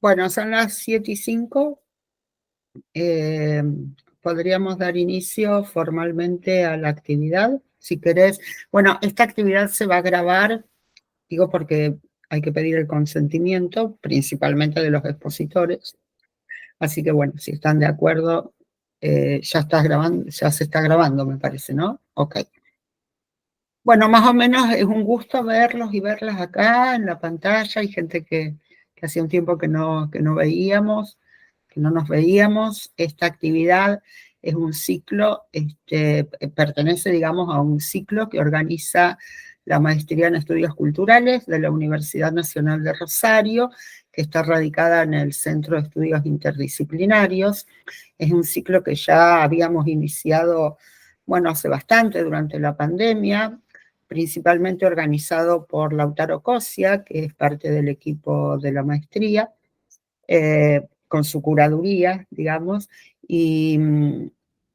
Bueno, son las 7:05. Podríamos dar inicio formalmente a la actividad, si querés. Bueno, esta actividad se va a grabar, digo porque hay que pedir el consentimiento, principalmente de los expositores. Así que bueno, si están de acuerdo, ya estás grabando, ya se está grabando, me parece, ¿no? Ok. Bueno, más o menos es un gusto verlos y verlas acá en la pantalla. Hay gente que hacía un tiempo que no veíamos, que no nos veíamos. Esta actividad es un ciclo, pertenece, digamos, a un ciclo que organiza la Maestría en Estudios Culturales de la Universidad Nacional de Rosario, que está radicada en el Centro de Estudios Interdisciplinarios. Es un ciclo que ya habíamos iniciado, bueno, hace bastante, durante la pandemia, principalmente organizado por Lautaro Cosia, que es parte del equipo de la maestría, con su curaduría, digamos, y,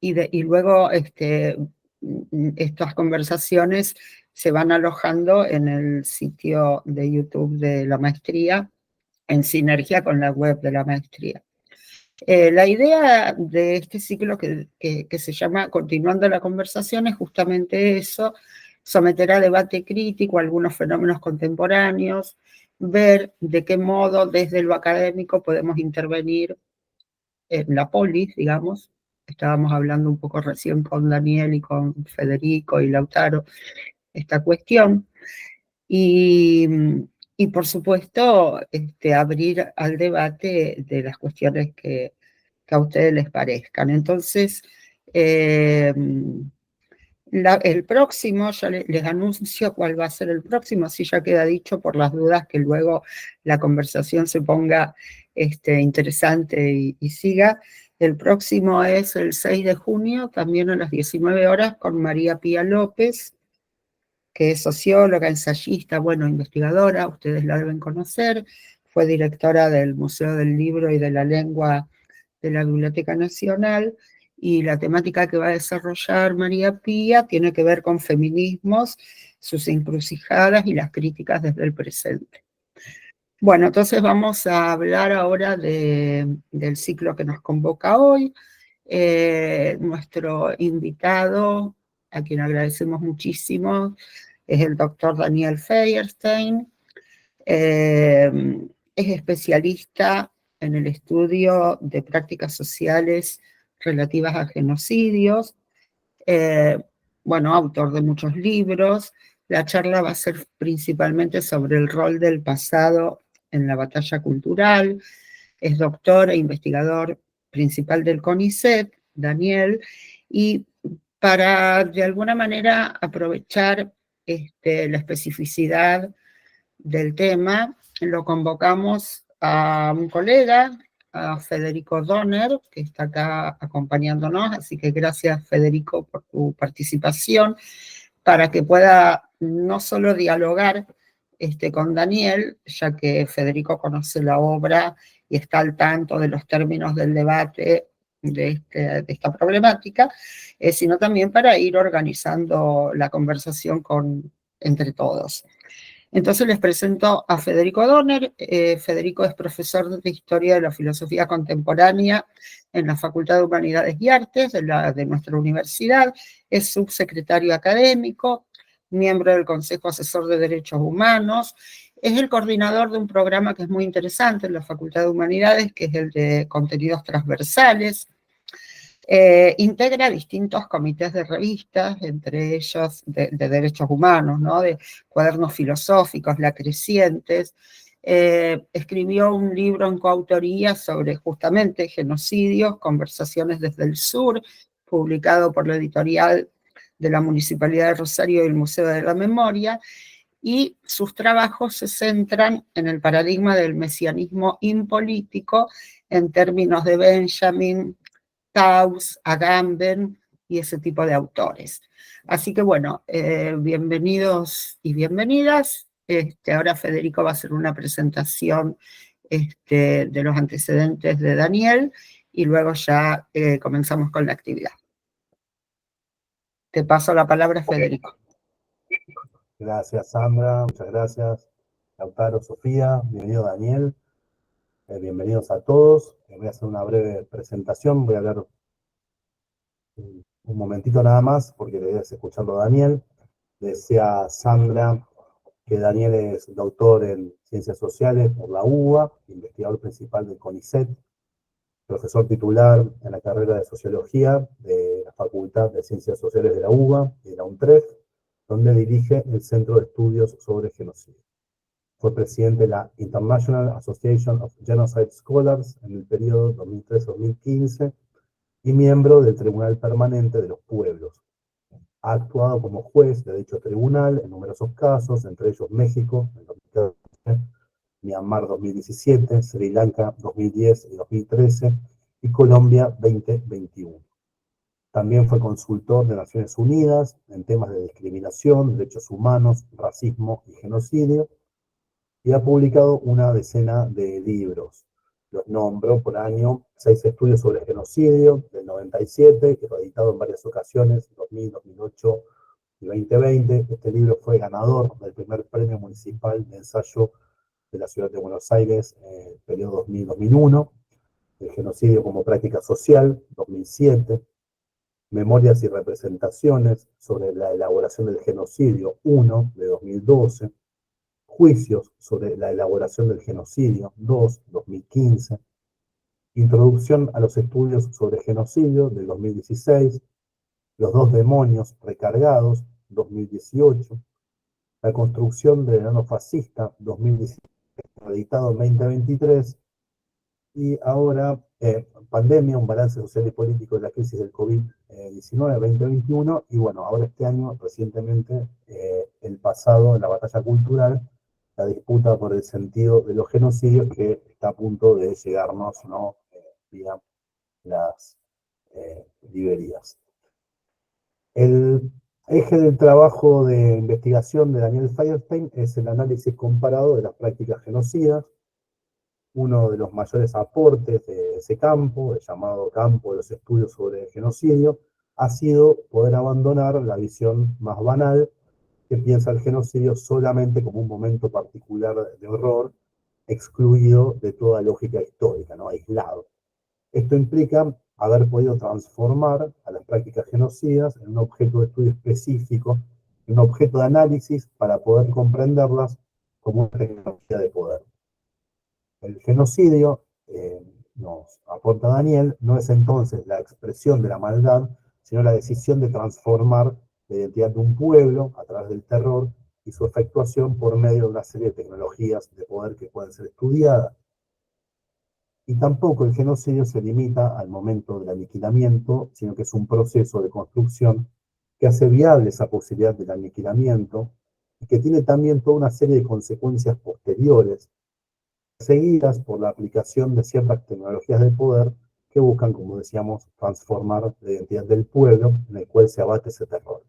y luego estas conversaciones se van alojando en el sitio de YouTube de la maestría, en sinergia con la web de la maestría. La idea de este ciclo que se llama Continuando la conversación es justamente eso: someter a debate crítico algunos fenómenos contemporáneos, ver de qué modo desde lo académico podemos intervenir en la polis, digamos. Estábamos hablando un poco recién con Daniel y con Federico y Lautaro esta cuestión. Y, y por supuesto, abrir al debate de las cuestiones que a ustedes les parezcan. Entonces, eh, el próximo, ya les anuncio cuál va a ser el próximo, así ya queda dicho por las dudas que luego la conversación se ponga interesante y siga. El próximo es el 6 de junio, también a las 19 horas, con María Pía López, que es socióloga, ensayista, bueno, investigadora. Ustedes la deben conocer. Fue directora del Museo del Libro y de la Lengua de la Biblioteca Nacional, y la temática que va a desarrollar María Pía tiene que ver con feminismos, sus encrucijadas y las críticas desde el presente. Bueno, entonces vamos a hablar ahora del ciclo que nos convoca hoy. Nuestro invitado, a quien agradecemos muchísimo, es el doctor Daniel Feierstein. Es especialista en el estudio de prácticas sociales relativas a genocidios, eh, bueno, autor de muchos libros. La charla va a ser principalmente sobre el rol del pasado en la batalla cultural. Es doctor e investigador principal del CONICET, Daniel, y para de alguna manera aprovechar la especificidad del tema, lo convocamos a un colega, a Federico Donner, que está acá acompañándonos, así que gracias, Federico, por tu participación, para que pueda no solo dialogar con Daniel, ya que Federico conoce la obra y está al tanto de los términos del debate de esta problemática, sino también para ir organizando la conversación entre todos. Entonces les presento a Federico Donner. Federico es profesor de Historia de la Filosofía Contemporánea en la Facultad de Humanidades y Artes de nuestra universidad. Es subsecretario académico, miembro del Consejo Asesor de Derechos Humanos. Es el coordinador de un programa que es muy interesante en la Facultad de Humanidades, que es el de contenidos transversales. Integra distintos comités de revistas, entre ellos de derechos humanos, ¿no? De cuadernos filosóficos, La Crecientes. Escribió un libro en coautoría sobre justamente genocidios, conversaciones desde el sur, publicado por la editorial de la Municipalidad de Rosario y el Museo de la Memoria, y sus trabajos se centran en el paradigma del mesianismo impolítico en términos de Benjamin, Taus, Agamben y ese tipo de autores. Así que bueno, bienvenidos y bienvenidas. Ahora Federico va a hacer una presentación de los antecedentes de Daniel y luego ya comenzamos con la actividad. Te paso la palabra, Federico. Gracias, Sandra. Muchas gracias. Lautaro, Sofía. Bienvenido, Daniel. Bienvenidos a todos. Voy a hacer una breve presentación. Voy a hablar un momentito nada más, porque la idea es escucharlo a Daniel. Decía Sandra que Daniel es doctor en Ciencias Sociales por la UBA, investigador principal del CONICET, profesor titular en la carrera de Sociología de la Facultad de Ciencias Sociales de la UBA y de la UNTREF, donde dirige el Centro de Estudios sobre Genocidio. Fue presidente de la International Association of Genocide Scholars en el periodo 2003-2015 y miembro del Tribunal Permanente de los Pueblos. Ha actuado como juez de dicho tribunal en numerosos casos, entre ellos México en 2014, Myanmar 2017, Sri Lanka 2010 y 2013 y Colombia 2021. También fue consultor de Naciones Unidas en temas de discriminación, derechos humanos, racismo y genocidio, y ha publicado una decena de libros. Los nombro por año: 6 estudios sobre genocidio, del 97, que fue editado en varias ocasiones, 2000, 2008 y 2020. Este libro fue ganador del primer premio municipal de ensayo de la ciudad de Buenos Aires en el periodo 2000-2001. El genocidio como práctica social, 2007. Memorias y representaciones sobre la elaboración del genocidio, 1, de 2012. Juicios sobre la elaboración del genocidio, 2, 2015. Introducción a los estudios sobre genocidio, del 2016. Los dos demonios recargados, 2018. La construcción del enano fascista, 2017, editado en 2023. Y ahora, pandemia, un balance social y político de la crisis del COVID-19, 2021. Y bueno, ahora este año, recientemente, el pasado, en la batalla cultural, la disputa por el sentido de los genocidios, que está a punto de llegarnos, ¿no? Vía las librerías. El eje del trabajo de investigación de Daniel Feierstein es el análisis comparado de las prácticas genocidas. Uno de los mayores aportes de ese campo, el llamado campo de los estudios sobre el genocidio, ha sido poder abandonar la visión más banal que piensa el genocidio solamente como un momento particular de horror, excluido de toda lógica histórica, ¿no? Aislado. Esto implica haber podido transformar a las prácticas genocidas en un objeto de estudio específico, en un objeto de análisis para poder comprenderlas como una tecnología de poder. El genocidio, nos aporta Daniel, no es entonces la expresión de la maldad, sino la decisión de transformar la identidad de un pueblo a través del terror y su efectuación por medio de una serie de tecnologías de poder que pueden ser estudiadas. Y tampoco el genocidio se limita al momento del aniquilamiento, sino que es un proceso de construcción que hace viable esa posibilidad del aniquilamiento y que tiene también toda una serie de consecuencias posteriores, seguidas por la aplicación de ciertas tecnologías de poder que buscan, como decíamos, transformar la identidad del pueblo en el cual se abate ese terror.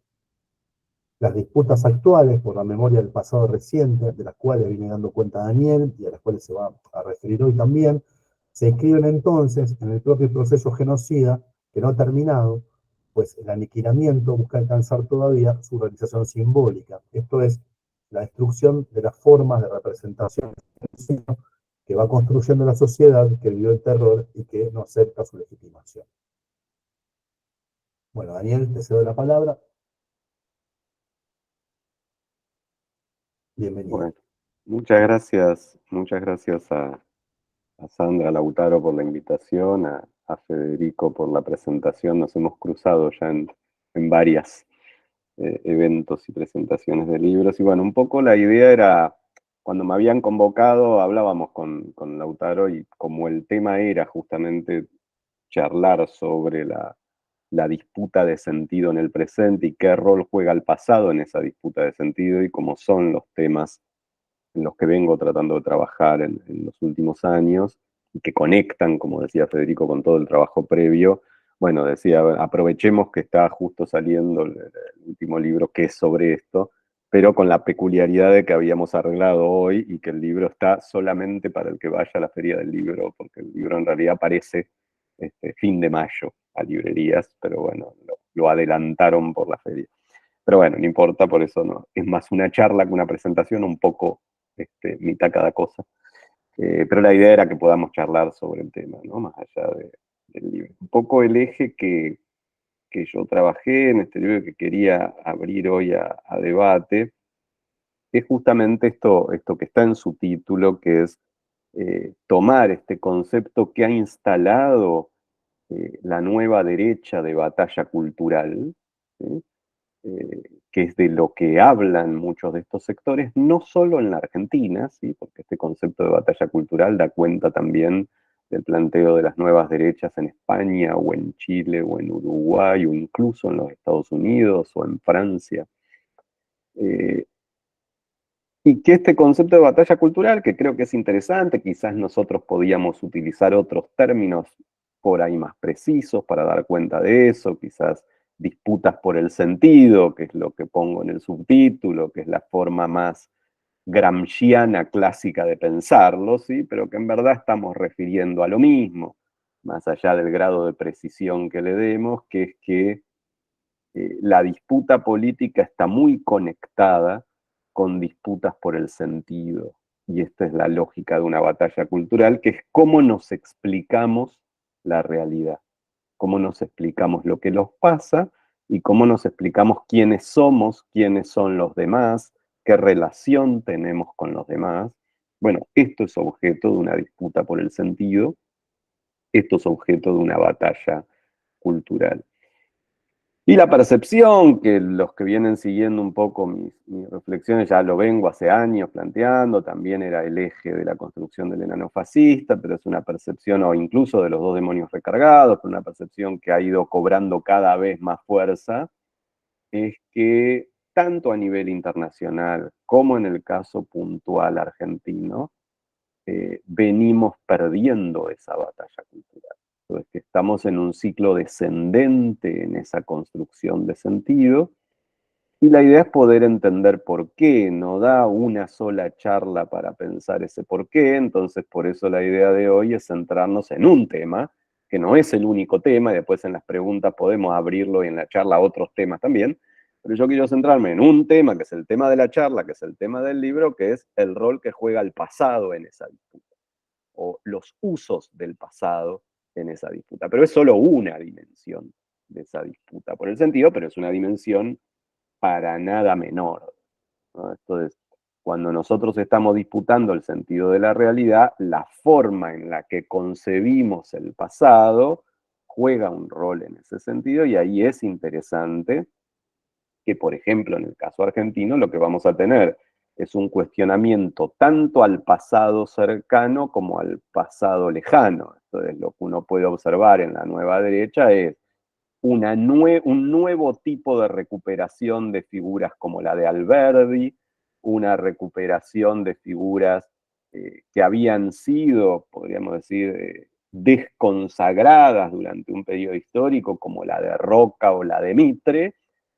Las disputas actuales por la memoria del pasado reciente, de las cuales viene dando cuenta Daniel y a las cuales se va a referir hoy también, se inscriben entonces en el propio proceso genocida que no ha terminado, pues el aniquilamiento busca alcanzar todavía su realización simbólica, esto es, la destrucción de las formas de representación que va construyendo la sociedad que vivió el terror y que no acepta su legitimación. Bueno, Daniel, te cedo la palabra. Bienvenido. Bueno, muchas gracias a Sandra Lautaro por la invitación, a Federico por la presentación. Nos hemos cruzado ya en varios eventos y presentaciones de libros. Y bueno, un poco la idea era, cuando me habían convocado, hablábamos con Lautaro y como el tema era justamente charlar sobre la disputa de sentido en el presente y qué rol juega el pasado en esa disputa de sentido y cómo son los temas en los que vengo tratando de trabajar en los últimos años y que conectan, como decía Federico, con todo el trabajo previo. Bueno, decía, aprovechemos que está justo saliendo el último libro que es sobre esto, pero con la peculiaridad de que habíamos arreglado hoy y que el libro está solamente para el que vaya a la Feria del Libro, porque el libro en realidad aparece fin de mayo a librerías, pero bueno, lo adelantaron por la feria. Pero bueno, no importa, por eso no. Es más una charla que una presentación, un poco mitad cada cosa. Pero la idea era que podamos charlar sobre el tema, ¿no? Más allá del libro. Un poco el eje que yo trabajé en este libro que quería abrir hoy a debate es justamente esto que está en su título, que es tomar este concepto que ha instalado la nueva derecha de batalla cultural, ¿sí? Que es de lo que hablan muchos de estos sectores, no solo en la Argentina, ¿sí? Porque este concepto de batalla cultural da cuenta también del planteo de las nuevas derechas en España, o en Chile, o en Uruguay, o incluso en los Estados Unidos, o en Francia. Y que este concepto de batalla cultural, que creo que es interesante, quizás nosotros podíamos utilizar otros términos por ahí más precisos para dar cuenta de eso, quizás disputas por el sentido, que es lo que pongo en el subtítulo, que es la forma más gramsciana clásica de pensarlo, ¿sí? Pero que en verdad estamos refiriendo a lo mismo, más allá del grado de precisión que le demos, que es que la disputa política está muy conectada con disputas por el sentido. Y esta es la lógica de una batalla cultural, que es cómo nos explicamos la realidad, cómo nos explicamos lo que nos pasa y cómo nos explicamos quiénes somos, quiénes son los demás, qué relación tenemos con los demás. Bueno, esto es objeto de una disputa por el sentido, esto es objeto de una batalla cultural. Y la percepción, que los que vienen siguiendo un poco mis reflexiones, ya lo vengo hace años planteando, también era el eje de la construcción del enano fascista, pero es una percepción, o incluso de los dos demonios recargados, pero una percepción que ha ido cobrando cada vez más fuerza, es que tanto a nivel internacional como en el caso puntual argentino, venimos perdiendo esa batalla cultural. Entonces, que estamos en un ciclo descendente en esa construcción de sentido, y la idea es poder entender por qué. No da una sola charla para pensar ese por qué, entonces por eso la idea de hoy es centrarnos en un tema, que no es el único tema, y después en las preguntas podemos abrirlo y en la charla otros temas también, pero yo quiero centrarme en un tema, que es el tema de la charla, que es el tema del libro, que es el rol que juega el pasado en esa disputa, o los usos del pasado en esa disputa. Pero es solo una dimensión de esa disputa por el sentido, pero es una dimensión para nada menor, ¿no? Entonces, cuando nosotros estamos disputando el sentido de la realidad, la forma en la que concebimos el pasado juega un rol en ese sentido, y ahí es interesante que, por ejemplo, en el caso argentino, lo que vamos a tener es un cuestionamiento tanto al pasado cercano como al pasado lejano. Entonces, lo que uno puede observar en la nueva derecha es un nuevo tipo de recuperación de figuras como la de Alberdi, una recuperación de figuras que habían sido, podríamos decir, desconsagradas durante un periodo histórico, como la de Roca o la de Mitre,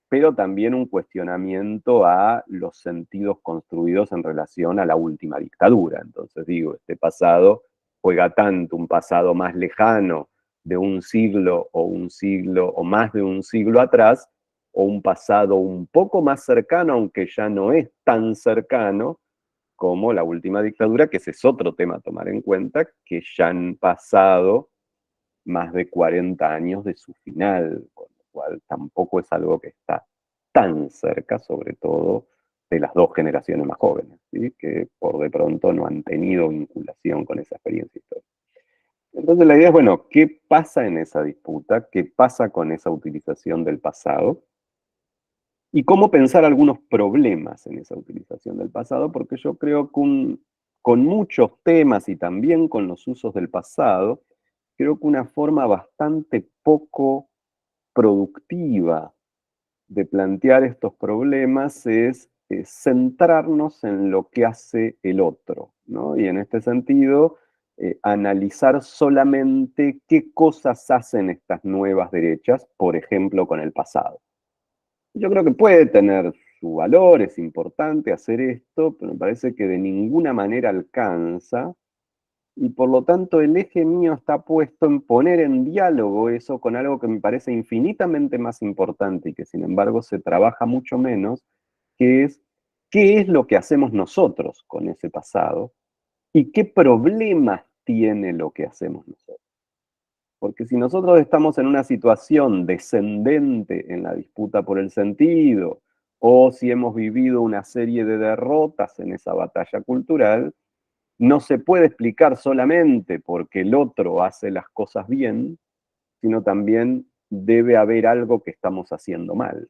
pero también un cuestionamiento a los sentidos construidos en relación a la última dictadura. Entonces digo, este pasado juega tanto un pasado más lejano, de un siglo o más de un siglo atrás, o un pasado un poco más cercano, aunque ya no es tan cercano como la última dictadura, que ese es otro tema a tomar en cuenta, que ya han pasado más de 40 años de su final, con lo cual tampoco es algo que está tan cerca, sobre todo de las dos generaciones más jóvenes, ¿sí? Que por de pronto no han tenido vinculación con esa experiencia histórica. Entonces la idea es, bueno, ¿qué pasa en esa disputa? ¿Qué pasa con esa utilización del pasado? Y cómo pensar algunos problemas en esa utilización del pasado, porque yo creo que con muchos temas y también con los usos del pasado, creo que una forma bastante poco productiva de plantear estos problemas es centrarnos en lo que hace el otro, ¿no? Y en este sentido, analizar solamente qué cosas hacen estas nuevas derechas, por ejemplo, con el pasado. Yo creo que puede tener su valor, es importante hacer esto, pero me parece que de ninguna manera alcanza, y por lo tanto el eje mío está puesto en poner en diálogo eso con algo que me parece infinitamente más importante y que sin embargo se trabaja mucho menos, que es qué es lo que hacemos nosotros con ese pasado ¿Y qué problemas tiene lo que hacemos nosotros? Porque si nosotros estamos en una situación descendente en la disputa por el sentido, o si hemos vivido una serie de derrotas en esa batalla cultural, no se puede explicar solamente porque el otro hace las cosas bien, sino también debe haber algo que estamos haciendo mal.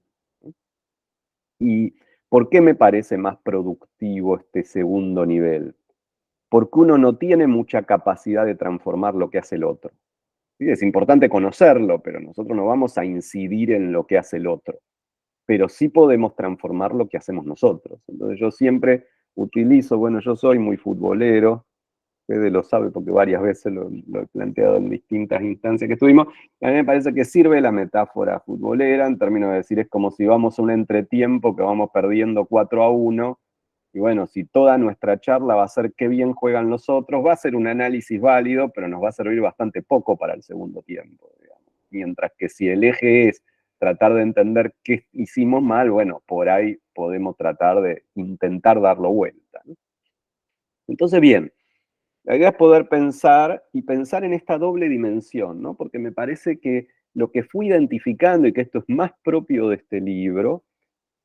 ¿Y por qué me parece más productivo este segundo nivel? Porque uno no tiene mucha capacidad de transformar lo que hace el otro. ¿Sí? Es importante conocerlo, pero nosotros no vamos a incidir en lo que hace el otro. Pero sí podemos transformar lo que hacemos nosotros. Entonces yo siempre utilizo, bueno, yo soy muy futbolero, Fede lo sabe porque varias veces lo he planteado en distintas instancias que estuvimos. A mí me parece que sirve la metáfora futbolera, en términos de decir, es como si vamos a un entretiempo que vamos perdiendo 4-1, y bueno, si toda nuestra charla va a ser qué bien juegan los otros, va a ser un análisis válido, pero nos va a servir bastante poco para el segundo tiempo, digamos. Mientras que si el eje es tratar de entender qué hicimos mal, bueno, por ahí podemos tratar de intentar darlo vuelta, ¿no? Entonces, bien, la idea es poder pensar y pensar en esta doble dimensión, ¿no? Porque me parece que lo que fui identificando, y que esto es más propio de este libro,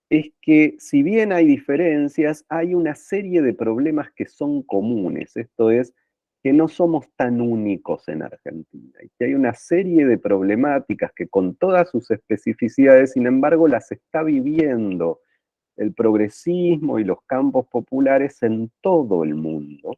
es que si bien hay diferencias, hay una serie de problemas que son comunes. Esto es, que no somos tan únicos en Argentina, y que hay una serie de problemáticas que con todas sus especificidades, sin embargo, las está viviendo el progresismo y los campos populares en todo el mundo,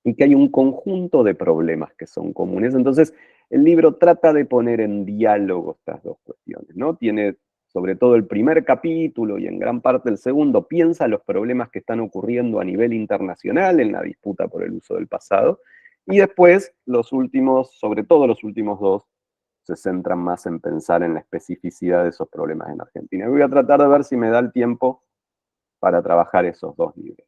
y que hay un conjunto de problemas que son comunes. Entonces, el libro trata de poner en diálogo estas dos cuestiones, ¿no? Tiene, sobre todo el primer capítulo y en gran parte el segundo, piensa los problemas que están ocurriendo a nivel internacional en la disputa por el uso del pasado, y después los últimos, sobre todo los últimos dos, se centran más en pensar en la especificidad de esos problemas en Argentina. Voy a tratar de ver si me da el tiempo para trabajar esos dos libros.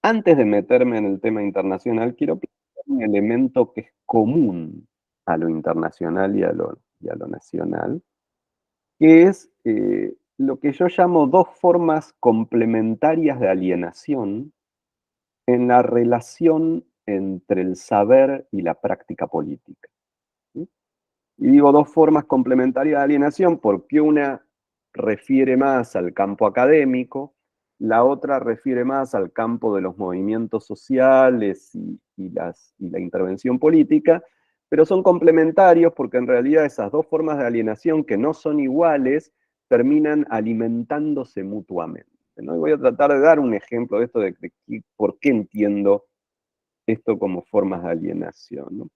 Antes de meterme en el tema internacional, quiero plantear un elemento que es común a lo internacional y a lo nacional, que es lo que yo llamo dos formas complementarias de alienación en la relación entre el saber y la práctica política. ¿Sí? Y digo dos formas complementarias de alienación porque una refiere más al campo académico, la otra refiere más al campo de los movimientos sociales y la intervención política, pero son complementarios porque en realidad esas dos formas de alienación que no son iguales terminan alimentándose mutuamente, ¿no? Y voy a tratar de dar un ejemplo de esto, de por qué entiendo esto como formas de alienación, ¿no?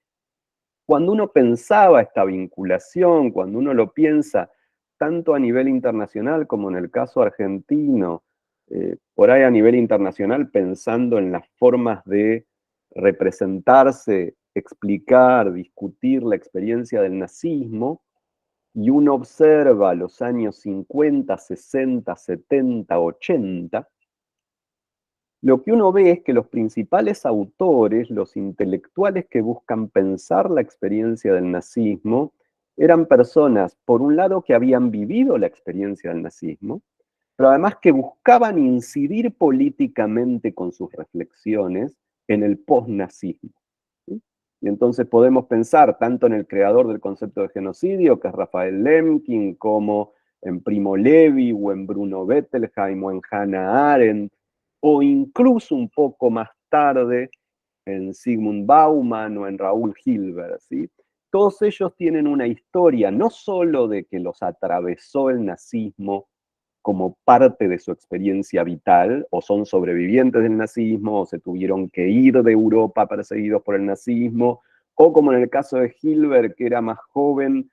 Cuando uno pensaba esta vinculación, cuando uno lo piensa tanto a nivel internacional como en el caso argentino, por ahí a nivel internacional pensando en las formas de representarse, explicar, discutir la experiencia del nazismo, y uno observa los años 50, 60, 70, 80, lo que uno ve es que los principales autores, los intelectuales que buscan pensar la experiencia del nazismo, eran personas, por un lado, que habían vivido la experiencia del nazismo, pero además que buscaban incidir políticamente con sus reflexiones en el post-nazismo. ¿Sí? Y entonces podemos pensar tanto en el creador del concepto de genocidio, que es Raphael Lemkin, como en Primo Levi, o en Bruno Bettelheim, o en Hannah Arendt, o incluso un poco más tarde en Zygmunt Bauman o en Raúl Hilbert, ¿sí? Todos ellos tienen una historia, no solo de que los atravesó el nazismo como parte de su experiencia vital, o son sobrevivientes del nazismo, o se tuvieron que ir de Europa perseguidos por el nazismo, o como en el caso de Hilbert, que era más joven,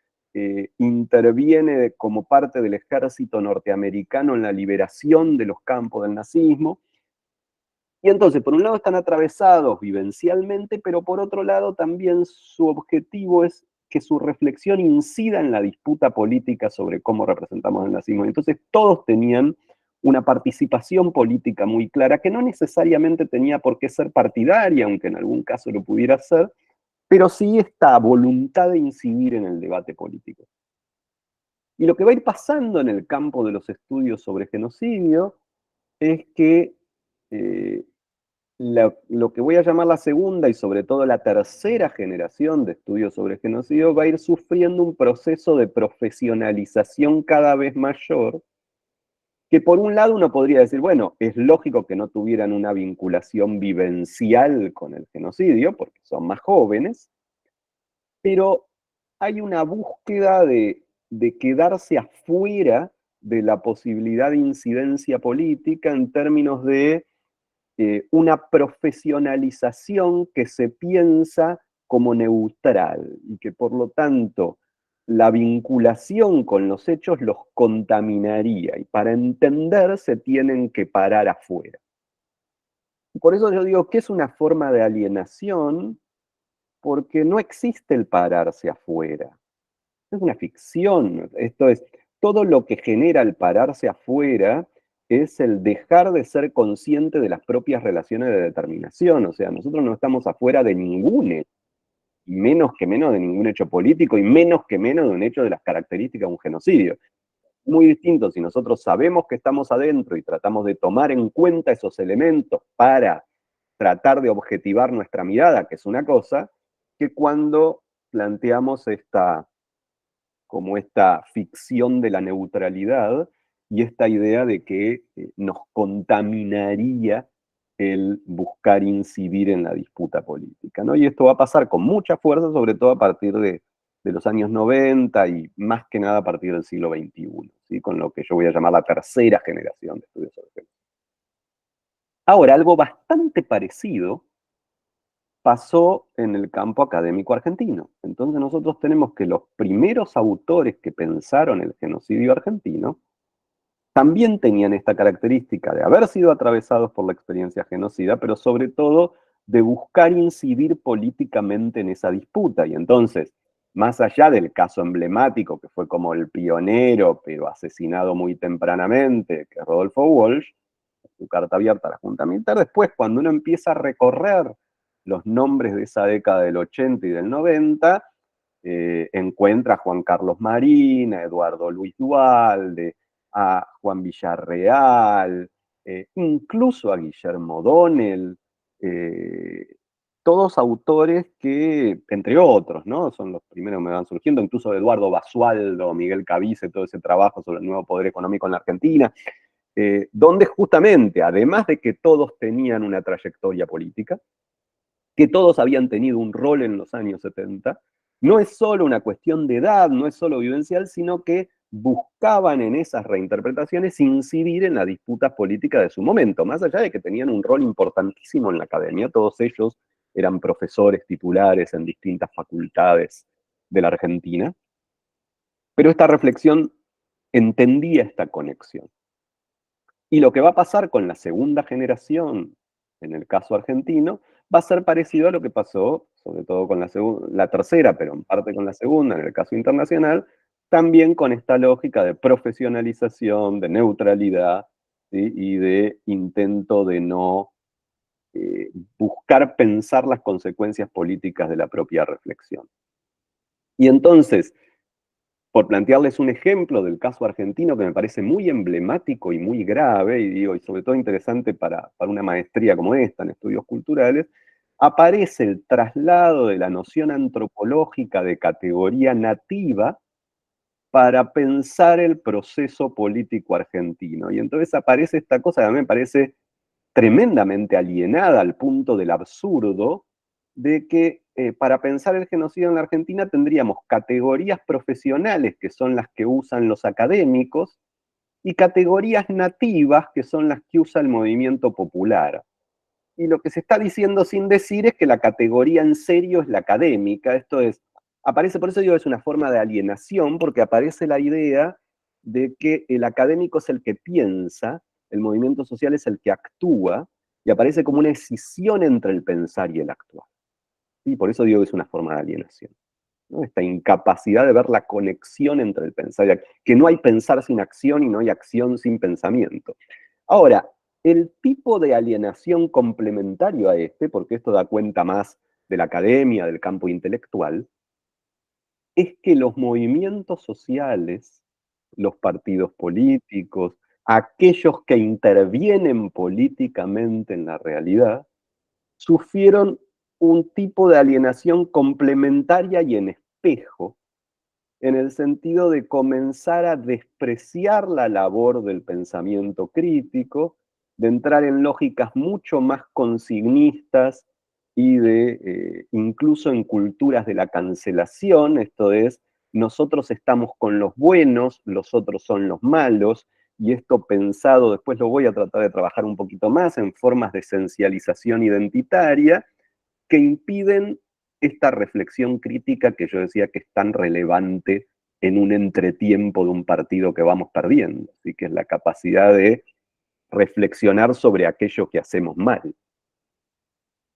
interviene como parte del ejército norteamericano en la liberación de los campos del nazismo. Y entonces, por un lado están atravesados vivencialmente, pero por otro lado también su objetivo es que su reflexión incida en la disputa política sobre cómo representamos el nazismo. Entonces todos tenían una participación política muy clara, que no necesariamente tenía por qué ser partidaria, aunque en algún caso lo pudiera ser, pero sí esta voluntad de incidir en el debate político. Y lo que va a ir pasando en el campo de los estudios sobre genocidio es que lo que voy a llamar la segunda y sobre todo la tercera generación de estudios sobre genocidio va a ir sufriendo un proceso de profesionalización cada vez mayor, que por un lado uno podría decir, bueno, es lógico que no tuvieran una vinculación vivencial con el genocidio, porque son más jóvenes, pero hay una búsqueda de quedarse afuera de la posibilidad de incidencia política en términos de una profesionalización que se piensa como neutral y que por lo tanto la vinculación con los hechos los contaminaría y para entender se tienen que parar afuera. Por eso yo digo que es una forma de alienación porque no existe el pararse afuera. Es una ficción. Esto es, todo lo que genera el pararse afuera es el dejar de ser consciente de las propias relaciones de determinación. O sea, nosotros no estamos afuera de ningún hecho, y menos que menos de ningún hecho político, y menos que menos de un hecho de las características de un genocidio. Muy distinto si nosotros sabemos que estamos adentro y tratamos de tomar en cuenta esos elementos para tratar de objetivar nuestra mirada, que es una cosa, que cuando planteamos como esta ficción de la neutralidad y esta idea de que nos contaminaría el buscar incidir en la disputa política, ¿no? Y esto va a pasar con mucha fuerza, sobre todo a partir de los años 90 y más que nada a partir del siglo XXI, ¿sí? Con lo que yo voy a llamar la tercera generación de estudios sobre género. Ahora, algo bastante parecido pasó en el campo académico argentino. Entonces nosotros tenemos que los primeros autores que pensaron el genocidio argentino también tenían esta característica de haber sido atravesados por la experiencia genocida, pero sobre todo de buscar incidir políticamente en esa disputa. Y entonces, más allá del caso emblemático, que fue como el pionero, pero asesinado muy tempranamente, que es Rodolfo Walsh, su carta abierta a la Junta Militar, después cuando uno empieza a recorrer los nombres de esa década del 80 y del 90, encuentra a Juan Carlos Marín, a Eduardo Luis Duhalde, a Juan Villarreal, incluso a Guillermo Donnell, todos autores que, entre otros, ¿no? Son los primeros que me van surgiendo, incluso Eduardo Basualdo, Miguel Cavice, todo ese trabajo sobre el nuevo poder económico en la Argentina, donde justamente, además de que todos tenían una trayectoria política, que todos habían tenido un rol en los años 70, no es solo una cuestión de edad, no es solo vivencial, sino que buscaban en esas reinterpretaciones incidir en la disputa política de su momento, más allá de que tenían un rol importantísimo en la academia, todos ellos eran profesores titulares en distintas facultades de la Argentina, pero esta reflexión entendía esta conexión. Y lo que va a pasar con la segunda generación, en el caso argentino, va a ser parecido a lo que pasó, sobre todo con la tercera, pero en parte con la segunda, en el caso internacional, también con esta lógica de profesionalización, de neutralidad, ¿sí? Y de intento de no buscar pensar las consecuencias políticas de la propia reflexión. Y entonces, por plantearles un ejemplo del caso argentino que me parece muy emblemático y muy grave, y digo, y sobre todo interesante para una maestría como esta, en estudios culturales, aparece el traslado de la noción antropológica de categoría nativa para pensar el proceso político argentino. Y entonces aparece esta cosa que a mí me parece tremendamente alienada al punto del absurdo, de que para pensar el genocidio en la Argentina tendríamos categorías profesionales, que son las que usan los académicos, y categorías nativas, que son las que usa el movimiento popular. Y lo que se está diciendo sin decir es que la categoría en serio es la académica. Esto es, aparece, por eso digo, es una forma de alienación, porque aparece la idea de que el académico es el que piensa, el movimiento social es el que actúa, y aparece como una escisión entre el pensar y el actuar. Y por eso digo que es una forma de alienación, ¿no? Esta incapacidad de ver la conexión entre el pensar y el actuar, que no hay pensar sin acción y no hay acción sin pensamiento. Ahora, el tipo de alienación complementario a este, porque esto da cuenta más de la academia, del campo intelectual, es que los movimientos sociales, los partidos políticos, aquellos que intervienen políticamente en la realidad, sufrieron un tipo de alienación complementaria y en espejo, en el sentido de comenzar a despreciar la labor del pensamiento crítico, de entrar en lógicas mucho más consignistas y de incluso en culturas de la cancelación, esto es, nosotros estamos con los buenos, los otros son los malos, y esto pensado, después lo voy a tratar de trabajar un poquito más, en formas de esencialización identitaria, que impiden esta reflexión crítica que yo decía que es tan relevante en un entretiempo de un partido que vamos perdiendo, ¿sí? Que es la capacidad de reflexionar sobre aquello que hacemos mal.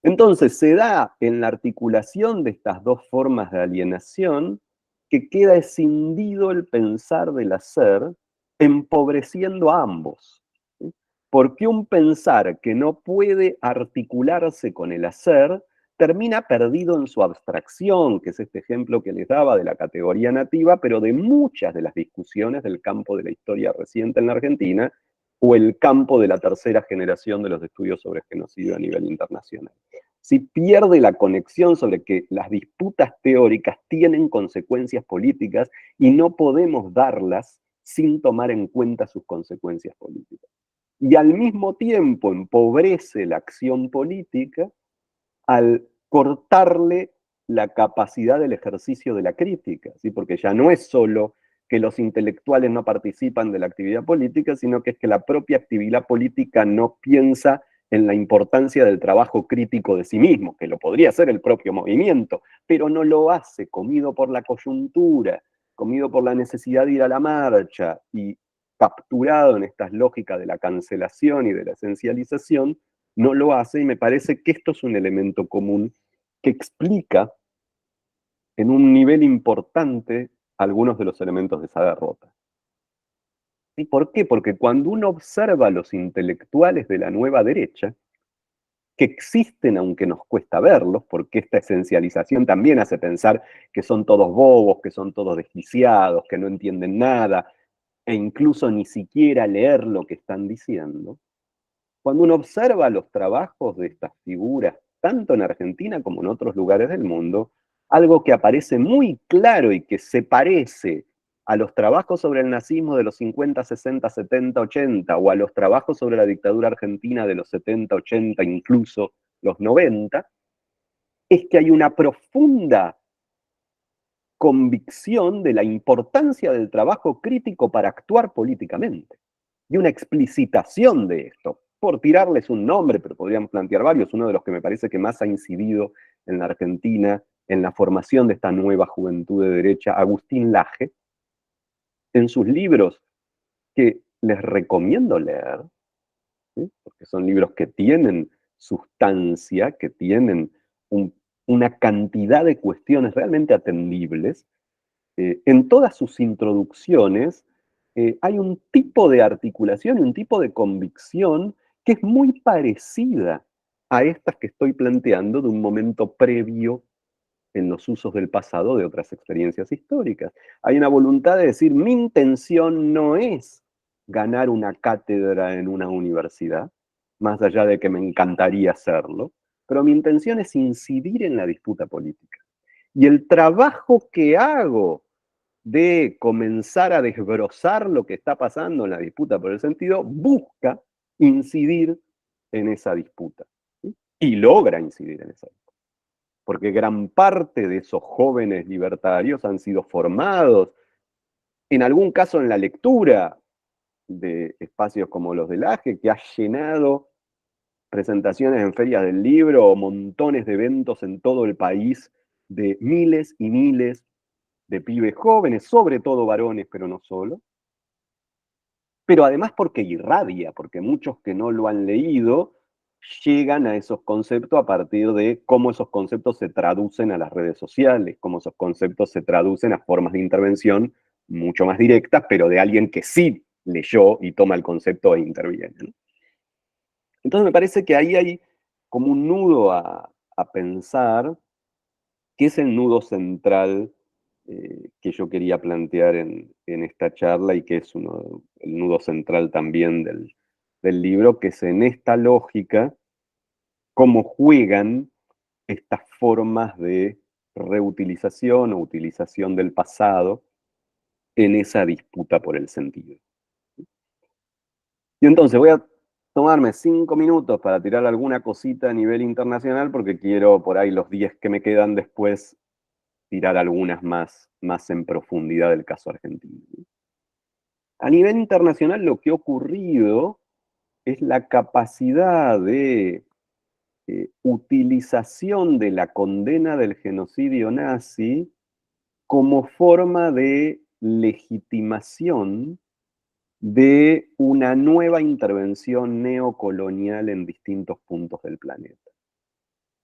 Entonces se da en la articulación de estas dos formas de alienación que queda escindido el pensar del hacer, empobreciendo a ambos. ¿Sí? Porque un pensar que no puede articularse con el hacer termina perdido en su abstracción, que es este ejemplo que les daba de la categoría nativa, pero de muchas de las discusiones del campo de la historia reciente en la Argentina, o el campo de la tercera generación de los estudios sobre genocidio a nivel internacional. Si pierde la conexión sobre que las disputas teóricas tienen consecuencias políticas y no podemos darlas sin tomar en cuenta sus consecuencias políticas. Y al mismo tiempo empobrece la acción política al cortarle la capacidad del ejercicio de la crítica, ¿sí? Porque ya no es solo que los intelectuales no participan de la actividad política, sino que es que la propia actividad política no piensa en la importancia del trabajo crítico de sí mismo, que lo podría hacer el propio movimiento, pero no lo hace, comido por la coyuntura, comido por la necesidad de ir a la marcha y capturado en estas lógicas de la cancelación y de la esencialización, no lo hace, y me parece que esto es un elemento común que explica en un nivel importante algunos de los elementos de esa derrota. ¿Y por qué? Porque cuando uno observa a los intelectuales de la nueva derecha, que existen aunque nos cuesta verlos, porque esta esencialización también hace pensar que son todos bobos, que son todos desquiciados, que no entienden nada, e incluso ni siquiera leer lo que están diciendo. Cuando uno observa los trabajos de estas figuras, tanto en Argentina como en otros lugares del mundo, algo que aparece muy claro y que se parece a los trabajos sobre el nazismo de los 50, 60, 70, 80, o a los trabajos sobre la dictadura argentina de los 70, 80, incluso los 90, es que hay una profunda convicción de la importancia del trabajo crítico para actuar políticamente, y una explicitación de esto. Por tirarles un nombre, pero podríamos plantear varios, uno de los que me parece que más ha incidido en la Argentina en la formación de esta nueva juventud de derecha, Agustín Laje, en sus libros que les recomiendo leer, ¿sí? Porque son libros que tienen sustancia, que tienen una cantidad de cuestiones realmente atendibles. En todas sus introducciones hay un tipo de articulación y un tipo de convicción que es muy parecida a estas que estoy planteando de un momento previo en los usos del pasado de otras experiencias históricas. Hay una voluntad de decir, mi intención no es ganar una cátedra en una universidad, más allá de que me encantaría hacerlo, pero mi intención es incidir en la disputa política. Y el trabajo que hago de comenzar a desbrozar lo que está pasando en la disputa por el sentido, busca incidir en esa disputa, ¿sí? Y logra incidir en esa disputa. Porque gran parte de esos jóvenes libertarios han sido formados, en algún caso en la lectura de espacios como los del AGE, que ha llenado presentaciones en ferias del libro o montones de eventos en todo el país de miles y miles de pibes jóvenes, sobre todo varones, pero no solo. Pero además porque irradia, porque muchos que no lo han leído llegan a esos conceptos a partir de cómo esos conceptos se traducen a las redes sociales, cómo esos conceptos se traducen a formas de intervención mucho más directas, pero de alguien que sí leyó y toma el concepto e interviene, ¿no? Entonces me parece que ahí hay como un nudo a pensar, que es el nudo central que yo quería plantear en esta charla y que es el nudo central también del libro, que es en esta lógica cómo juegan estas formas de reutilización o utilización del pasado en esa disputa por el sentido. Y entonces voy a tomarme 5 minutos para tirar alguna cosita a nivel internacional, porque quiero por ahí los 10 que me quedan después tirar algunas más en profundidad del caso argentino. A nivel internacional lo que ha ocurrido es la capacidad de utilización de la condena del genocidio nazi como forma de legitimación de una nueva intervención neocolonial en distintos puntos del planeta.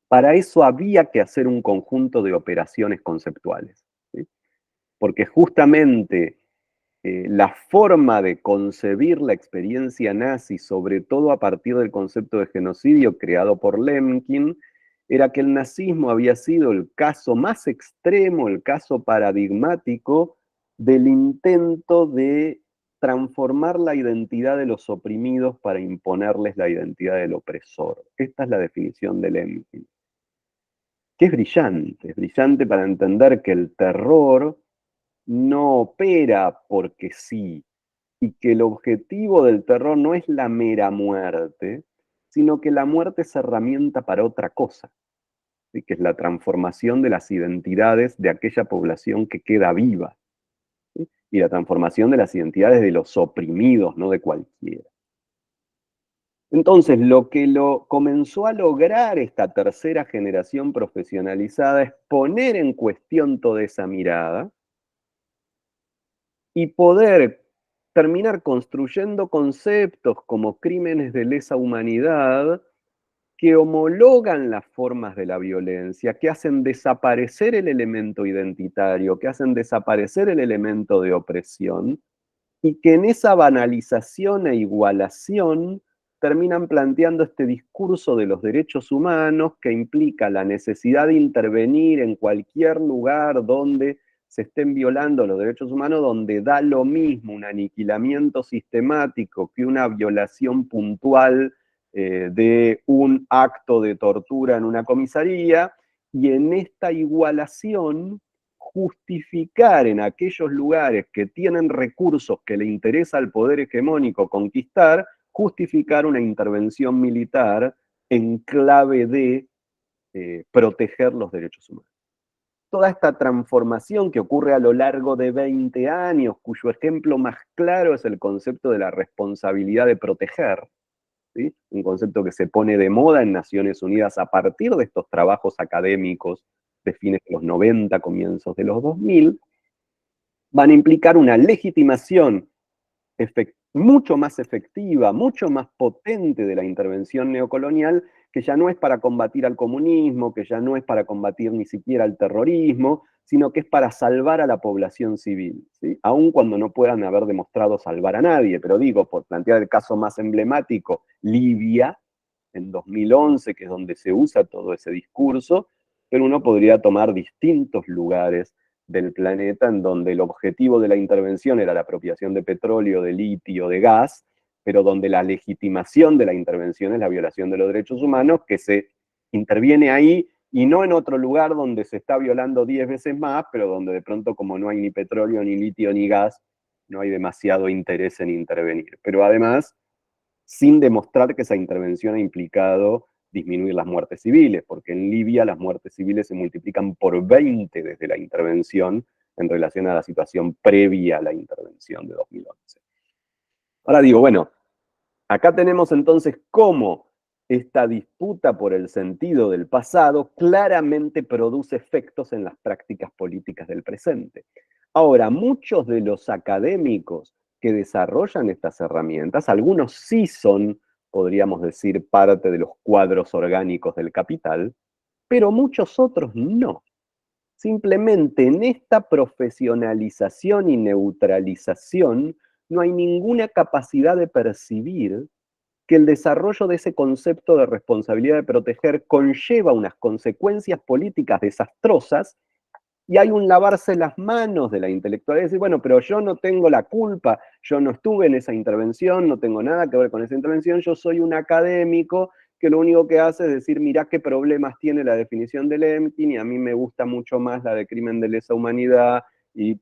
Para eso había que hacer un conjunto de operaciones conceptuales, ¿sí? Porque justamente la forma de concebir la experiencia nazi, sobre todo a partir del concepto de genocidio creado por Lemkin, era que el nazismo había sido el caso más extremo, el caso paradigmático del intento de transformar la identidad de los oprimidos para imponerles la identidad del opresor. Esta es la definición de Lemkin, que es brillante para entender que el terror no opera porque sí, y que el objetivo del terror no es la mera muerte, sino que la muerte es herramienta para otra cosa, ¿sí? Que es la transformación de las identidades de aquella población que queda viva, ¿sí? Y la transformación de las identidades de los oprimidos, no de cualquiera. Entonces, lo que comenzó a lograr esta tercera generación profesionalizada es poner en cuestión toda esa mirada y poder terminar construyendo conceptos como crímenes de lesa humanidad que homologan las formas de la violencia, que hacen desaparecer el elemento identitario, que hacen desaparecer el elemento de opresión, y que en esa banalización e igualación terminan planteando este discurso de los derechos humanos que implica la necesidad de intervenir en cualquier lugar donde se estén violando los derechos humanos, donde da lo mismo un aniquilamiento sistemático que una violación puntual de un acto de tortura en una comisaría, y en esta igualación justificar en aquellos lugares que tienen recursos que le interesa al poder hegemónico conquistar, justificar una intervención militar en clave de proteger los derechos humanos. Toda esta transformación que ocurre a lo largo de 20 años, cuyo ejemplo más claro es el concepto de la responsabilidad de proteger, ¿sí? Un concepto que se pone de moda en Naciones Unidas a partir de estos trabajos académicos de fines de los 90, comienzos de los 2000, van a implicar una legitimación mucho más efectiva, mucho más potente de la intervención neocolonial, que ya no es para combatir al comunismo, que ya no es para combatir ni siquiera al terrorismo, sino que es para salvar a la población civil, ¿sí? Aun cuando no puedan haber demostrado salvar a nadie, pero digo, por plantear el caso más emblemático, Libia, en 2011, que es donde se usa todo ese discurso, pero uno podría tomar distintos lugares del planeta en donde el objetivo de la intervención era la apropiación de petróleo, de litio, de gas, pero donde la legitimación de la intervención es la violación de los derechos humanos, que se interviene ahí y no en otro lugar donde se está violando 10 veces más, pero donde de pronto, como no hay ni petróleo, ni litio, ni gas, no hay demasiado interés en intervenir. Pero además, sin demostrar que esa intervención ha implicado disminuir las muertes civiles, porque en Libia las muertes civiles se multiplican por 20 desde la intervención en relación a la situación previa a la intervención de 2011. Ahora digo, bueno, acá tenemos entonces cómo esta disputa por el sentido del pasado claramente produce efectos en las prácticas políticas del presente. Ahora, muchos de los académicos que desarrollan estas herramientas, algunos sí son, podríamos decir, parte de los cuadros orgánicos del capital, pero muchos otros no. Simplemente en esta profesionalización y neutralización no hay ninguna capacidad de percibir que el desarrollo de ese concepto de responsabilidad de proteger conlleva unas consecuencias políticas desastrosas, y hay un lavarse las manos de la intelectualidad, decir, bueno, pero yo no tengo la culpa, yo no estuve en esa intervención, no tengo nada que ver con esa intervención, yo soy un académico que lo único que hace es decir, mirá qué problemas tiene la definición de Lemkin, y a mí me gusta mucho más la de crimen de lesa humanidad, y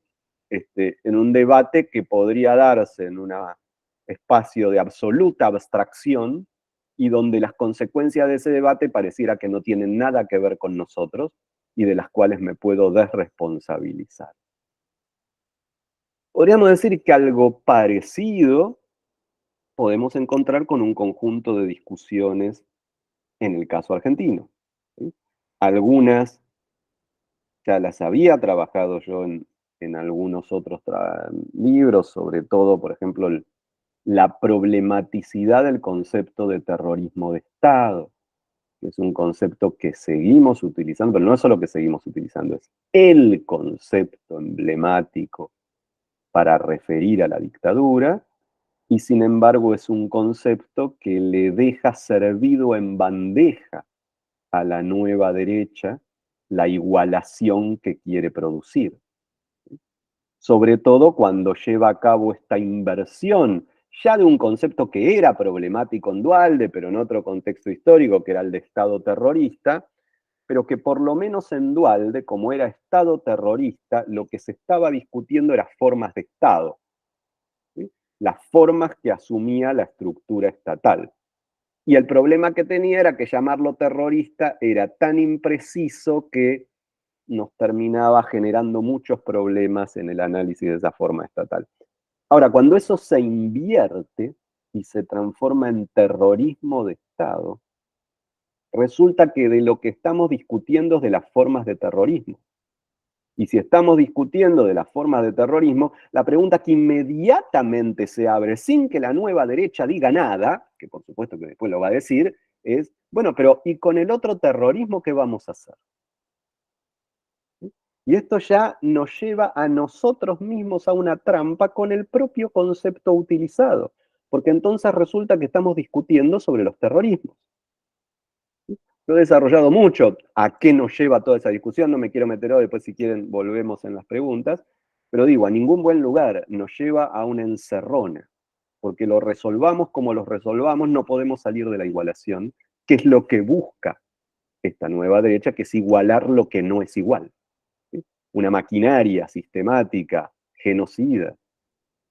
en un debate que podría darse en un espacio de absoluta abstracción, y donde las consecuencias de ese debate pareciera que no tienen nada que ver con nosotros, y de las cuales me puedo desresponsabilizar. Podríamos decir que algo parecido podemos encontrar con un conjunto de discusiones en el caso argentino, ¿sí? Algunas ya las había trabajado yo en algunos otros libros, sobre todo, por ejemplo, la problematicidad del concepto de terrorismo de Estado, que es un concepto que seguimos utilizando, pero no es solo que seguimos utilizando, es el concepto emblemático para referir a la dictadura, y sin embargo es un concepto que le deja servido en bandeja a la nueva derecha la igualación que quiere producir. Sobre todo cuando lleva a cabo esta inversión ya de un concepto que era problemático en Duhalde, pero en otro contexto histórico, que era el de Estado terrorista, pero que por lo menos en Duhalde, como era Estado terrorista, lo que se estaba discutiendo era formas de Estado, ¿sí? Las formas que asumía la estructura estatal. Y el problema que tenía era que llamarlo terrorista era tan impreciso que nos terminaba generando muchos problemas en el análisis de esa forma estatal. Ahora, cuando eso se invierte y se transforma en terrorismo de Estado, resulta que de lo que estamos discutiendo es de las formas de terrorismo. Y si estamos discutiendo de las formas de terrorismo, la pregunta que inmediatamente se abre, sin que la nueva derecha diga nada, que por supuesto que después lo va a decir, es, bueno, pero ¿y con el otro terrorismo qué vamos a hacer? Y esto ya nos lleva a nosotros mismos a una trampa con el propio concepto utilizado, porque entonces resulta que estamos discutiendo sobre los terrorismos. Lo he desarrollado mucho a qué nos lleva toda esa discusión, no me quiero meter hoy, después si quieren volvemos en las preguntas, pero digo, a ningún buen lugar nos lleva a una encerrona, porque lo resolvamos como lo resolvamos, no podemos salir de la igualación, que es lo que busca esta nueva derecha, que es igualar lo que no es igual. ¿Sí? Una maquinaria sistemática, genocida,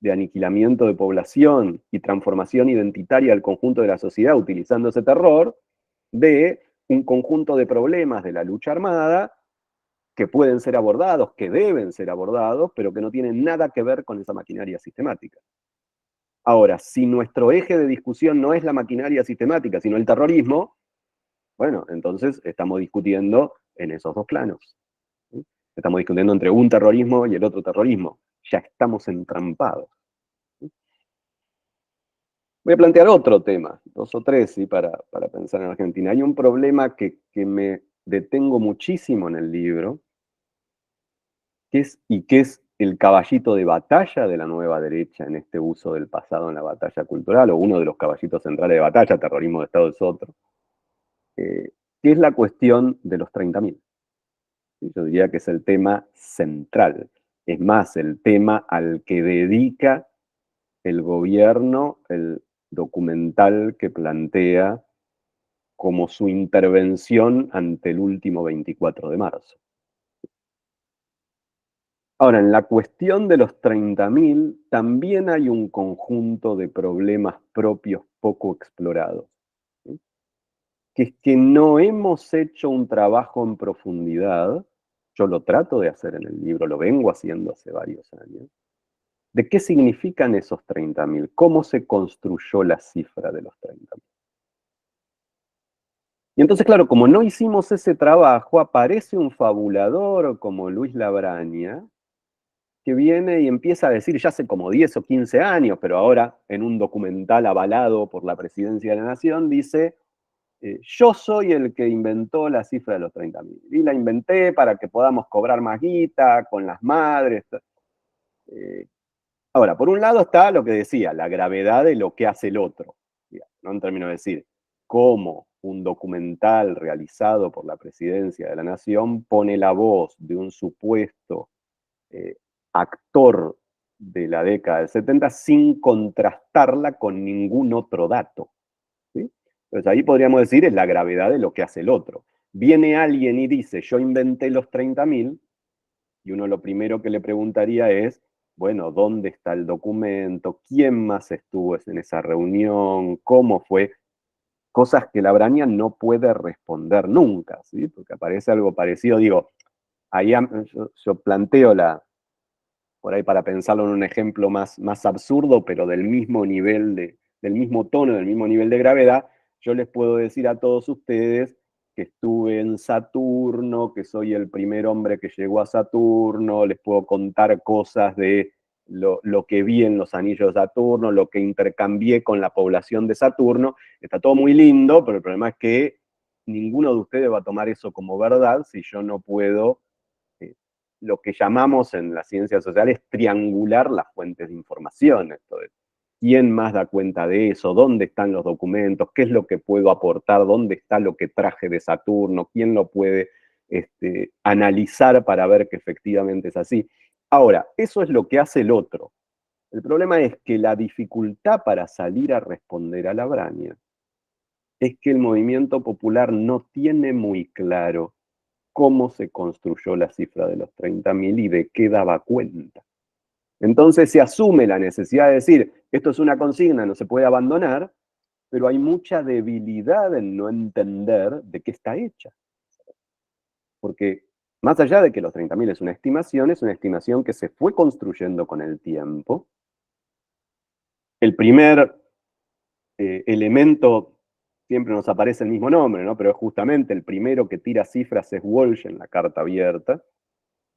de aniquilamiento de población y transformación identitaria del conjunto de la sociedad utilizando ese terror, de un conjunto de problemas de la lucha armada que pueden ser abordados, que deben ser abordados, pero que no tienen nada que ver con esa maquinaria sistemática. Ahora, si nuestro eje de discusión no es la maquinaria sistemática, sino el terrorismo, bueno, entonces estamos discutiendo en esos dos planos, ¿sí? Estamos discutiendo entre un terrorismo y el otro terrorismo. Ya estamos entrampados. Voy a plantear otro tema, dos o tres, ¿sí? para pensar en Argentina. Hay un problema que me detengo muchísimo en el libro, que es el caballito de batalla de la nueva derecha en este uso del pasado en la batalla cultural, o uno de los caballitos centrales de batalla, terrorismo de Estado es otro, que es la cuestión de los 30.000. Yo diría que es el tema central. Es más, el tema al que dedica el gobierno el documental que plantea como su intervención ante el último 24 de marzo. Ahora, en la cuestión de los 30.000 también hay un conjunto de problemas propios poco explorados, ¿sí? Que es que no hemos hecho un trabajo en profundidad, yo lo trato de hacer en el libro, lo vengo haciendo hace varios años, de qué significan esos 30.000, cómo se construyó la cifra de los 30.000. Y entonces, claro, como no hicimos ese trabajo, aparece un fabulador como Luis Labraña, que viene y empieza a decir, ya hace como 10 o 15 años, pero ahora en un documental avalado por la Presidencia de la Nación, dice, yo soy el que inventó la cifra de los 30.000. Y la inventé para que podamos cobrar más guita con las madres. Ahora, por un lado está lo que decía, la gravedad de lo que hace el otro, ¿no? En términos de decir, cómo un documental realizado por la Presidencia de la Nación pone la voz de un supuesto actor de la década del 70 sin contrastarla con ningún otro dato, ¿sí? Entonces ahí podríamos decir es la gravedad de lo que hace el otro. Viene alguien y dice, yo inventé los 30.000, y uno lo primero que le preguntaría es, bueno, ¿dónde está el documento? ¿Quién más estuvo en esa reunión? ¿Cómo fue? Cosas que la Brania no puede responder nunca, ¿sí? Porque aparece algo parecido. Digo, ahí yo planteo por ahí para pensarlo en un ejemplo más absurdo, pero del mismo nivel del mismo tono, del mismo nivel de gravedad, yo les puedo decir a todos ustedes que estuve en Saturno, que soy el primer hombre que llegó a Saturno, les puedo contar cosas de lo que vi en los anillos de Saturno, lo que intercambié con la población de Saturno. Está todo muy lindo, pero el problema es que ninguno de ustedes va a tomar eso como verdad si yo no puedo lo que llamamos en las ciencias sociales triangular las fuentes de información. Esto de quién más da cuenta de eso, dónde están los documentos, qué es lo que puedo aportar, dónde está lo que traje de Saturno, quién lo puede analizar para ver que efectivamente es así. Ahora, eso es lo que hace el otro. El problema es que la dificultad para salir a responder a la Brania es que el movimiento popular no tiene muy claro cómo se construyó la cifra de los 30.000 y de qué daba cuenta. Entonces se asume la necesidad de decir, esto es una consigna, no se puede abandonar, pero hay mucha debilidad en no entender de qué está hecha. Porque más allá de que los 30.000 es una estimación que se fue construyendo con el tiempo. El primer elemento, siempre nos aparece el mismo nombre, ¿no? Pero es justamente el primero que tira cifras es Walsh en la carta abierta.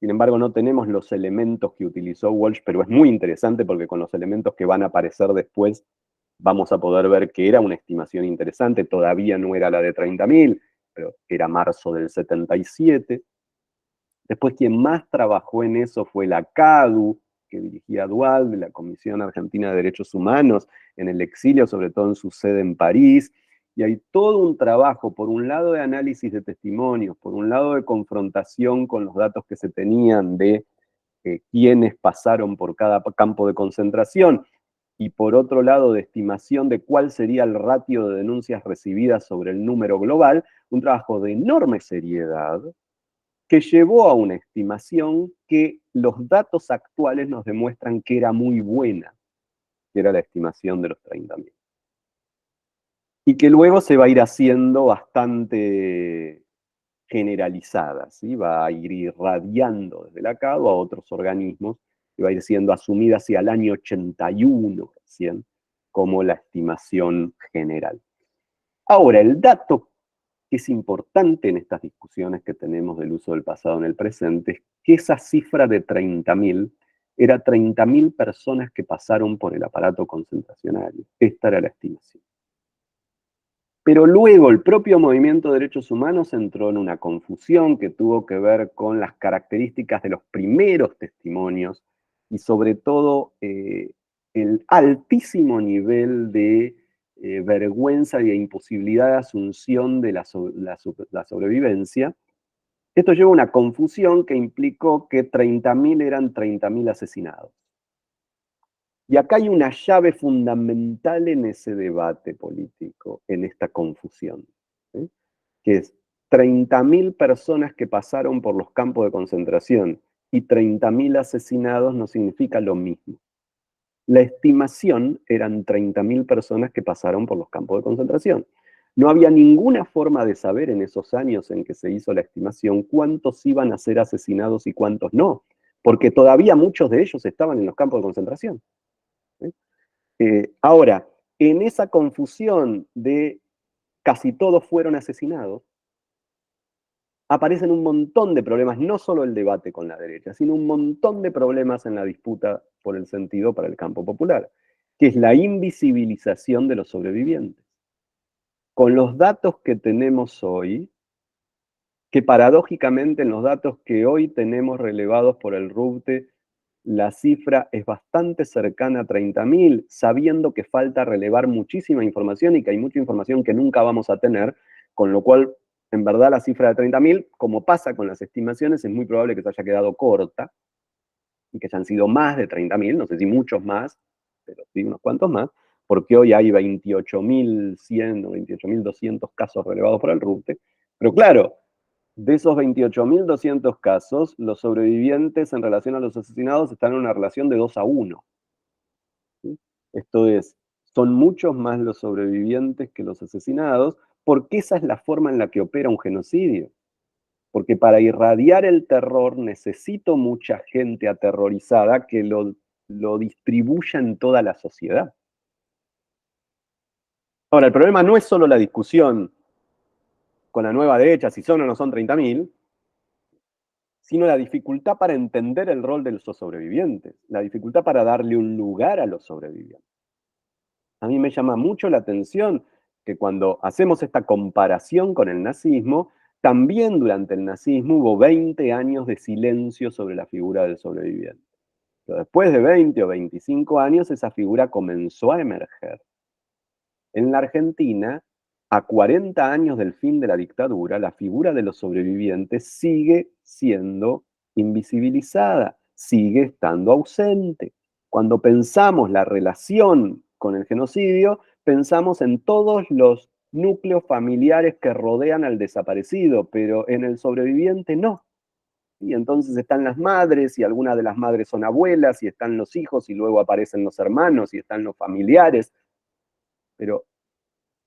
Sin embargo, no tenemos los elementos que utilizó Walsh, pero es muy interesante porque con los elementos que van a aparecer después vamos a poder ver que era una estimación interesante. Todavía no era la de 30.000, pero era marzo del 77. Después, quien más trabajó en eso fue la CADU, que dirigía Duhalde, de la Comisión Argentina de Derechos Humanos, en el exilio, sobre todo en su sede en París. Y hay todo un trabajo, por un lado de análisis de testimonios, por un lado de confrontación con los datos que se tenían de quiénes pasaron por cada campo de concentración, y por otro lado de estimación de cuál sería el ratio de denuncias recibidas sobre el número global, un trabajo de enorme seriedad, que llevó a una estimación que los datos actuales nos demuestran que era muy buena, que era la estimación de los 30.000. Y que luego se va a ir haciendo bastante generalizada, ¿sí? Va a ir irradiando desde la CADU a otros organismos y va a ir siendo asumida hacia el año 81 recién como la estimación general. Ahora, el dato que es importante en estas discusiones que tenemos del uso del pasado en el presente es que esa cifra de 30.000 era 30.000 personas que pasaron por el aparato concentracionario. Esta era la estimación. Pero luego el propio movimiento de derechos humanos entró en una confusión que tuvo que ver con las características de los primeros testimonios y sobre todo el altísimo nivel de vergüenza y de imposibilidad de asunción de la sobrevivencia. Esto llevó a una confusión que implicó que 30.000 eran 30.000 asesinados. Y acá hay una llave fundamental en ese debate político, en esta confusión, ¿sí? Que es 30.000 personas que pasaron por los campos de concentración y 30.000 asesinados no significa lo mismo. La estimación eran 30.000 personas que pasaron por los campos de concentración. No había ninguna forma de saber en esos años en que se hizo la estimación cuántos iban a ser asesinados y cuántos no, porque todavía muchos de ellos estaban en los campos de concentración. Ahora, en esa confusión de casi todos fueron asesinados, aparecen un montón de problemas, no solo el debate con la derecha, sino un montón de problemas en la disputa por el sentido para el campo popular, que es la invisibilización de los sobrevivientes. Con los datos que tenemos hoy, que paradójicamente en los datos que hoy tenemos relevados por el RUBTE, la cifra es bastante cercana a 30.000, sabiendo que falta relevar muchísima información y que hay mucha información que nunca vamos a tener, con lo cual, en verdad, la cifra de 30.000, como pasa con las estimaciones, es muy probable que se haya quedado corta y que hayan sido más de 30.000, no sé si muchos más, pero sí unos cuantos más, porque hoy hay 28.100 o 28.200 casos relevados por el RUTE. Pero claro, de esos 28.200 casos, los sobrevivientes en relación a los asesinados están en una relación de 2-1. ¿Sí? Esto es, son muchos más los sobrevivientes que los asesinados, porque esa es la forma en la que opera un genocidio. Porque para irradiar el terror necesito mucha gente aterrorizada que lo distribuya en toda la sociedad. Ahora, el problema no es solo la discusión con la nueva derecha, si son o no son 30.000, sino la dificultad para entender el rol de los sobrevivientes, la dificultad para darle un lugar a los sobrevivientes. A mí me llama mucho la atención que cuando hacemos esta comparación con el nazismo, también durante el nazismo hubo 20 años de silencio sobre la figura del sobreviviente. Pero después de 20 o 25 años, esa figura comenzó a emerger. En la Argentina, a 40 años del fin de la dictadura, la figura de los sobrevivientes sigue siendo invisibilizada, sigue estando ausente. Cuando pensamos la relación con el genocidio, pensamos en todos los núcleos familiares que rodean al desaparecido, pero en el sobreviviente no. Y entonces están las madres, y algunas de las madres son abuelas, y están los hijos, y luego aparecen los hermanos, y están los familiares. Pero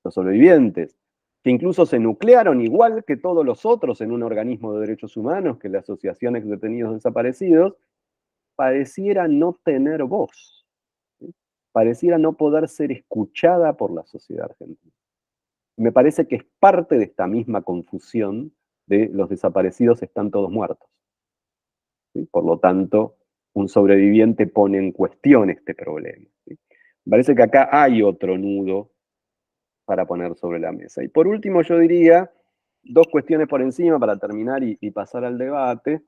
los sobrevivientes, que incluso se nuclearon igual que todos los otros en un organismo de derechos humanos, que la Asociación Ex Detenidos Desaparecidos, pareciera no tener voz, ¿sí? Pareciera no poder ser escuchada por la sociedad argentina. Me parece que es parte de esta misma confusión de los desaparecidos están todos muertos, ¿sí? Por lo tanto, un sobreviviente pone en cuestión este problema, ¿sí? Me parece que acá hay otro nudo para poner sobre la mesa. Y por último, yo diría dos cuestiones por encima para terminar y pasar al debate,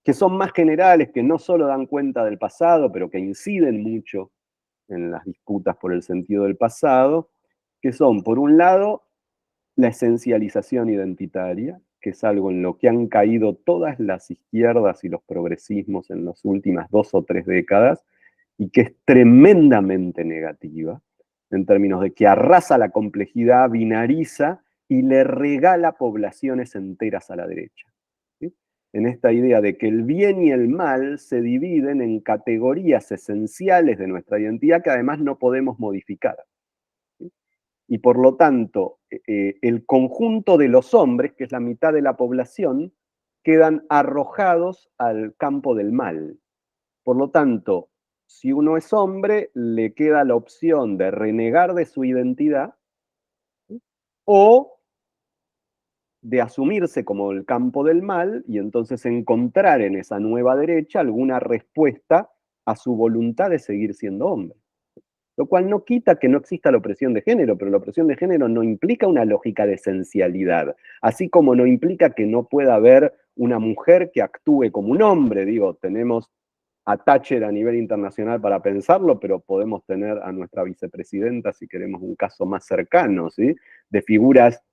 que son más generales, que no solo dan cuenta del pasado, pero que inciden mucho en las disputas por el sentido del pasado, que son, por un lado, la esencialización identitaria, que es algo en lo que han caído todas las izquierdas y los progresismos en las últimas 2 o 3 décadas, y que es tremendamente negativa, en términos de que arrasa la complejidad, binariza y le regala poblaciones enteras a la derecha, ¿sí? En esta idea de que el bien y el mal se dividen en categorías esenciales de nuestra identidad que además no podemos modificar, ¿sí? Y por lo tanto, el conjunto de los hombres, que es la mitad de la población, quedan arrojados al campo del mal. Por lo tanto, si uno es hombre, le queda la opción de renegar de su identidad, ¿sí? O de asumirse como el campo del mal y entonces encontrar en esa nueva derecha alguna respuesta a su voluntad de seguir siendo hombre. Lo cual no quita que no exista la opresión de género, pero la opresión de género no implica una lógica de esencialidad, así como no implica que no pueda haber una mujer que actúe como un hombre. Digo, tenemos a Thatcher a nivel internacional para pensarlo, pero podemos tener a nuestra vicepresidenta, si queremos un caso más cercano, ¿sí? De figuras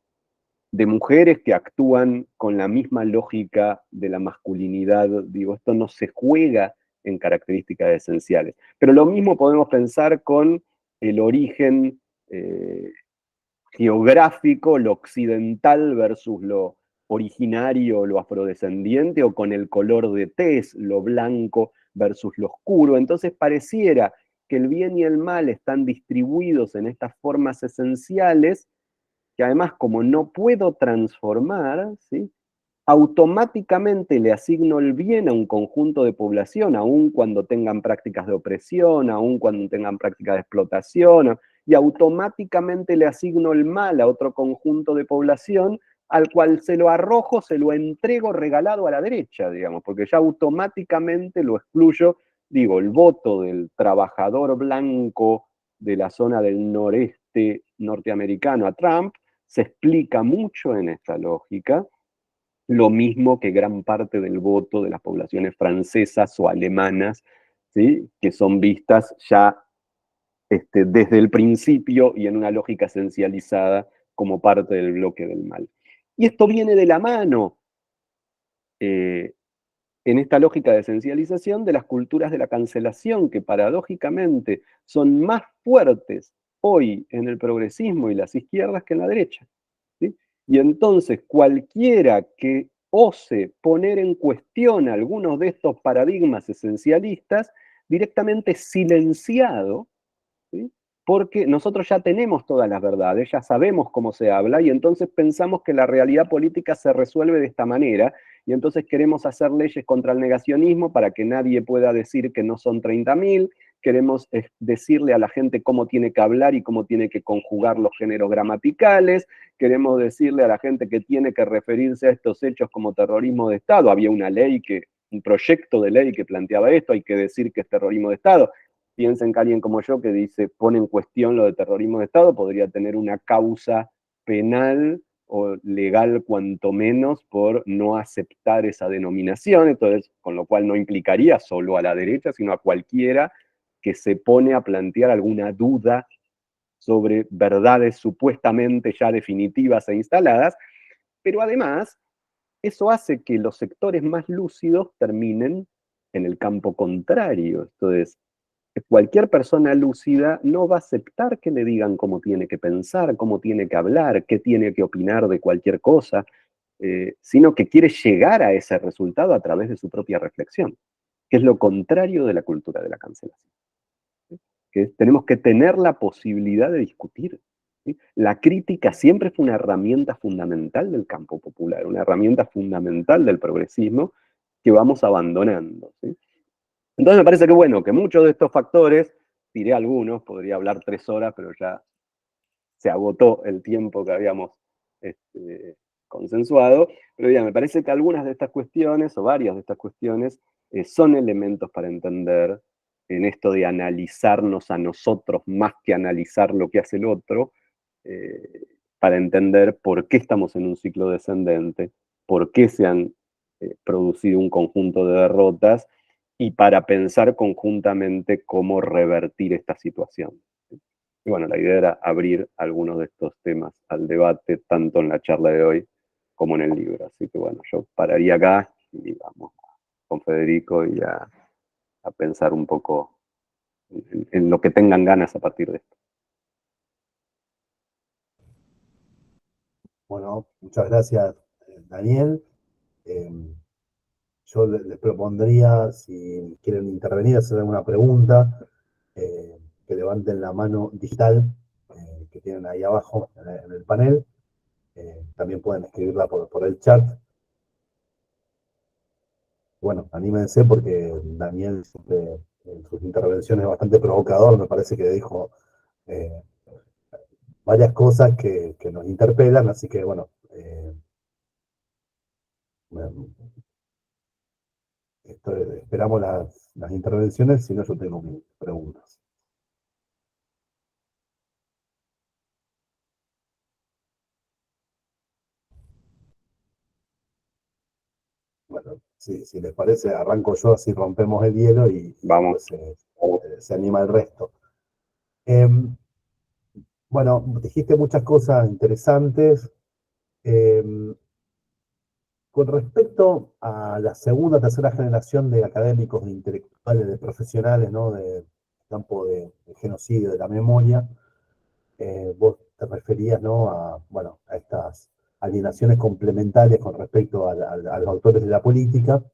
de mujeres que actúan con la misma lógica de la masculinidad. Digo, esto no se juega en características esenciales. Pero lo mismo podemos pensar con el origen geográfico, lo occidental versus lo originario, lo afrodescendiente, o con el color de tez, lo blanco versus lo oscuro. Entonces pareciera que el bien y el mal están distribuidos en estas formas esenciales, que además, como no puedo transformar, ¿sí?, automáticamente le asigno el bien a un conjunto de población, aun cuando tengan prácticas de opresión, aun cuando tengan prácticas de explotación, y automáticamente le asigno el mal a otro conjunto de población, al cual se lo arrojo, se lo entrego regalado a la derecha, digamos, porque ya automáticamente lo excluyo. Digo, el voto del trabajador blanco de la zona del noreste norteamericano a Trump se explica mucho en esta lógica, lo mismo que gran parte del voto de las poblaciones francesas o alemanas, ¿sí?, que son vistas ya desde el principio y en una lógica esencializada como parte del bloque del mal. Y esto viene de la mano, en esta lógica de esencialización, de las culturas de la cancelación, que paradójicamente son más fuertes hoy en el progresismo y las izquierdas que en la derecha, ¿sí? Y entonces cualquiera que ose poner en cuestión algunos de estos paradigmas esencialistas, directamente silenciado, ¿sí? Porque nosotros ya tenemos todas las verdades, ya sabemos cómo se habla, y entonces pensamos que la realidad política se resuelve de esta manera, y entonces queremos hacer leyes contra el negacionismo para que nadie pueda decir que no son 30.000, queremos decirle a la gente cómo tiene que hablar y cómo tiene que conjugar los géneros gramaticales, queremos decirle a la gente que tiene que referirse a estos hechos como terrorismo de Estado. Había una ley un proyecto de ley que planteaba esto, hay que decir que es terrorismo de Estado. Piensen que alguien como yo que dice, pone en cuestión lo de terrorismo de Estado, podría tener una causa penal o legal cuanto menos por no aceptar esa denominación, entonces, con lo cual no implicaría solo a la derecha, sino a cualquiera que se pone a plantear alguna duda sobre verdades supuestamente ya definitivas e instaladas, pero además eso hace que los sectores más lúcidos terminen en el campo contrario. Entonces, cualquier persona lúcida no va a aceptar que le digan cómo tiene que pensar, cómo tiene que hablar, qué tiene que opinar de cualquier cosa, sino que quiere llegar a ese resultado a través de su propia reflexión, que es lo contrario de la cultura de la cancelación. Que tenemos que tener la posibilidad de discutir. ¿Sí? La crítica siempre fue una herramienta fundamental del campo popular, una herramienta fundamental del progresismo que vamos abandonando. ¿Sí? Entonces me parece que bueno, que muchos de estos factores, diré algunos, podría hablar 3 horas, pero ya se agotó el tiempo que habíamos consensuado, pero ya, me parece que algunas de estas cuestiones, o varias de estas cuestiones, son elementos para entender en esto de analizarnos a nosotros más que analizar lo que hace el otro, para entender por qué estamos en un ciclo descendente, por qué se han producido un conjunto de derrotas, y para pensar conjuntamente cómo revertir esta situación. Y bueno, la idea era abrir algunos de estos temas al debate, tanto en la charla de hoy como en el libro. Así que bueno, yo pararía acá y vamos con Federico y a pensar un poco en lo que tengan ganas a partir de esto. Bueno, muchas gracias, Daniel. Yo les propondría, si quieren intervenir, hacer alguna pregunta, que levanten la mano digital que tienen ahí abajo en el panel. También pueden escribirla por el chat. Bueno, anímense porque Daniel siempre, en sus intervenciones es bastante provocador, me parece que dijo eh, varias cosas que nos interpelan, así que bueno, esperamos las intervenciones, si no yo tengo mis preguntas. Bueno, si les parece, arranco yo, así rompemos el hielo y Vamos. después se anima el resto. Bueno, dijiste muchas cosas interesantes. Con respecto a la segunda, tercera generación de académicos, de intelectuales, de profesionales, ¿no? De campo de genocidio, de la memoria, vos te referías, ¿no? Bueno, a estas alienaciones complementarias con respecto a los autores de la política.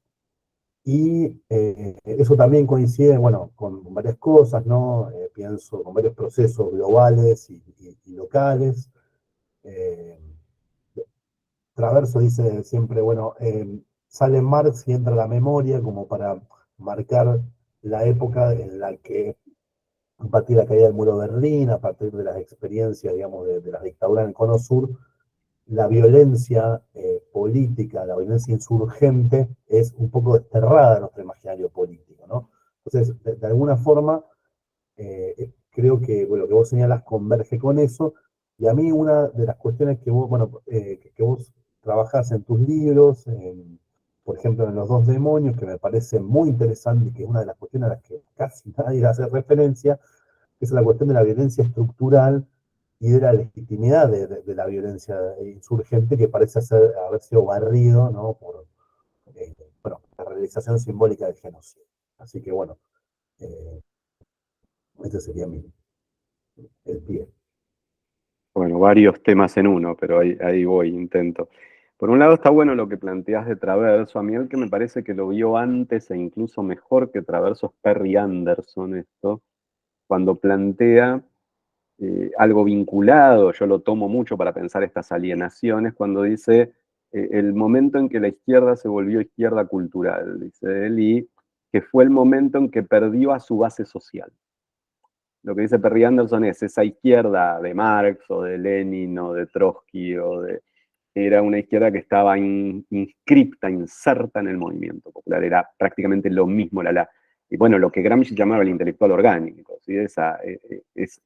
Y eso también coincide, bueno, con varias cosas, ¿no? Pienso con varios procesos globales y locales. Eh, Traverso dice siempre, bueno, sale Marx y entra la memoria como para marcar la época en la que, a partir de la caída del muro de Berlín, a partir de las experiencias, digamos, de las dictaduras en el Cono Sur, la violencia política, la violencia insurgente es un poco desterrada de nuestro imaginario político, ¿no? Entonces, de alguna forma, creo que bueno, lo que vos señalás converge con eso, y a mí una de las cuestiones que vos, bueno, que vos trabajás en tus libros, por ejemplo, en Los dos demonios, que me parece muy interesante y que es una de las cuestiones a las que casi nadie hace referencia, que es la cuestión de la violencia estructural y de la legitimidad de la violencia insurgente, que parece haber sido barrido, ¿no? Por bueno, la realización simbólica del genocidio. Así que bueno, este sería mi el pie. Bueno, varios temas en uno, pero ahí voy, intento. Por un lado está bueno lo que planteas de Traverso. A mí el que me parece que lo vio antes e incluso mejor que Traverso es Perry Anderson, esto, cuando plantea algo vinculado, yo lo tomo mucho para pensar estas alienaciones, cuando dice el momento en que la izquierda se volvió izquierda cultural, dice él, y que fue el momento en que perdió a su base social. Lo que dice Perry Anderson es esa izquierda de Marx o de Lenin o de Trotsky era una izquierda que estaba inscripta, inserta en el movimiento popular, era prácticamente lo mismo. Y bueno, lo que Gramsci llamaba el intelectual orgánico, ¿sí?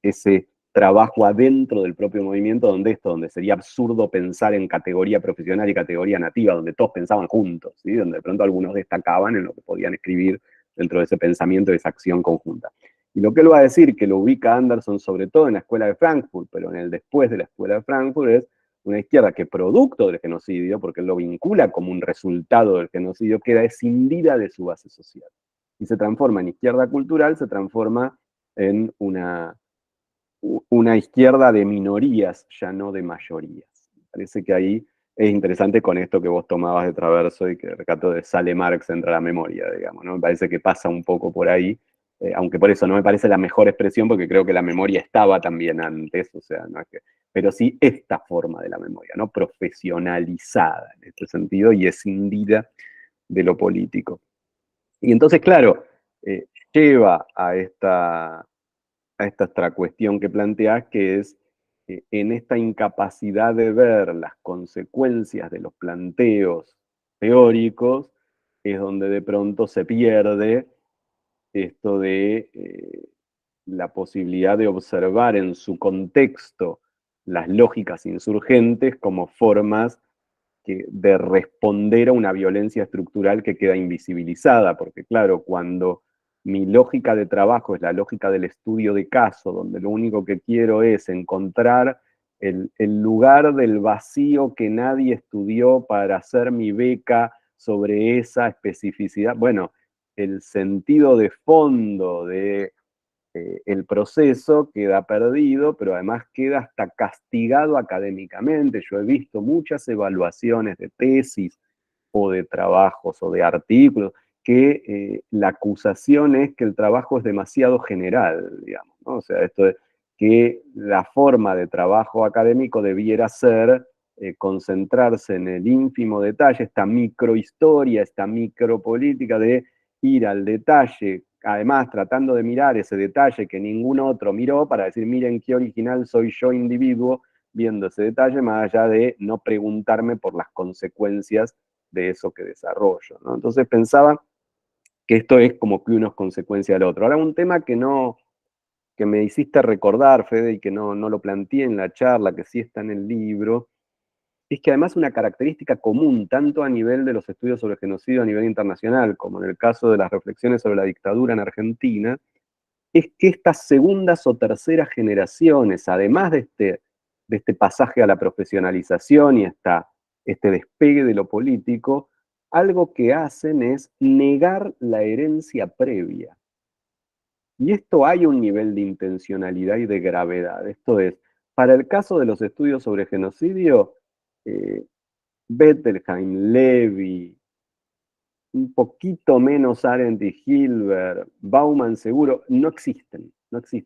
Ese trabajo adentro del propio movimiento, donde sería absurdo pensar en categoría profesional y categoría nativa, donde todos pensaban juntos, ¿sí? Donde de pronto algunos destacaban en lo que podían escribir dentro de ese pensamiento, de esa acción conjunta. Y lo que él va a decir, que lo ubica Anderson sobre todo en la escuela de Frankfurt, pero en el después de la escuela de Frankfurt, es una izquierda que producto del genocidio, porque él lo vincula como un resultado del genocidio, queda escindida de su base social. Y se transforma en izquierda cultural, se transforma en una izquierda de minorías, ya no de mayorías. Me parece que ahí es interesante con esto que vos tomabas de Traverso y que recato de Sale Marx entra a la memoria, digamos, ¿no? Me parece que pasa un poco por ahí, aunque por eso no me parece la mejor expresión, porque creo que la memoria estaba también antes, o sea, no es que, pero sí esta forma de la memoria, ¿no? Profesionalizada en este sentido y escindida de lo político. Y entonces, claro, lleva a esta otra cuestión que planteás, que es en esta incapacidad de ver las consecuencias de los planteos teóricos, es donde de pronto se pierde esto de la posibilidad de observar en su contexto las lógicas insurgentes como formas de responder a una violencia estructural que queda invisibilizada, porque claro, cuando mi lógica de trabajo es la lógica del estudio de caso, donde lo único que quiero es encontrar el lugar del vacío que nadie estudió para hacer mi beca sobre esa especificidad, bueno, el sentido de fondo de el proceso queda perdido, pero además queda hasta castigado académicamente. Yo he visto muchas evaluaciones de tesis o de trabajos o de artículos que la acusación es que el trabajo es demasiado general, digamos, ¿no? O sea, esto de que la forma de trabajo académico debiera ser concentrarse en el ínfimo detalle, esta microhistoria, esta micropolítica de ir al detalle, además tratando de mirar ese detalle que ningún otro miró para decir, miren qué original soy yo individuo, viendo ese detalle, más allá de no preguntarme por las consecuencias de eso que desarrollo, ¿no? Entonces pensaba que esto es como que uno es consecuencia del otro. Ahora, un tema que me hiciste recordar, Fede, y que no lo planteé en la charla, que sí está en el libro, es que además una característica común, tanto a nivel de los estudios sobre genocidio a nivel internacional, como en el caso de las reflexiones sobre la dictadura en Argentina, es que estas segundas o terceras generaciones, además de este pasaje a la profesionalización y este despegue de lo político, algo que hacen es negar la herencia previa. Y esto hay un nivel de intencionalidad y de gravedad. Esto es, para el caso de los estudios sobre genocidio, eh, Bettelheim, Levy, un poquito menos Arendt y Hilbert, Bauman seguro, no existen,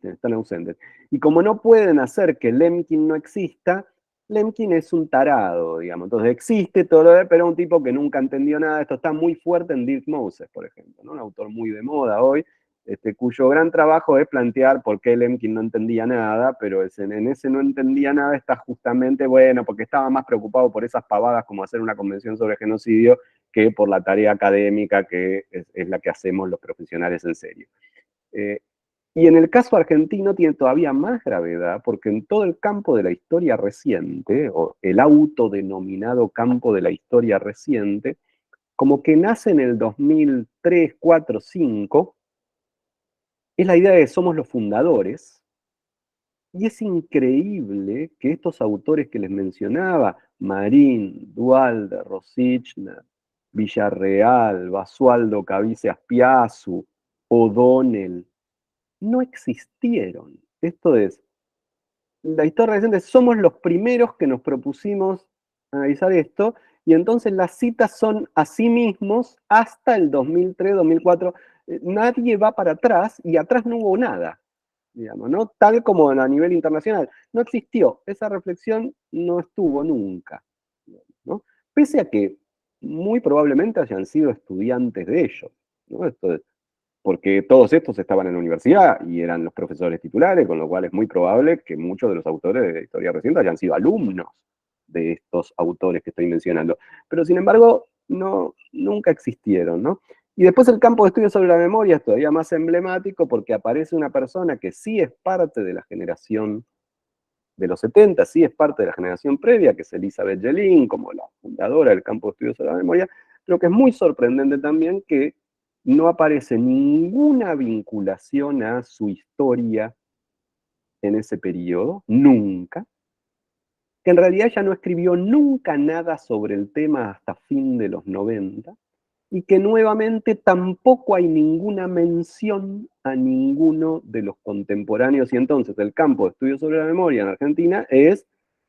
están ausentes. Y como no pueden hacer que Lemkin no exista, Lemkin es un tarado, digamos. Entonces existe todo lo de, pero es un tipo que nunca entendió nada. Esto está muy fuerte en Dirk Moses, por ejemplo, ¿no? Un autor muy de moda hoy, cuyo gran trabajo es plantear por qué Lemkin no entendía nada, pero en ese no entendía nada está justamente, bueno, porque estaba más preocupado por esas pavadas como hacer una convención sobre genocidio que por la tarea académica que es la que hacemos los profesionales en serio. Y en el caso argentino tiene todavía más gravedad, porque en todo el campo de la historia reciente, o el autodenominado campo de la historia reciente, como que nace en el 2003, 4, 5, es la idea de que somos los fundadores, y es increíble que estos autores que les mencionaba, Marín, Duhalde, Rosichner, Villarreal, Basualdo Cabice Aspiazu, O'Donnell, no existieron. Esto es, la historia reciente, somos los primeros que nos propusimos analizar esto, y entonces las citas son a sí mismos hasta el 2003, 2004. Nadie va para atrás, y atrás no hubo nada, digamos, ¿no? Tal como a nivel internacional. No existió, esa reflexión no estuvo nunca, ¿no? Pese a que muy probablemente hayan sido estudiantes de ellos, ¿no? Porque todos estos estaban en la universidad y eran los profesores titulares, con lo cual es muy probable que muchos de los autores de la historia reciente hayan sido alumnos de estos autores que estoy mencionando. Pero sin embargo, no, nunca existieron, ¿no? Y después el campo de estudio sobre la memoria es todavía más emblemático porque aparece una persona que sí es parte de la generación de los 70, sí es parte de la generación previa, que es Elizabeth Jelin, como la fundadora del campo de estudio sobre la memoria, pero que es muy sorprendente también que no aparece ninguna vinculación a su historia en ese periodo, nunca, que en realidad ella no escribió nunca nada sobre el tema hasta fin de los 90, y que nuevamente tampoco hay ninguna mención a ninguno de los contemporáneos, y entonces el campo de estudio sobre la memoria en Argentina es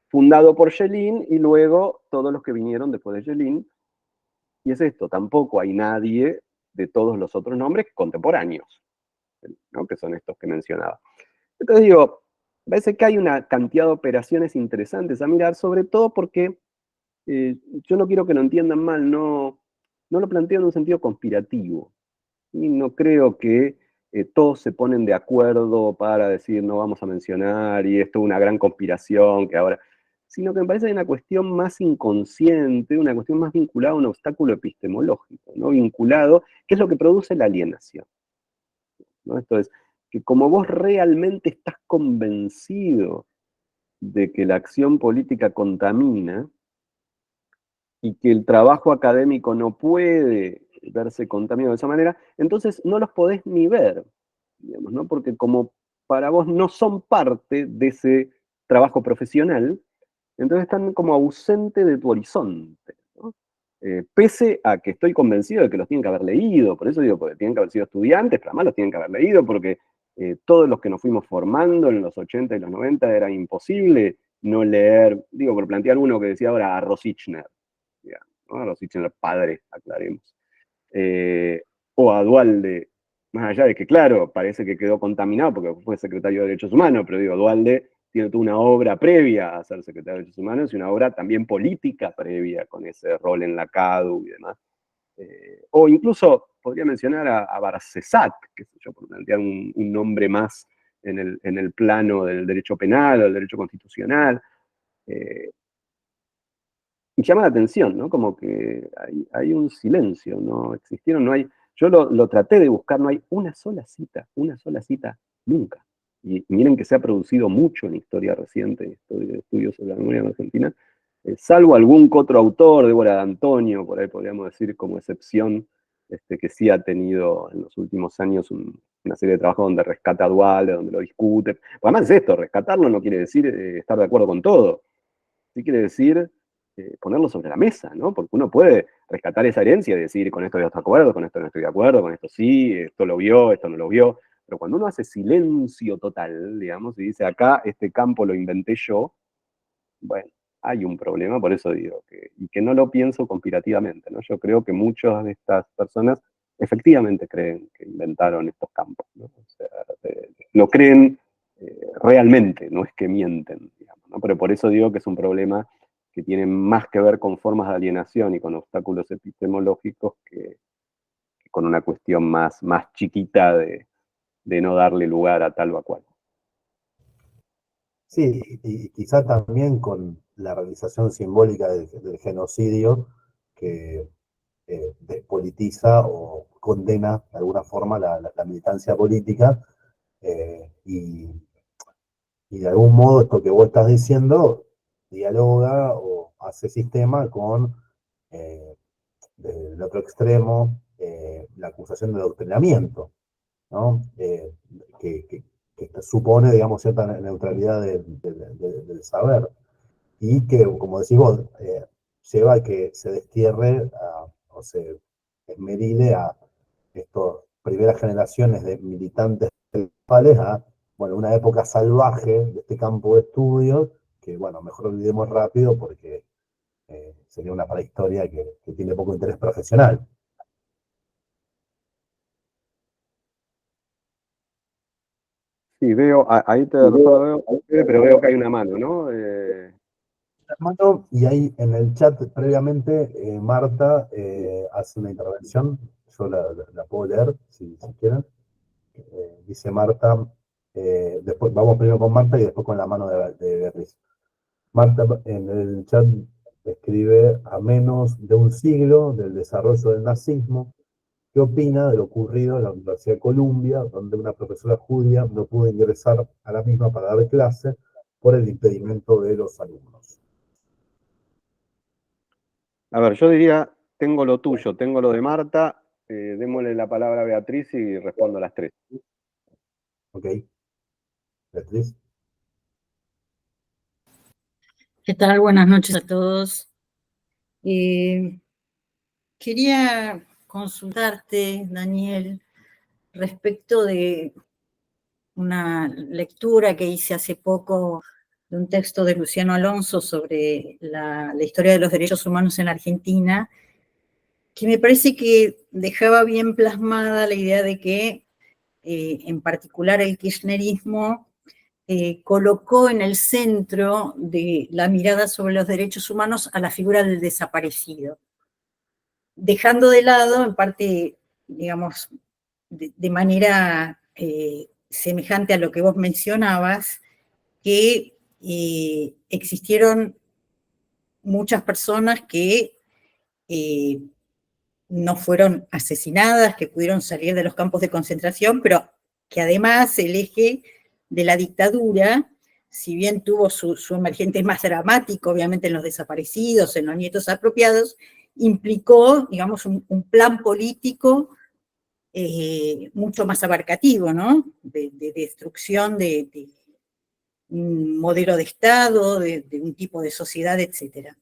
fundado por Jelin y luego todos los que vinieron después de Jelin, y es esto, tampoco hay nadie de todos los otros nombres contemporáneos, ¿no? Que son estos que mencionaba. Entonces digo, parece que hay una cantidad de operaciones interesantes a mirar, sobre todo porque yo no quiero que lo entiendan mal, no lo planteo en un sentido conspirativo. Y no creo que todos se ponen de acuerdo para decir no vamos a mencionar y esto es una gran conspiración que ahora, sino que me parece que hay una cuestión más inconsciente, una cuestión más vinculada a un obstáculo epistemológico, ¿no? Vinculado, que es lo que produce la alienación, ¿no? Esto es, que como vos realmente estás convencido de que la acción política contamina, y que el trabajo académico no puede verse contaminado de esa manera, entonces no los podés ni ver, digamos, ¿no? Porque como para vos no son parte de ese trabajo profesional, entonces están como ausentes de tu horizonte, ¿no? Pese a que estoy convencido de que los tienen que haber leído, por eso digo, porque tienen que haber sido estudiantes, pero además los tienen que haber leído, porque todos los que nos fuimos formando en los 80 y los 90 era imposible no leer, digo, por plantear uno que decía ahora a Rosichner, digamos, ¿no? A Rosichner padre, aclaremos. O a Duhalde, más allá de que, claro, parece que quedó contaminado porque fue secretario de Derechos Humanos, pero digo, Duhalde tiene toda una obra previa a ser secretario de Derechos Humanos y una obra también política previa con ese rol en la CADU y demás. O incluso podría mencionar a Barcesat, qué sé yo, por plantear un nombre más en el plano del derecho penal o del derecho constitucional. Y llama la atención, ¿no? Como que hay un silencio, no existieron, no hay. Yo lo traté de buscar, no hay una sola cita, nunca. Y miren que se ha producido mucho en historia reciente, en estudios sobre la memoria en Argentina, salvo algún que otro autor, Débora D'Antonio, por ahí podríamos decir como excepción, que sí ha tenido en los últimos años una serie de trabajos donde rescata a Duhalde, donde lo discute. Pues además es esto, rescatarlo no quiere decir estar de acuerdo con todo, sí quiere decir ponerlo sobre la mesa, ¿no? Porque uno puede rescatar esa herencia y decir, con esto yo estoy de acuerdo, con esto no estoy de acuerdo, con esto sí, esto lo vio, esto no lo vio. Pero cuando uno hace silencio total, digamos, y dice, acá este campo lo inventé yo, bueno, hay un problema, por eso digo, y que no lo pienso conspirativamente, ¿no? Yo creo que muchas de estas personas efectivamente creen que inventaron estos campos, ¿no? O sea, lo creen realmente, no es que mienten, digamos, ¿no? Pero por eso digo que es un problema que tiene más que ver con formas de alienación y con obstáculos epistemológicos que con una cuestión más chiquita de no darle lugar a tal o a cual. Sí, y quizá también con la realización simbólica del genocidio que despolitiza o condena de alguna forma la militancia política, y de algún modo esto que vos estás diciendo dialoga o hace sistema con del otro extremo la acusación de adoctrinamiento, ¿no? Que supone, digamos, cierta neutralidad del saber y que, como decís vos, lleva a que se destierre o se esmerile a estas primeras generaciones de militantes principales a bueno, una época salvaje de este campo de estudios, que bueno, mejor olvidemos rápido porque sería una prehistoria que tiene poco interés profesional. Sí, veo, ahí te recuerdo, pero veo que hay una mano, ¿no? Hermano, y ahí en el chat previamente Marta hace una intervención, yo la puedo leer si quieren. Dice Marta, después vamos primero con Marta y después con la mano de Beatriz. Marta en el chat escribe: a menos de un siglo del desarrollo del nazismo, ¿qué opina de lo ocurrido en la Universidad de Columbia, donde una profesora judía no pudo ingresar a la misma para dar clase por el impedimento de los alumnos? A ver, yo diría, tengo lo tuyo, tengo lo de Marta, démosle la palabra a Beatriz y respondo a las tres. ¿Ok? Beatriz. ¿Qué tal? Buenas noches a todos. Quería consultarte, Daniel, respecto de una lectura que hice hace poco de un texto de Luciano Alonso sobre la historia de los derechos humanos en Argentina, que me parece que dejaba bien plasmada la idea de que, en particular, el kirchnerismo colocó en el centro de la mirada sobre los derechos humanos a la figura del desaparecido, dejando de lado, en parte, digamos, de manera semejante a lo que vos mencionabas, que existieron muchas personas que no fueron asesinadas, que pudieron salir de los campos de concentración, pero que además el eje de la dictadura, si bien tuvo su emergente más dramático, obviamente en los desaparecidos, en los nietos apropiados, implicó, digamos, un plan político mucho más abarcativo, ¿no? De destrucción de un modelo de Estado, de un tipo de sociedad, etc.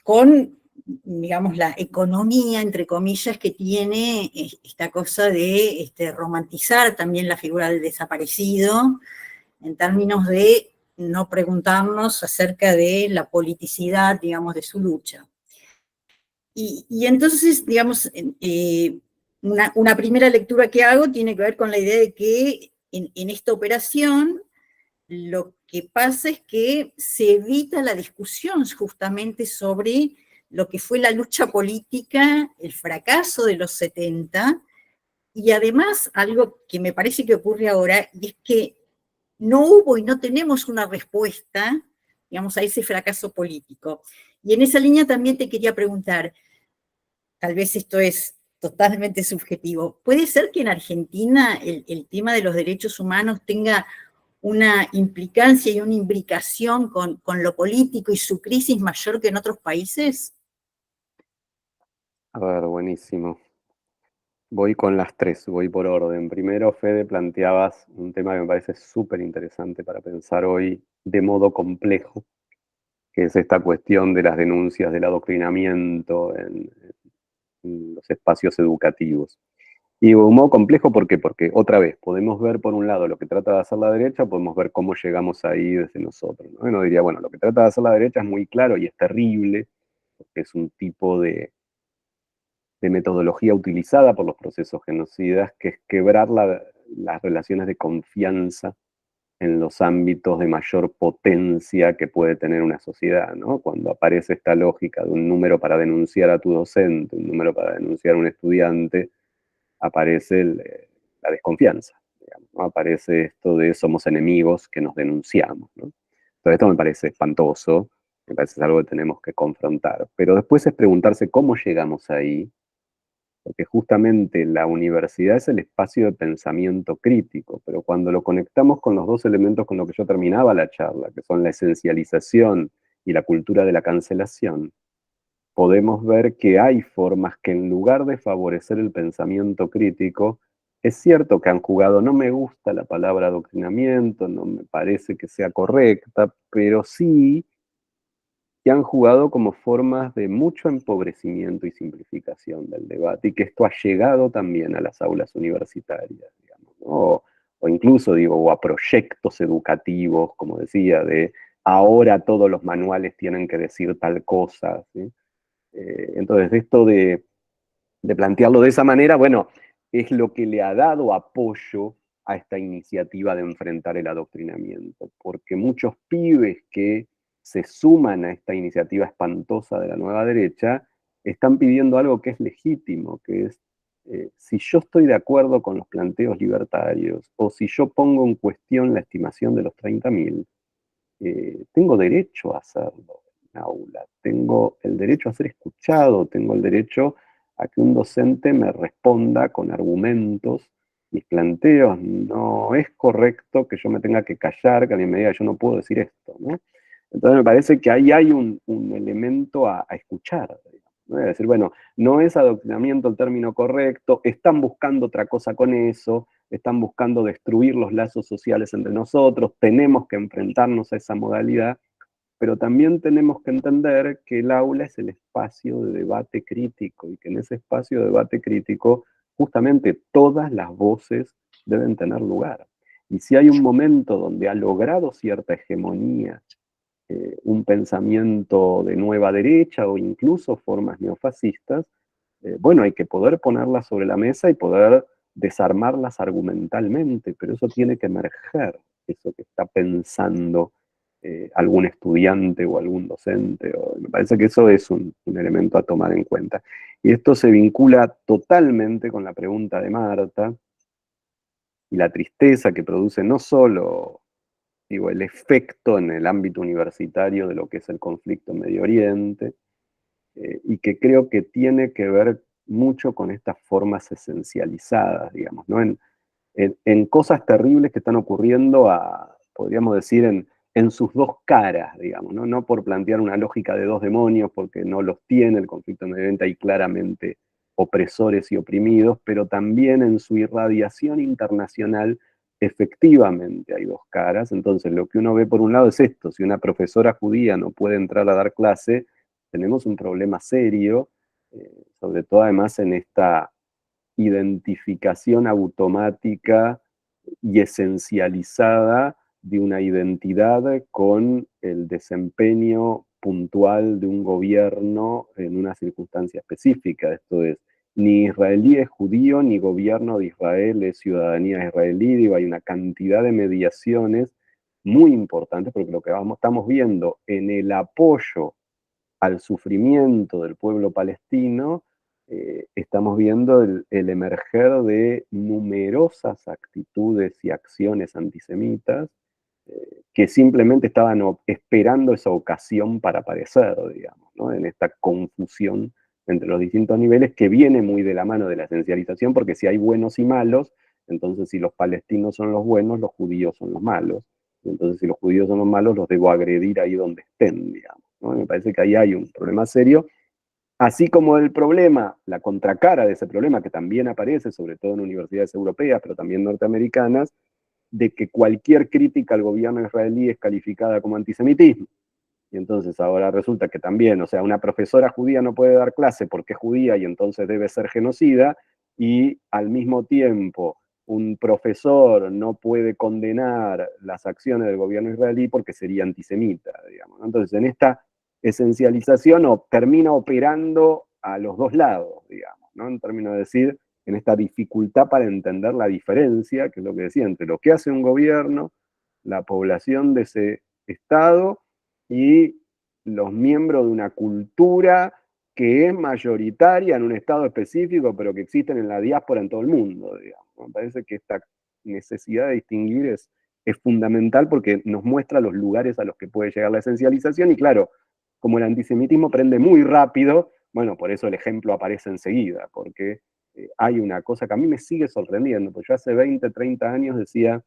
Con, digamos, la economía, entre comillas, que tiene esta cosa de romantizar también la figura del desaparecido, en términos de no preguntarnos acerca de la politicidad, digamos, de su lucha. Y entonces, digamos, una primera lectura que hago tiene que ver con la idea de que en esta operación lo que pasa es que se evita la discusión justamente sobre lo que fue la lucha política, el fracaso de los 70, y además algo que me parece que ocurre ahora, y es que no hubo y no tenemos una respuesta, digamos, a ese fracaso político. Y en esa línea también te quería preguntar, tal vez esto es totalmente subjetivo, ¿puede ser que en Argentina el tema de los derechos humanos tenga una implicancia y una imbricación con lo político y su crisis mayor que en otros países? A ver, buenísimo. Voy con las tres, voy por orden. Primero, Fede, planteabas un tema que me parece súper interesante para pensar hoy de modo complejo, que es esta cuestión de las denuncias del adoctrinamiento en los espacios educativos. Y de un modo complejo, ¿por qué? Porque, otra vez, podemos ver por un lado lo que trata de hacer la derecha, podemos ver cómo llegamos ahí desde nosotros, ¿no? Uno diría, bueno, lo que trata de hacer la derecha es muy claro y es terrible, porque es un tipo de metodología utilizada por los procesos genocidas, que es quebrar las relaciones de confianza en los ámbitos de mayor potencia que puede tener una sociedad, ¿no? Cuando aparece esta lógica de un número para denunciar a tu docente, un número para denunciar a un estudiante, aparece la desconfianza, digamos, ¿no? Aparece esto de somos enemigos que nos denunciamos, ¿no? Todo esto me parece espantoso, me parece algo que tenemos que confrontar. Pero después es preguntarse cómo llegamos ahí, porque justamente la universidad es el espacio de pensamiento crítico, pero cuando lo conectamos con los dos elementos con los que yo terminaba la charla, que son la esencialización y la cultura de la cancelación, podemos ver que hay formas que en lugar de favorecer el pensamiento crítico, es cierto que han jugado, no me gusta la palabra adoctrinamiento, no me parece que sea correcta, pero sí que han jugado como formas de mucho empobrecimiento y simplificación del debate, y que esto ha llegado también a las aulas universitarias, digamos. O incluso, digo, o a proyectos educativos, como decía, de ahora todos los manuales tienen que decir tal cosa, ¿sí? Entonces, esto de plantearlo de esa manera, bueno, es lo que le ha dado apoyo a esta iniciativa de enfrentar el adoctrinamiento, porque muchos pibes que se suman a esta iniciativa espantosa de la nueva derecha están pidiendo algo que es legítimo, que es, si yo estoy de acuerdo con los planteos libertarios, o si yo pongo en cuestión la estimación de los 30.000, tengo derecho a hacerlo en aula, tengo el derecho a ser escuchado, tengo el derecho a que un docente me responda con argumentos mis planteos. No es correcto que yo me tenga que callar, que alguien me diga yo no puedo decir esto, ¿no? Entonces me parece que ahí hay un elemento a escuchar, ¿no? Es decir, bueno, no es adoctrinamiento el término correcto, están buscando otra cosa con eso, están buscando destruir los lazos sociales entre nosotros, tenemos que enfrentarnos a esa modalidad, pero también tenemos que entender que el aula es el espacio de debate crítico y que en ese espacio de debate crítico justamente todas las voces deben tener lugar. Y si hay un momento donde ha logrado cierta hegemonía un pensamiento de nueva derecha o incluso formas neofascistas, bueno, hay que poder ponerlas sobre la mesa y poder desarmarlas argumentalmente, pero eso tiene que emerger, eso que está pensando algún estudiante o algún docente. Me parece que eso es un elemento a tomar en cuenta. Y esto se vincula totalmente con la pregunta de Marta y la tristeza que produce no solo, digo, el efecto en el ámbito universitario de lo que es el conflicto en Medio Oriente, y que creo que tiene que ver mucho con estas formas esencializadas, digamos, ¿no? En cosas terribles que están ocurriendo, podríamos decir, en sus dos caras, digamos, ¿no? No por plantear una lógica de dos demonios, porque no los tiene, el conflicto en Medio Oriente hay claramente opresores y oprimidos, pero también en su irradiación internacional efectivamente hay dos caras. Entonces lo que uno ve por un lado es esto: si una profesora judía no puede entrar a dar clase, tenemos un problema serio, sobre todo además en esta identificación automática y esencializada de una identidad con el desempeño puntual de un gobierno en una circunstancia específica. Esto es, ni israelí es judío, ni gobierno de Israel es ciudadanía israelí. Digo, hay una cantidad de mediaciones muy importantes, porque lo que estamos viendo en el apoyo al sufrimiento del pueblo palestino, estamos viendo el emerger de numerosas actitudes y acciones antisemitas que simplemente estaban esperando esa ocasión para aparecer, digamos, ¿no? En esta confusión entre los distintos niveles que viene muy de la mano de la esencialización, porque si hay buenos y malos, entonces si los palestinos son los buenos, los judíos son los malos. Y entonces si los judíos son los malos, los debo agredir ahí donde estén, digamos, ¿no? Me parece que ahí hay un problema serio, así como el problema, la contracara de ese problema que también aparece, sobre todo en universidades europeas, pero también norteamericanas, de que cualquier crítica al gobierno israelí es calificada como antisemitismo. Y entonces ahora resulta que también, o sea, una profesora judía no puede dar clase porque es judía y entonces debe ser genocida, y al mismo tiempo un profesor no puede condenar las acciones del gobierno israelí porque sería antisemita, digamos, ¿no? Entonces en esta esencialización termina operando a los dos lados, digamos, ¿no? En términos de decir, en esta dificultad para entender la diferencia, que es lo que decía, entre lo que hace un gobierno, la población de ese Estado y los miembros de una cultura que es mayoritaria en un Estado específico, pero que existen en la diáspora en todo el mundo, digamos. Me parece que esta necesidad de distinguir es fundamental, porque nos muestra los lugares a los que puede llegar la esencialización, y claro, como el antisemitismo prende muy rápido, bueno, por eso el ejemplo aparece enseguida, porque hay una cosa que a mí me sigue sorprendiendo, porque yo hace 20, 30 años decía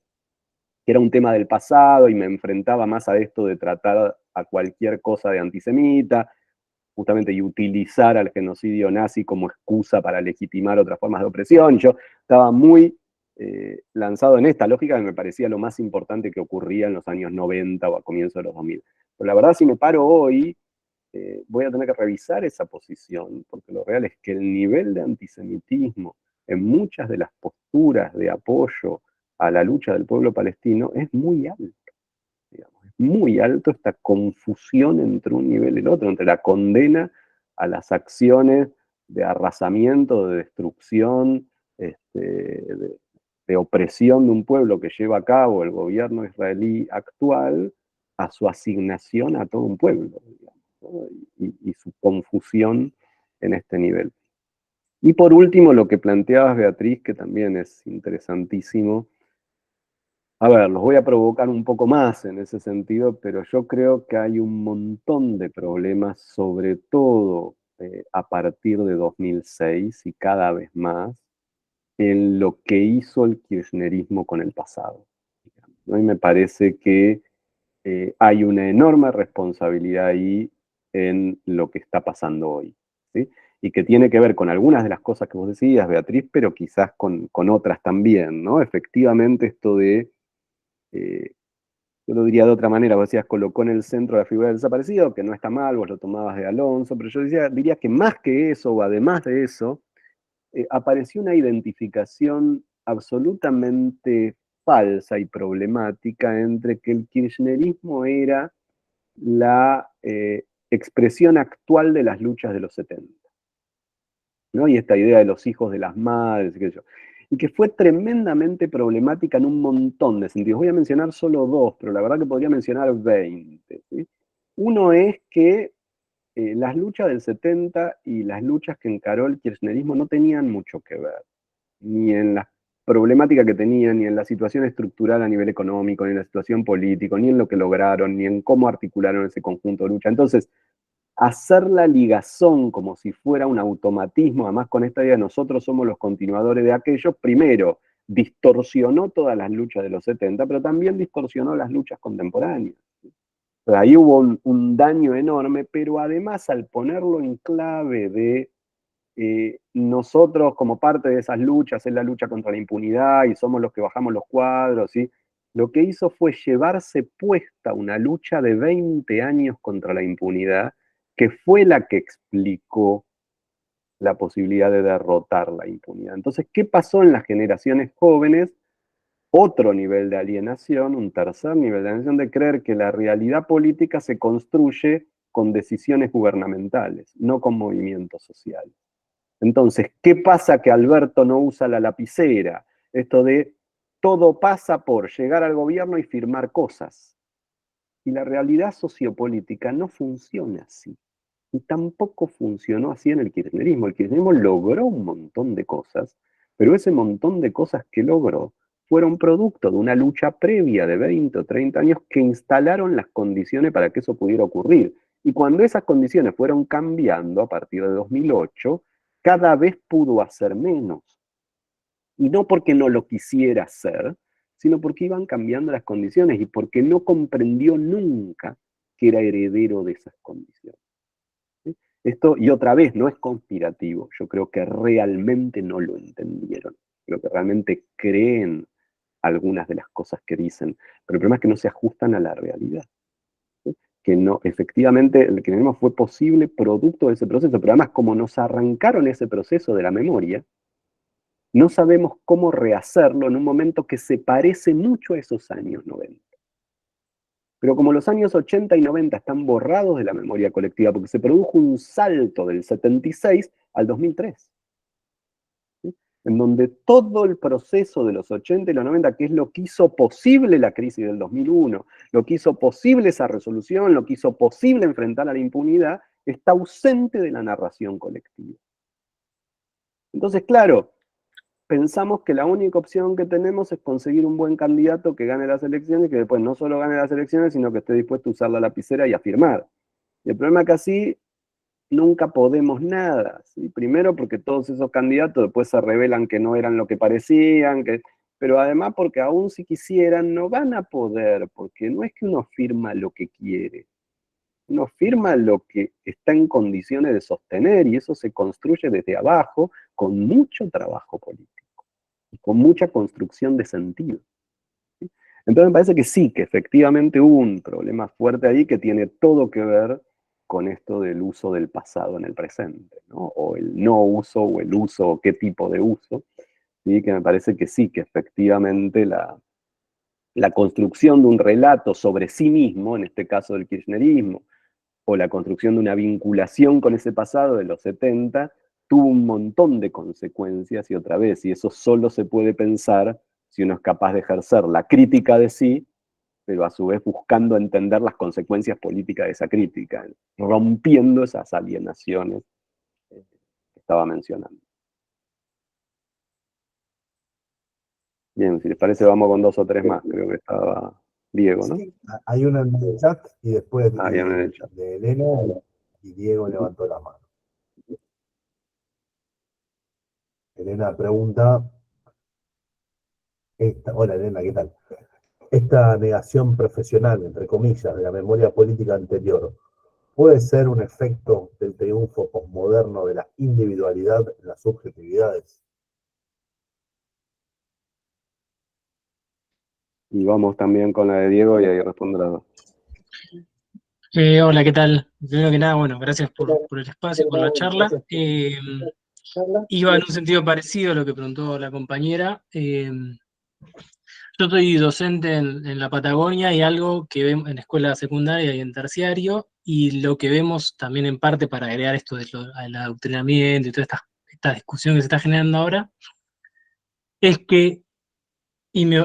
que era un tema del pasado y me enfrentaba más a esto de tratar a cualquier cosa de antisemita, justamente, y utilizar al genocidio nazi como excusa para legitimar otras formas de opresión. Y yo estaba muy lanzado en esta lógica, que me parecía lo más importante que ocurría en los años 90 o a comienzos de los 2000. Pero la verdad, si me paro hoy, voy a tener que revisar esa posición, porque lo real es que el nivel de antisemitismo en muchas de las posturas de apoyo a la lucha del pueblo palestino es muy alto, digamos, es muy alto esta confusión entre un nivel y el otro, entre la condena a las acciones de arrasamiento, de destrucción, de opresión de un pueblo que lleva a cabo el gobierno israelí actual, a su asignación a todo un pueblo, digamos, ¿no? y su confusión en este nivel. Y por último, lo que planteabas, Beatriz, que también es interesantísimo. A ver, los voy a provocar un poco más en ese sentido, pero yo creo que hay un montón de problemas, sobre todo a partir de 2006 y cada vez más, en lo que hizo el kirchnerismo con el pasado, digamos, ¿no? Y me parece que hay una enorme responsabilidad ahí en lo que está pasando hoy, ¿sí? Y que tiene que ver con algunas de las cosas que vos decías, Beatriz, pero quizás con otras también, ¿no? Efectivamente, esto de, yo lo diría de otra manera, vos decías, colocó en el centro la figura del desaparecido, que no está mal, vos lo tomabas de Alonso, pero yo diría que más que eso, o además de eso, apareció una identificación absolutamente falsa y problemática entre que el kirchnerismo era la expresión actual de las luchas de los 70, ¿no? Y esta idea de los hijos de las madres, y qué sé yo, y que fue tremendamente problemática en un montón de sentidos. Voy a mencionar solo dos, pero la verdad que podría mencionar 20, ¿sí? Uno es que las luchas del 70 y las luchas que encaró el kirchnerismo no tenían mucho que ver, ni en la problemática que tenían, ni en la situación estructural a nivel económico, ni en la situación política, ni en lo que lograron, ni en cómo articularon ese conjunto de lucha. Entonces, hacer la ligazón como si fuera un automatismo, además con esta idea de nosotros somos los continuadores de aquello, primero distorsionó todas las luchas de los 70, pero también distorsionó las luchas contemporáneas. Ahí hubo un daño enorme, pero además al ponerlo en clave de nosotros como parte de esas luchas, es la lucha contra la impunidad y somos los que bajamos los cuadros, ¿sí? Lo que hizo fue llevarse puesta una lucha de 20 años contra la impunidad, que fue la que explicó la posibilidad de derrotar la impunidad. Entonces, ¿qué pasó en las generaciones jóvenes? Otro nivel de alienación, un tercer nivel de alienación, de creer que la realidad política se construye con decisiones gubernamentales, no con movimientos sociales. Entonces, ¿qué pasa que Alberto no usa la lapicera? Esto de todo pasa por llegar al gobierno y firmar cosas. Y la realidad sociopolítica no funciona así. Y tampoco funcionó así en el kirchnerismo. El kirchnerismo logró un montón de cosas, pero ese montón de cosas que logró fueron producto de una lucha previa de 20 o 30 años que instalaron las condiciones para que eso pudiera ocurrir. Y cuando esas condiciones fueron cambiando a partir de 2008, cada vez pudo hacer menos. Y no porque no lo quisiera hacer, sino porque iban cambiando las condiciones y porque no comprendió nunca que era heredero de esas condiciones. ¿Sí? Esto, y otra vez, no es conspirativo. Yo creo que realmente no lo entendieron. Creo que realmente creen algunas de las cosas que dicen. Pero el problema es que no se ajustan a la realidad. ¿Sí? Que no, efectivamente, el kirchnerismo fue posible producto de ese proceso, pero además como nos arrancaron ese proceso de la memoria, no sabemos cómo rehacerlo en un momento que se parece mucho a esos años 90. Pero como los años 80 y 90 están borrados de la memoria colectiva, porque se produjo un salto del 76 al 2003, ¿sí? En donde todo el proceso de los 80 y los 90, que es lo que hizo posible la crisis del 2001, lo que hizo posible esa resolución, lo que hizo posible enfrentar a la impunidad, está ausente de la narración colectiva. Entonces, claro, pensamos que la única opción que tenemos es conseguir un buen candidato que gane las elecciones y que después no solo gane las elecciones, sino que esté dispuesto a usar la lapicera y a firmar. Y el problema es que así nunca podemos nada, ¿sí? Primero porque todos esos candidatos después se revelan que no eran lo que parecían, pero además porque aún si quisieran no van a poder, porque no es que uno firma lo que quiere, uno firma lo que está en condiciones de sostener y eso se construye desde abajo con mucho trabajo político, con mucha construcción de sentido. ¿Sí? Entonces me parece que sí, que efectivamente hubo un problema fuerte ahí que tiene todo que ver con esto del uso del pasado en el presente, ¿no? O el no uso, o el uso, o qué tipo de uso, ¿sí? Que me parece que sí, que efectivamente la construcción de un relato sobre sí mismo, en este caso del kirchnerismo, o la construcción de una vinculación con ese pasado de los 70, tuvo un montón de consecuencias, y otra vez, y eso solo se puede pensar si uno es capaz de ejercer la crítica de sí, pero a su vez buscando entender las consecuencias políticas de esa crítica, rompiendo esas alienaciones que estaba mencionando. Bien, si les parece vamos con 2 o 3 más, creo que estaba Diego, ¿no? Sí, hay una en el chat y después Bien en el chat. de Elena y Diego levantó la mano. Elena pregunta, hola Elena, ¿qué tal? Esta negación profesional, entre comillas, de la memoria política anterior, ¿puede ser un efecto del triunfo posmoderno de la individualidad en las subjetividades? Y vamos también con la de Diego y ahí responde las dos. Hola, ¿qué tal? Primero que nada, bueno, gracias por el espacio, por la charla. Iba en un sentido parecido a lo que preguntó la compañera. Yo soy docente en la Patagonia y algo que vemos en escuela secundaria y en terciario, y lo que vemos también en parte para agregar esto del adoctrinamiento y toda esta discusión que se está generando ahora, es que, y me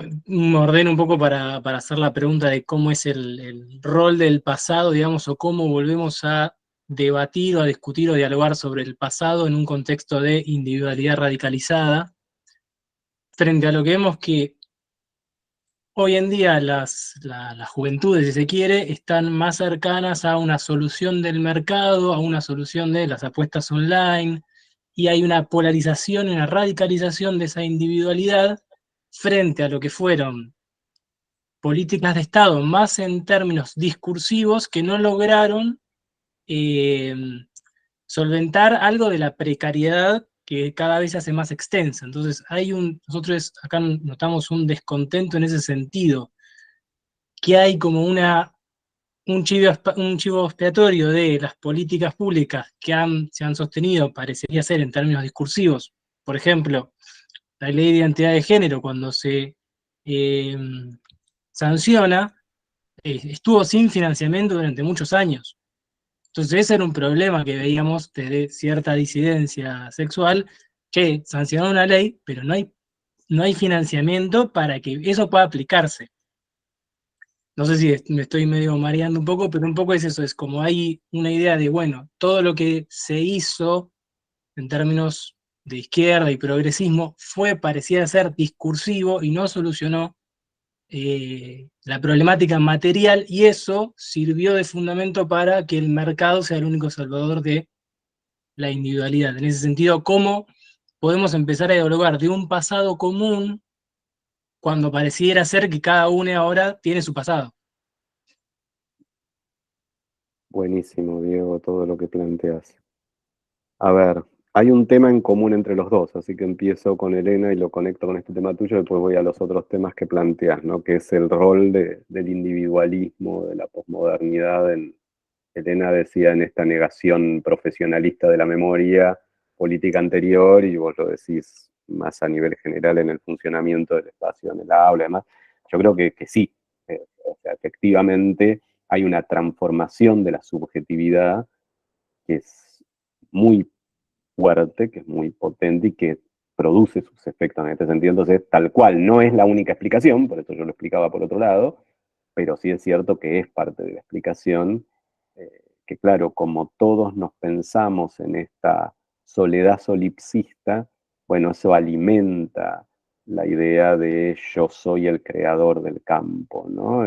ordeno un poco para hacer la pregunta de cómo es el rol del pasado, digamos, o cómo volvemos a debatir o a discutir o dialogar sobre el pasado en un contexto de individualidad radicalizada, frente a lo que vemos que hoy en día las juventudes, si se quiere, están más cercanas a una solución del mercado, a una solución de las apuestas online, y hay una polarización y una radicalización de esa individualidad frente a lo que fueron políticas de Estado más en términos discursivos que no lograron eh, solventar algo de la precariedad que cada vez se hace más extensa. Entonces, nosotros acá notamos un descontento en ese sentido, que hay como un chivo expiatorio de las políticas públicas que se han sostenido, parecería ser en términos discursivos. Por ejemplo, la ley de identidad de género, cuando se sanciona, estuvo sin financiamiento durante muchos años. Entonces ese era un problema que veíamos de cierta disidencia sexual, que sancionó una ley, pero no hay financiamiento para que eso pueda aplicarse. No sé si me estoy medio mareando un poco, pero un poco es eso, es como hay una idea de, bueno, todo lo que se hizo en términos de izquierda y progresismo parecía ser discursivo y no solucionó la problemática material, y eso sirvió de fundamento para que el mercado sea el único salvador de la individualidad. En ese sentido, ¿cómo podemos empezar a dialogar de un pasado común cuando pareciera ser que cada uno ahora tiene su pasado? Buenísimo, Diego, todo lo que planteas. A ver, hay un tema en común entre los dos, así que empiezo con Elena y lo conecto con este tema tuyo, y después voy a los otros temas que planteas, ¿no? Que es el rol del individualismo, de la posmodernidad. Elena decía en esta negación profesionalista de la memoria política anterior, y vos lo decís más a nivel general en el funcionamiento del espacio en el aula y demás. Yo creo que sí, o sea, efectivamente hay una transformación de la subjetividad que es muy fuerte, que es muy potente y que produce sus efectos en este sentido. Entonces, tal cual, no es la única explicación, por eso yo lo explicaba por otro lado, pero sí es cierto que es parte de la explicación, que claro, como todos nos pensamos en esta soledad solipsista, bueno, eso alimenta la idea de yo soy el creador del campo, ¿no?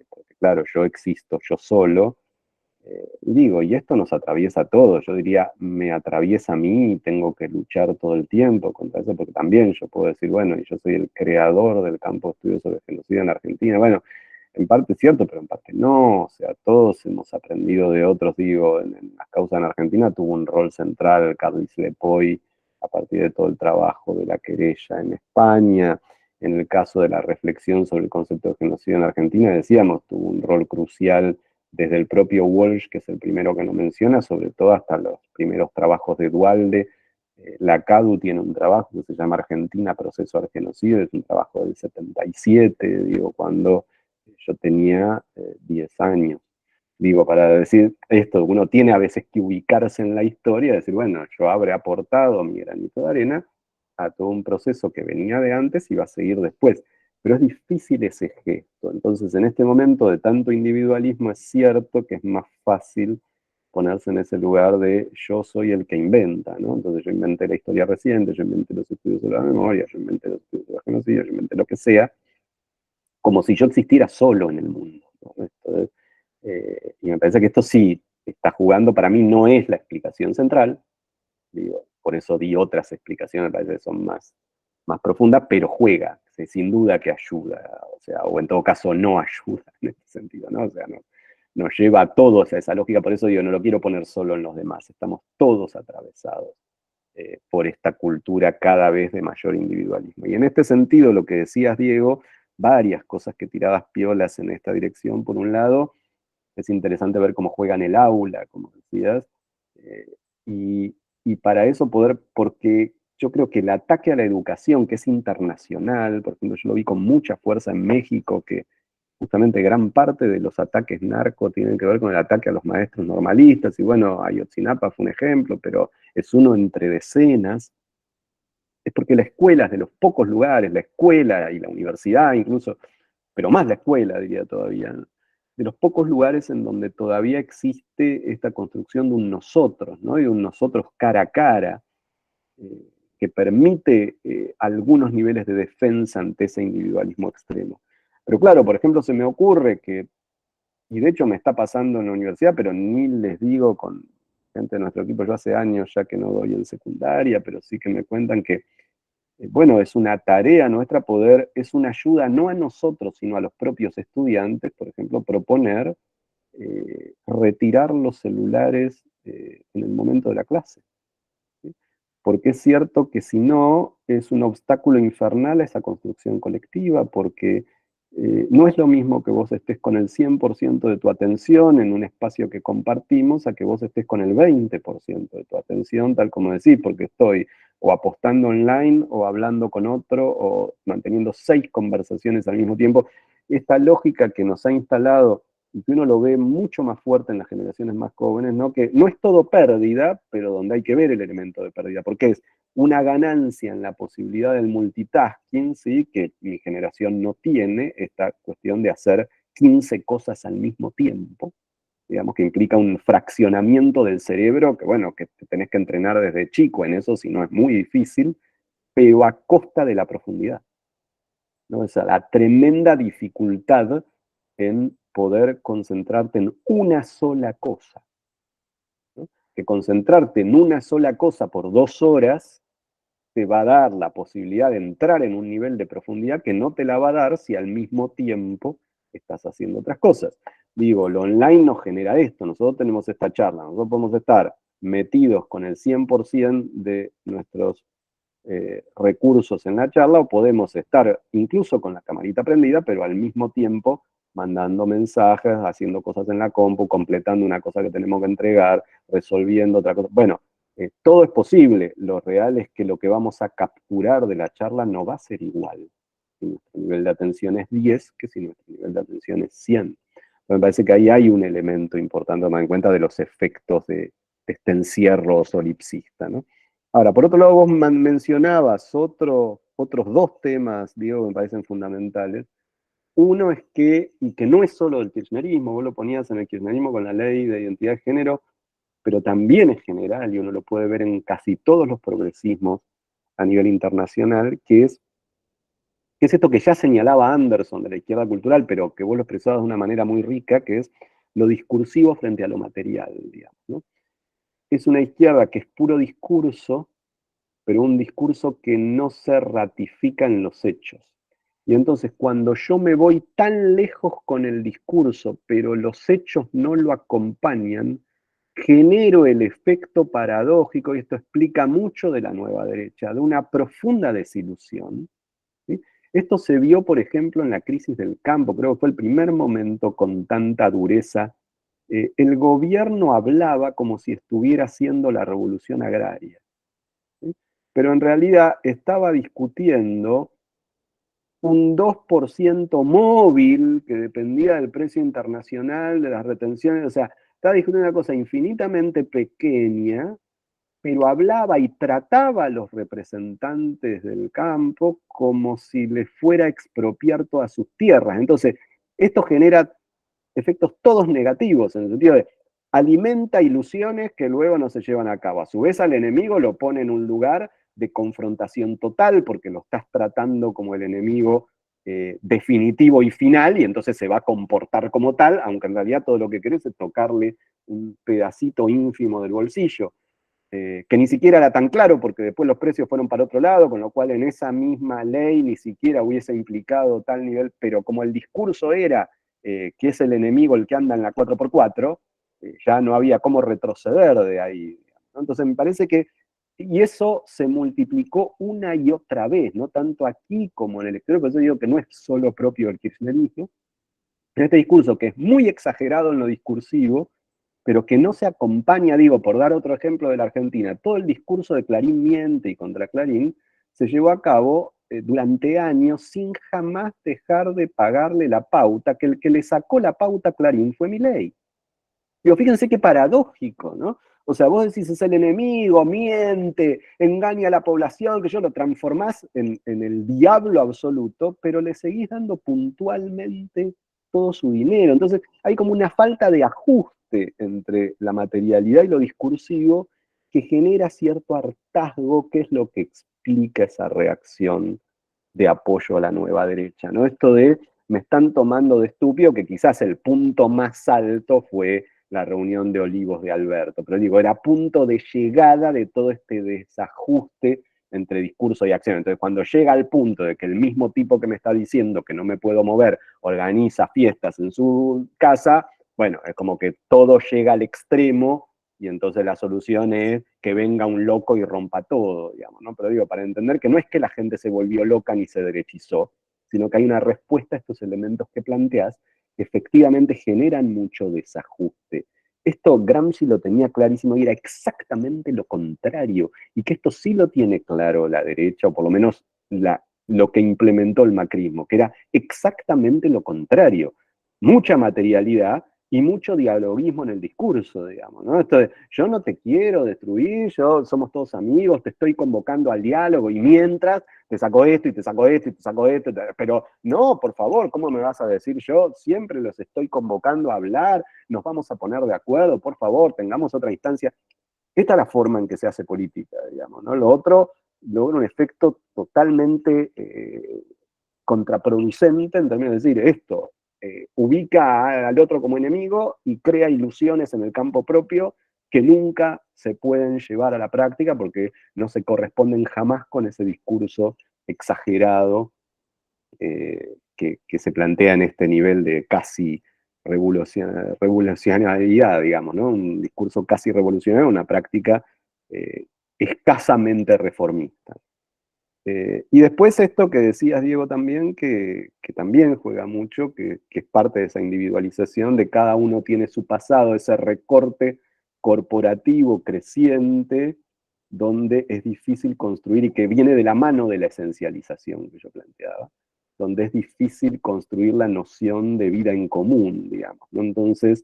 Porque claro, yo existo yo solo. Digo, y esto nos atraviesa a todos, yo diría, me atraviesa a mí y tengo que luchar todo el tiempo contra eso, porque también yo puedo decir, bueno, y yo soy el creador del campo de estudios sobre genocidio en Argentina. Bueno, en parte es cierto, pero en parte no, o sea, todos hemos aprendido de otros, digo, en las causas en Argentina tuvo un rol central Carlis Lepoy a partir de todo el trabajo de la querella en España. En el caso de la reflexión sobre el concepto de genocidio en Argentina, decíamos, tuvo un rol crucial desde el propio Walsh, que es el primero que lo menciona, sobre todo hasta los primeros trabajos de Duhalde. La CADU tiene un trabajo que se llama Argentina, Proceso al Genocidio, es un trabajo del 77, digo, cuando yo tenía 10 años. Digo, para decir esto, uno tiene a veces que ubicarse en la historia, decir, bueno, yo habré aportado mi granito de arena a todo un proceso que venía de antes y va a seguir después. Pero es difícil ese gesto. Entonces, en este momento de tanto individualismo, es cierto que es más fácil ponerse en ese lugar de yo soy el que inventa, ¿no? Entonces yo inventé la historia reciente, yo inventé los estudios sobre la memoria, yo inventé los estudios sobre la genocidio, yo inventé lo que sea, como si yo existiera solo en el mundo, ¿no? Entonces, y me parece que esto sí está jugando, para mí no es la explicación central, digo, por eso di otras explicaciones, me parece que son más profundas, pero juega, sin duda que ayuda, o sea, o en todo caso no ayuda en este sentido, ¿no? O sea, nos lleva a todos a esa lógica, por eso digo, no lo quiero poner solo en los demás, estamos todos atravesados por esta cultura cada vez de mayor individualismo. Y en este sentido, lo que decías, Diego, varias cosas que tirabas piolas en esta dirección. Por un lado, es interesante ver cómo juegan el aula, como decías, y, y para eso poder, porque yo creo que el ataque a la educación, que es internacional, por ejemplo, yo lo vi con mucha fuerza en México, que justamente gran parte de los ataques narco tienen que ver con el ataque a los maestros normalistas, y bueno, Ayotzinapa fue un ejemplo, pero es uno entre decenas. Es porque la escuela es de los pocos lugares, la escuela y la universidad incluso, pero más la escuela diría todavía, ¿no? De los pocos lugares en donde todavía existe esta construcción de un nosotros, ¿no? Y de un nosotros cara a cara, que permite algunos niveles de defensa ante ese individualismo extremo. Pero claro, por ejemplo, se me ocurre que, y de hecho me está pasando en la universidad, pero ni les digo con gente de nuestro equipo, yo hace años ya que no doy en secundaria, pero sí que me cuentan que, bueno, es una tarea nuestra poder, es una ayuda no a nosotros, sino a los propios estudiantes, por ejemplo, proponer retirar los celulares en el momento de la clase. ¿Sí? Porque es cierto que si no, es un obstáculo infernal a esa construcción colectiva, porque no es lo mismo que vos estés con el 100% de tu atención en un espacio que compartimos a que vos estés con el 20% de tu atención, tal como decís, porque estoy o apostando online o hablando con otro o manteniendo 6 conversaciones al mismo tiempo. Esta lógica que nos ha instalado y que uno lo ve mucho más fuerte en las generaciones más jóvenes, ¿no? Que no es todo pérdida, pero donde hay que ver el elemento de pérdida, porque es una ganancia en la posibilidad del multitasking, ¿sí? Que mi generación no tiene, esta cuestión de hacer 15 cosas al mismo tiempo, digamos que implica un fraccionamiento del cerebro, que bueno, que te tenés que entrenar desde chico en eso, si no es muy difícil, pero a costa de la profundidad, ¿no? O sea, la tremenda dificultad en poder concentrarte en una sola cosa, ¿no? Que concentrarte en una sola cosa por 2 horas te va a dar la posibilidad de entrar en un nivel de profundidad que no te la va a dar si al mismo tiempo estás haciendo otras cosas. Digo, lo online nos genera esto, nosotros tenemos esta charla, nosotros podemos estar metidos con el 100% de nuestros recursos en la charla, o podemos estar incluso con la camarita prendida, pero al mismo tiempo mandando mensajes, haciendo cosas en la compu, completando una cosa que tenemos que entregar, resolviendo otra cosa. Bueno, todo es posible. Lo real es que lo que vamos a capturar de la charla no va a ser igual. Si nuestro nivel de atención es 10, que si nuestro nivel de atención es 100. Me parece que ahí hay un elemento importante a tomar en cuenta de los efectos de este encierro solipsista, ¿no? Ahora, por otro lado, vos mencionabas otros 2 temas, Diego, que me parecen fundamentales. Uno es que, y que no es solo del kirchnerismo, vos lo ponías en el kirchnerismo con la ley de identidad de género, pero también es general, y uno lo puede ver en casi todos los progresismos a nivel internacional, que es esto que ya señalaba Anderson de la izquierda cultural, pero que vos lo expresabas de una manera muy rica, que es lo discursivo frente a lo material, digamos, ¿no? Es una izquierda que es puro discurso, pero un discurso que no se ratifica en los hechos. Y entonces cuando yo me voy tan lejos con el discurso, pero los hechos no lo acompañan, genero el efecto paradójico, y esto explica mucho de la nueva derecha, de una profunda desilusión, ¿sí? Esto se vio, por ejemplo, en la crisis del campo, creo que fue el primer momento con tanta dureza el gobierno hablaba como si estuviera haciendo la revolución agraria, ¿sí? Pero en realidad estaba discutiendo un 2% móvil que dependía del precio internacional, de las retenciones, o sea, estaba discutiendo una cosa infinitamente pequeña, pero hablaba y trataba a los representantes del campo como si les fuera a expropiar todas sus tierras. Entonces, esto genera efectos todos negativos, en el sentido de alimenta ilusiones que luego no se llevan a cabo. A su vez, al enemigo lo pone en un lugar de confrontación total, porque lo estás tratando como el enemigo definitivo y final, y entonces se va a comportar como tal, aunque en realidad todo lo que querés es tocarle un pedacito ínfimo del bolsillo. Que ni siquiera era tan claro, porque después los precios fueron para otro lado, con lo cual en esa misma ley ni siquiera hubiese implicado tal nivel, pero como el discurso era que es el enemigo el que anda en la 4x4, ya no había cómo retroceder de ahí, ¿no? Entonces me parece que, y eso se multiplicó una y otra vez, no tanto aquí como en el exterior, por eso digo que no es solo propio del kirchnerismo, en este discurso que es muy exagerado en lo discursivo, pero que no se acompaña, digo, por dar otro ejemplo de la Argentina, todo el discurso de Clarín miente y contra Clarín se llevó a cabo durante años sin jamás dejar de pagarle la pauta, que el que le sacó la pauta a Clarín fue Milei. Digo, fíjense qué paradójico, ¿no? O sea, vos decís es el enemigo, miente, engaña a la población, que yo lo transformás en el diablo absoluto, pero le seguís dando puntualmente todo su dinero. Entonces hay como una falta de ajuste entre la materialidad y lo discursivo que genera cierto hartazgo, que es lo que explica esa reacción de apoyo a la nueva derecha, ¿no? Esto de me están tomando de estúpido, que quizás el punto más alto fue la reunión de Olivos de Alberto, pero digo, era punto de llegada de todo este desajuste entre discurso y acción. Entonces, cuando llega al punto de que el mismo tipo que me está diciendo que no me puedo mover organiza fiestas en su casa, bueno, es como que todo llega al extremo y entonces la solución es que venga un loco y rompa todo, digamos, ¿no? Pero digo, para entender que no es que la gente se volvió loca ni se derechizó, sino que hay una respuesta a estos elementos que planteás que efectivamente generan mucho desajuste. Esto Gramsci lo tenía clarísimo y era exactamente lo contrario, y que esto sí lo tiene claro la derecha, o por lo menos lo que implementó el macrismo, que era exactamente lo contrario. Mucha materialidad y mucho dialoguismo en el discurso, digamos, ¿no? Esto de, yo no te quiero destruir, somos todos amigos, te estoy convocando al diálogo, y mientras te saco esto, y te saco esto, y te saco esto, pero no, por favor, ¿cómo me vas a decir yo? Siempre los estoy convocando a hablar, nos vamos a poner de acuerdo, por favor, tengamos otra instancia. Esta es la forma en que se hace política, digamos, ¿no? Lo otro logra un efecto totalmente contraproducente en términos de decir esto, ubica al otro como enemigo y crea ilusiones en el campo propio que nunca se pueden llevar a la práctica porque no se corresponden jamás con ese discurso exagerado que se plantea en este nivel de casi revolucionariedad, digamos, ¿no? Un discurso casi revolucionario, una práctica escasamente reformista. Y después esto que decías, Diego, también, que también juega mucho, que es parte de esa individualización, de cada uno tiene su pasado, ese recorte corporativo creciente, donde es difícil construir y que viene de la mano de la esencialización que yo planteaba, donde es difícil construir la noción de vida en común, digamos, ¿no? Entonces,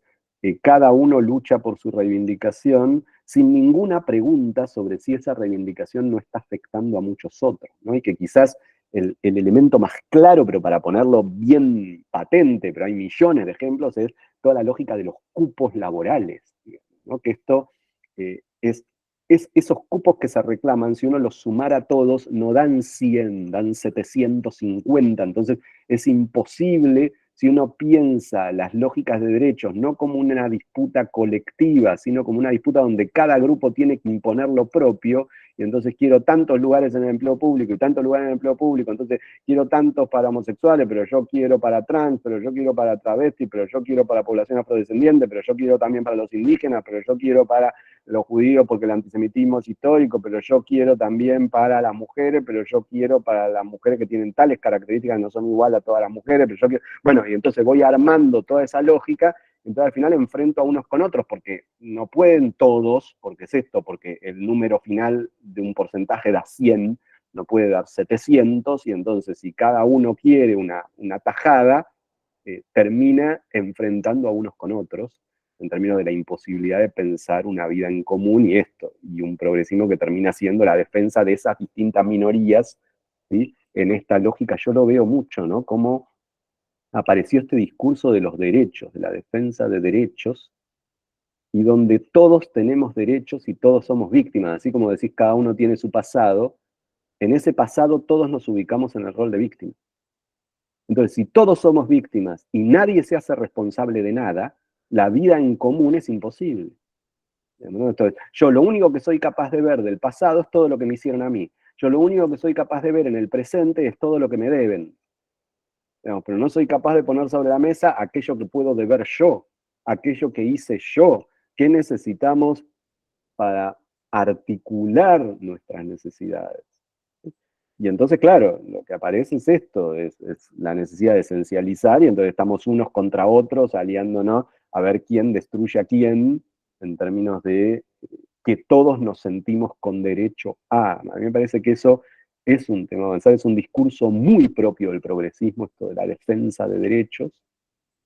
cada uno lucha por su reivindicación sin ninguna pregunta sobre si esa reivindicación no está afectando a muchos otros, ¿no? Y que quizás el elemento más claro, pero para ponerlo bien patente, pero hay millones de ejemplos, es toda la lógica de los cupos laborales, digamos, ¿no? Que esto es esos cupos que se reclaman, si uno los sumara a todos, no dan 100, dan 750, entonces es imposible, si uno piensa las lógicas de derechos no como una disputa colectiva, sino como una disputa donde cada grupo tiene que imponer lo propio, y entonces quiero tantos lugares en el empleo público y tantos lugares en el empleo público, entonces quiero tantos para homosexuales, pero yo quiero para trans, pero yo quiero para travestis, pero yo quiero para población afrodescendiente, pero yo quiero también para los indígenas, pero yo quiero para los judíos porque el antisemitismo es histórico, pero yo quiero también para las mujeres, pero yo quiero para las mujeres que tienen tales características que no son igual a todas las mujeres, pero yo quiero... Bueno, y entonces voy armando toda esa lógica Entonces al final enfrento a unos con otros, porque no pueden todos, porque es esto, porque el número final de un porcentaje da 100, no puede dar 700, y entonces si cada uno quiere una tajada, termina enfrentando a unos con otros, en términos de la imposibilidad de pensar una vida en común y esto, y un progresismo que termina siendo la defensa de esas distintas minorías, ¿sí? En esta lógica yo lo veo mucho, ¿no? Cómo apareció este discurso de los derechos, de la defensa de derechos, y donde todos tenemos derechos y todos somos víctimas, así como decís, cada uno tiene su pasado, en ese pasado todos nos ubicamos en el rol de víctima. Entonces, si todos somos víctimas y nadie se hace responsable de nada, la vida en común es imposible. Entonces, yo lo único que soy capaz de ver del pasado es todo lo que me hicieron a mí. Yo lo único que soy capaz de ver en el presente es todo lo que me deben. Pero no soy capaz de poner sobre la mesa aquello que puedo deber yo, aquello que hice yo, qué necesitamos para articular nuestras necesidades. Y entonces, claro, lo que aparece es esto, es la necesidad de esencializar, y entonces estamos unos contra otros aliándonos a ver quién destruye a quién, en términos de que todos nos sentimos con derecho a. A mí me parece que eso es un tema avanzado, es un discurso muy propio del progresismo, esto de la defensa de derechos,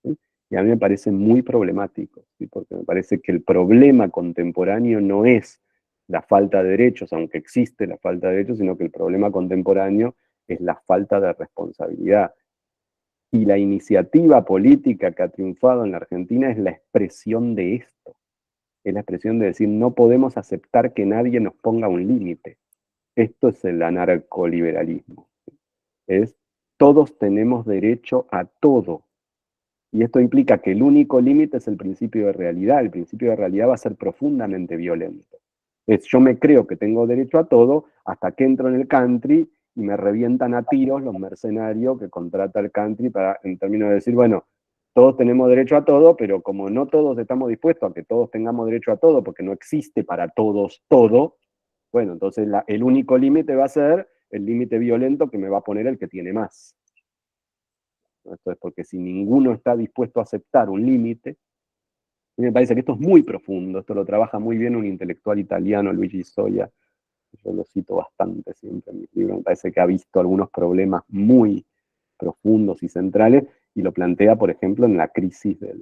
¿sí? Y a mí me parece muy problemático, ¿sí? Porque me parece que el problema contemporáneo no es la falta de derechos, aunque existe la falta de derechos, sino que el problema contemporáneo es la falta de responsabilidad. Y la iniciativa política que ha triunfado en la Argentina es la expresión de esto. Es la expresión de decir, no podemos aceptar que nadie nos ponga un límite. Esto es el anarcoliberalismo. Es, todos tenemos derecho a todo. Y esto implica que el único límite es el principio de realidad. El principio de realidad va a ser profundamente violento. Yo me creo que tengo derecho a todo hasta que entro en el country y me revientan a tiros los mercenarios que contrata el country para, en términos de decir, bueno, todos tenemos derecho a todo, pero como no todos estamos dispuestos a que todos tengamos derecho a todo, porque no existe para todos todo, bueno, entonces el único límite va a ser el límite violento que me va a poner el que tiene más. Esto es porque si ninguno está dispuesto a aceptar un límite, a mí me parece que esto es muy profundo, esto lo trabaja muy bien un intelectual italiano, Luigi Soia, yo lo cito bastante siempre en mis libros, me parece que ha visto algunos problemas muy profundos y centrales, y lo plantea, por ejemplo, en la crisis de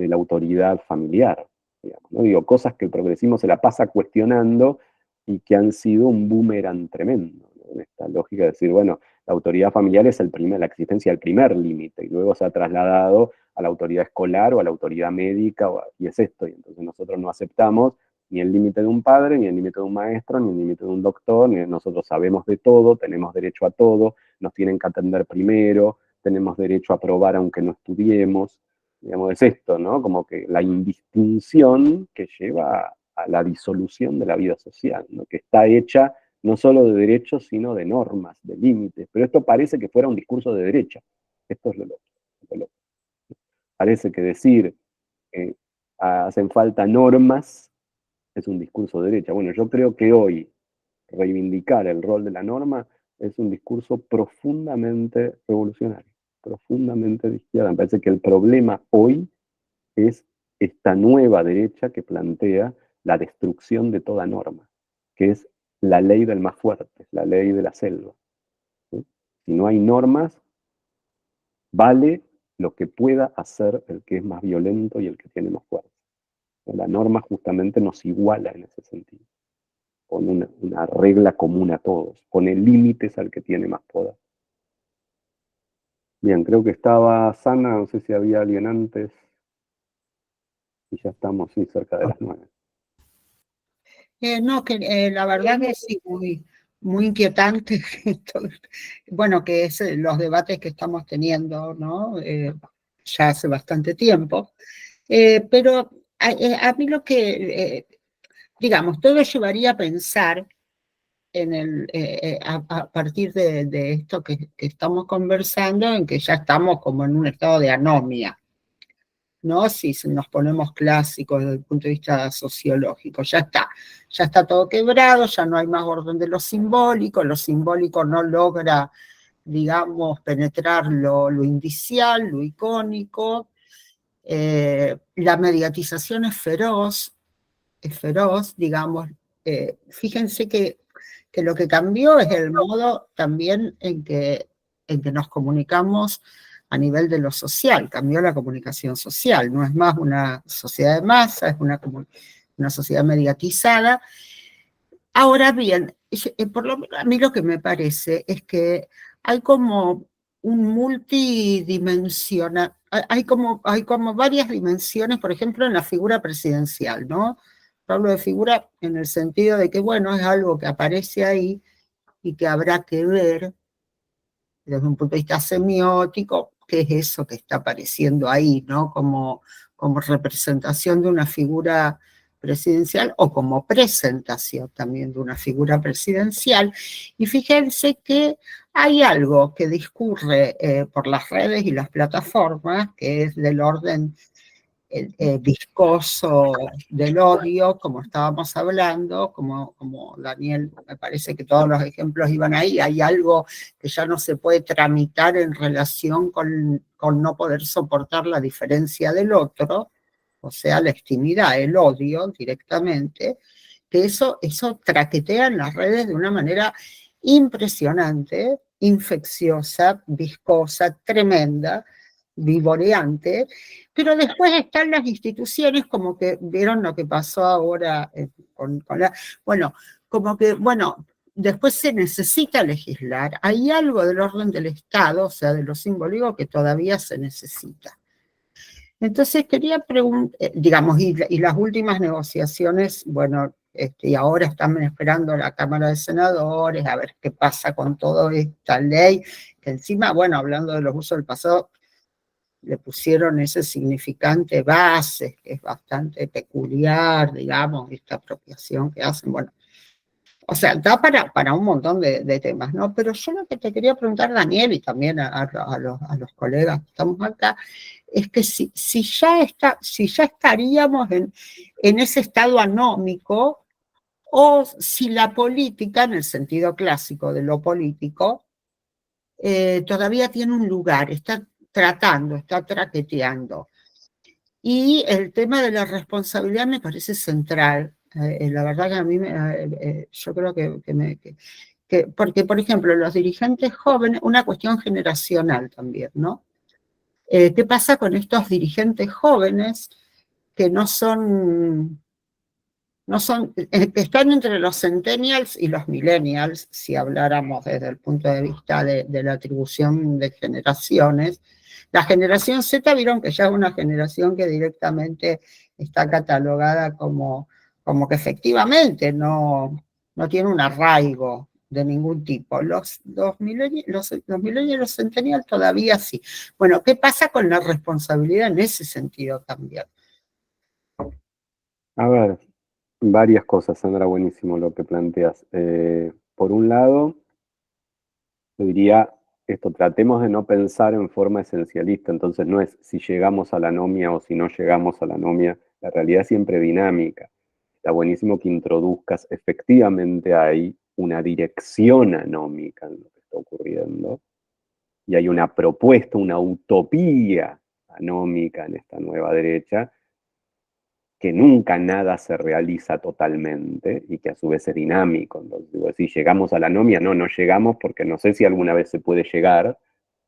la autoridad familiar, digamos, ¿no? Digo, cosas que el progresismo se la pasa cuestionando y que han sido un boomerang tremendo, ¿no? En esta lógica de decir, bueno, la autoridad familiar es la existencia del primer límite, y luego se ha trasladado a la autoridad escolar o a la autoridad médica, y es esto, y entonces nosotros no aceptamos ni el límite de un padre, ni el límite de un maestro, ni el límite de un doctor, ni nosotros sabemos de todo, tenemos derecho a todo, nos tienen que atender primero, tenemos derecho a probar aunque no estudiemos, digamos, es esto, ¿no? Como que la indistinción que lleva a la disolución de la vida social, ¿no? Que está hecha no solo de derechos, sino de normas, de límites. Pero esto parece que fuera un discurso de derecha. Esto es lo loco. Parece que decir hacen falta normas es un discurso de derecha. Bueno, yo creo que hoy reivindicar el rol de la norma es un discurso profundamente revolucionario, profundamente de izquierda. Me parece que el problema hoy es esta nueva derecha que plantea la destrucción de toda norma, que es la ley del más fuerte, la ley de la selva. ¿Sí? Si no hay normas, vale lo que pueda hacer el que es más violento y el que tiene más fuerza. La norma justamente nos iguala en ese sentido, con una regla común a todos, pone límites al que tiene más poder. Bien, creo que estaba Sana, no sé si había alguien antes, y ya estamos sí, cerca de las 9. No, que la verdad que sí, muy inquietante. Bueno, que es los debates que estamos teniendo, ¿no? Ya hace bastante tiempo. Pero a mí lo que, digamos, todo llevaría a pensar a partir de esto que estamos conversando, en que ya estamos como en un estado de anomia, ¿no? Si nos ponemos clásicos desde el punto de vista sociológico, ya está todo quebrado, ya no hay más orden de lo simbólico no logra, digamos, penetrar lo indicial, lo icónico, La mediatización es feroz, digamos. Fíjense que lo que cambió es el modo también en que nos comunicamos a nivel de lo social, cambió la comunicación social, no es más una sociedad de masa, es una sociedad mediatizada. Ahora bien, por lo menos a mí lo que me parece es que hay como un multidimensional, hay como varias dimensiones, por ejemplo, en la figura presidencial, ¿no? Hablo de figura en el sentido de que, bueno, es algo que aparece ahí y que habrá que ver desde un punto de vista semiótico qué es eso que está apareciendo ahí, ¿no? Como representación de una figura presidencial o como presentación también de una figura presidencial. Y fíjense que hay algo que discurre por las redes y las plataformas, que es del orden viscoso del odio, como estábamos hablando, como Daniel, me parece que todos los ejemplos iban ahí. Hay algo que ya no se puede tramitar en relación con no poder soportar la diferencia del otro, o sea, la extimidad, el odio directamente, que eso traquetea en las redes de una manera impresionante, infecciosa, viscosa, tremenda, vivoreante, pero después están las instituciones, como que vieron lo que pasó ahora con la... Bueno, como que, bueno, después se necesita legislar. Hay algo del orden del Estado, o sea, de lo simbólico, que todavía se necesita. Entonces quería preguntar, digamos, y las últimas negociaciones, bueno, y ahora están esperando la Cámara de Senadores a ver qué pasa con toda esta ley, que encima, bueno, hablando de los usos del pasado, le pusieron ese significante bases, que es bastante peculiar, digamos, esta apropiación que hacen, bueno. O sea, da para un montón de temas, ¿no? Pero yo lo que te quería preguntar, Daniel, y también a los colegas que estamos acá, es que si ya estaríamos en ese estado anómico, o si la política, en el sentido clásico de lo político, todavía tiene un lugar, está traqueteando. Y el tema de la responsabilidad me parece central. La verdad que a mí, yo creo que porque, por ejemplo, los dirigentes jóvenes, una cuestión generacional también, ¿no? ¿Qué pasa con estos dirigentes jóvenes que que están entre los centennials y los millennials, si habláramos desde el punto de vista de la atribución de generaciones? La generación Z vieron que ya es una generación que directamente está catalogada como que efectivamente no tiene un arraigo de ningún tipo. Los millennials y los centennials todavía sí. Bueno, ¿qué pasa con la responsabilidad en ese sentido también? A ver, varias cosas, Sandra, buenísimo lo que planteas. Por un lado, yo diría esto, tratemos de no pensar en forma esencialista, entonces no es si llegamos a la anomia o si no llegamos a la anomia, la realidad es siempre dinámica. Está buenísimo que introduzcas, efectivamente hay una dirección anómica en lo que está ocurriendo, y hay una propuesta, una utopía anómica en esta nueva derecha, que nunca nada se realiza totalmente y que a su vez es dinámico. Entonces, digo, si llegamos a la anomia, no llegamos porque no sé si alguna vez se puede llegar,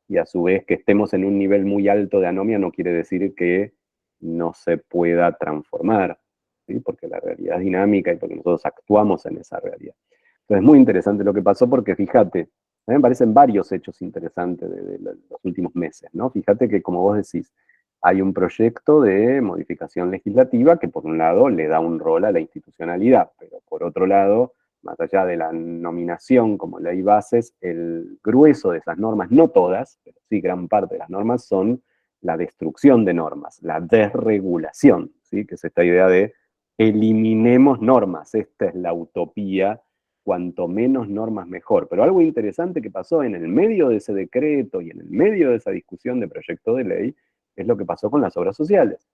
y a su vez que estemos en un nivel muy alto de anomia no quiere decir que no se pueda transformar, ¿sí? Porque la realidad es dinámica y porque nosotros actuamos en esa realidad. Entonces es muy interesante lo que pasó porque fíjate, a mí me parecen varios hechos interesantes de los últimos meses, ¿no? Fíjate que, como vos decís, hay un proyecto de modificación legislativa que por un lado le da un rol a la institucionalidad, pero por otro lado, más allá de la nominación como ley bases, el grueso de esas normas, no todas, pero sí gran parte de las normas, son la destrucción de normas, la desregulación, ¿sí? Que es esta idea de eliminemos normas, esta es la utopía, cuanto menos normas mejor. Pero algo interesante que pasó en el medio de ese decreto y en el medio de esa discusión de proyecto de ley, es lo que pasó con las obras sociales,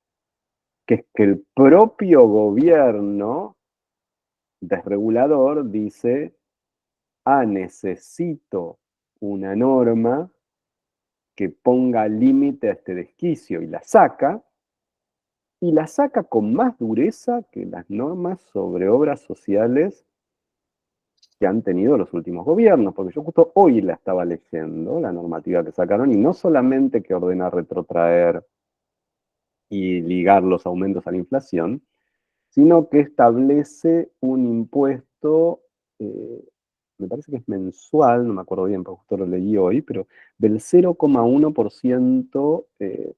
que es que el propio gobierno desregulador dice, necesito una norma que ponga límite a este desquicio, y la saca, y la saca con más dureza que las normas sobre obras sociales que han tenido los últimos gobiernos, porque yo justo hoy la estaba leyendo, la normativa que sacaron, y no solamente que ordena retrotraer y ligar los aumentos a la inflación, sino que establece un impuesto, me parece que es mensual, no me acuerdo bien, porque justo lo leí hoy, pero del 0,1%,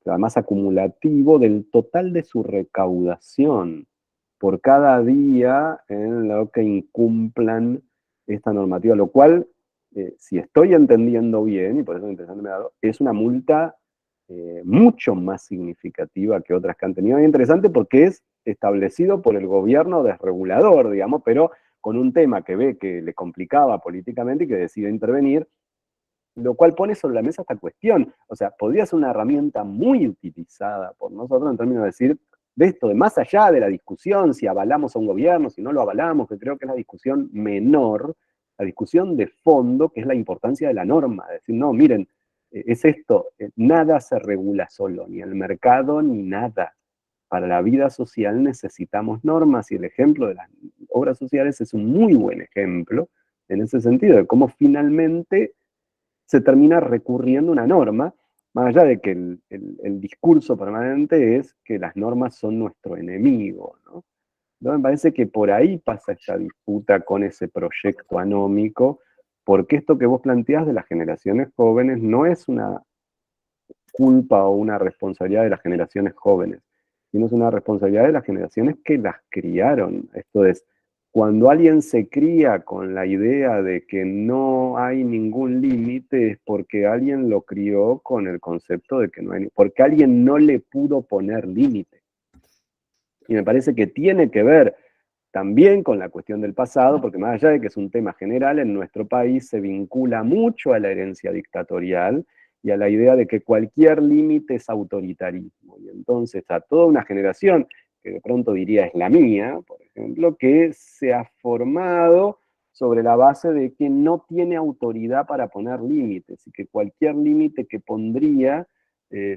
además acumulativo, del total de su recaudación por cada día en lo que incumplan esta normativa, lo cual, si estoy entendiendo bien, y por eso es interesante, es una multa mucho más significativa que otras que han tenido. Es interesante porque es establecido por el gobierno desregulador, digamos, pero con un tema que ve que le complicaba políticamente y que decide intervenir, lo cual pone sobre la mesa esta cuestión. O sea, podría ser una herramienta muy utilizada por nosotros en términos de decir, de esto, de más allá de la discusión, si avalamos a un gobierno, si no lo avalamos, que creo que es la discusión menor, la discusión de fondo, que es la importancia de la norma. Decir, no, miren, es esto, nada se regula solo, ni el mercado, ni nada. Para la vida social necesitamos normas, y el ejemplo de las obras sociales es un muy buen ejemplo en ese sentido, de cómo finalmente se termina recurriendo a una norma, más allá de que el discurso permanente es que las normas son nuestro enemigo, ¿no? Entonces me parece que por ahí pasa esta disputa con ese proyecto anómico, porque esto que vos planteás de las generaciones jóvenes no es una culpa o una responsabilidad de las generaciones jóvenes, sino es una responsabilidad de las generaciones que las criaron. Esto es, cuando alguien se cría con la idea de que no hay ningún límite, es porque alguien lo crió con el concepto de que no hay, porque alguien no le pudo poner límite. Y me parece que tiene que ver también con la cuestión del pasado, porque más allá de que es un tema general, en nuestro país se vincula mucho a la herencia dictatorial y a la idea de que cualquier límite es autoritarismo. Y entonces a toda una generación, que de pronto diría es la mía, por ejemplo, que se ha formado sobre la base de que no tiene autoridad para poner límites y que cualquier límite que pondría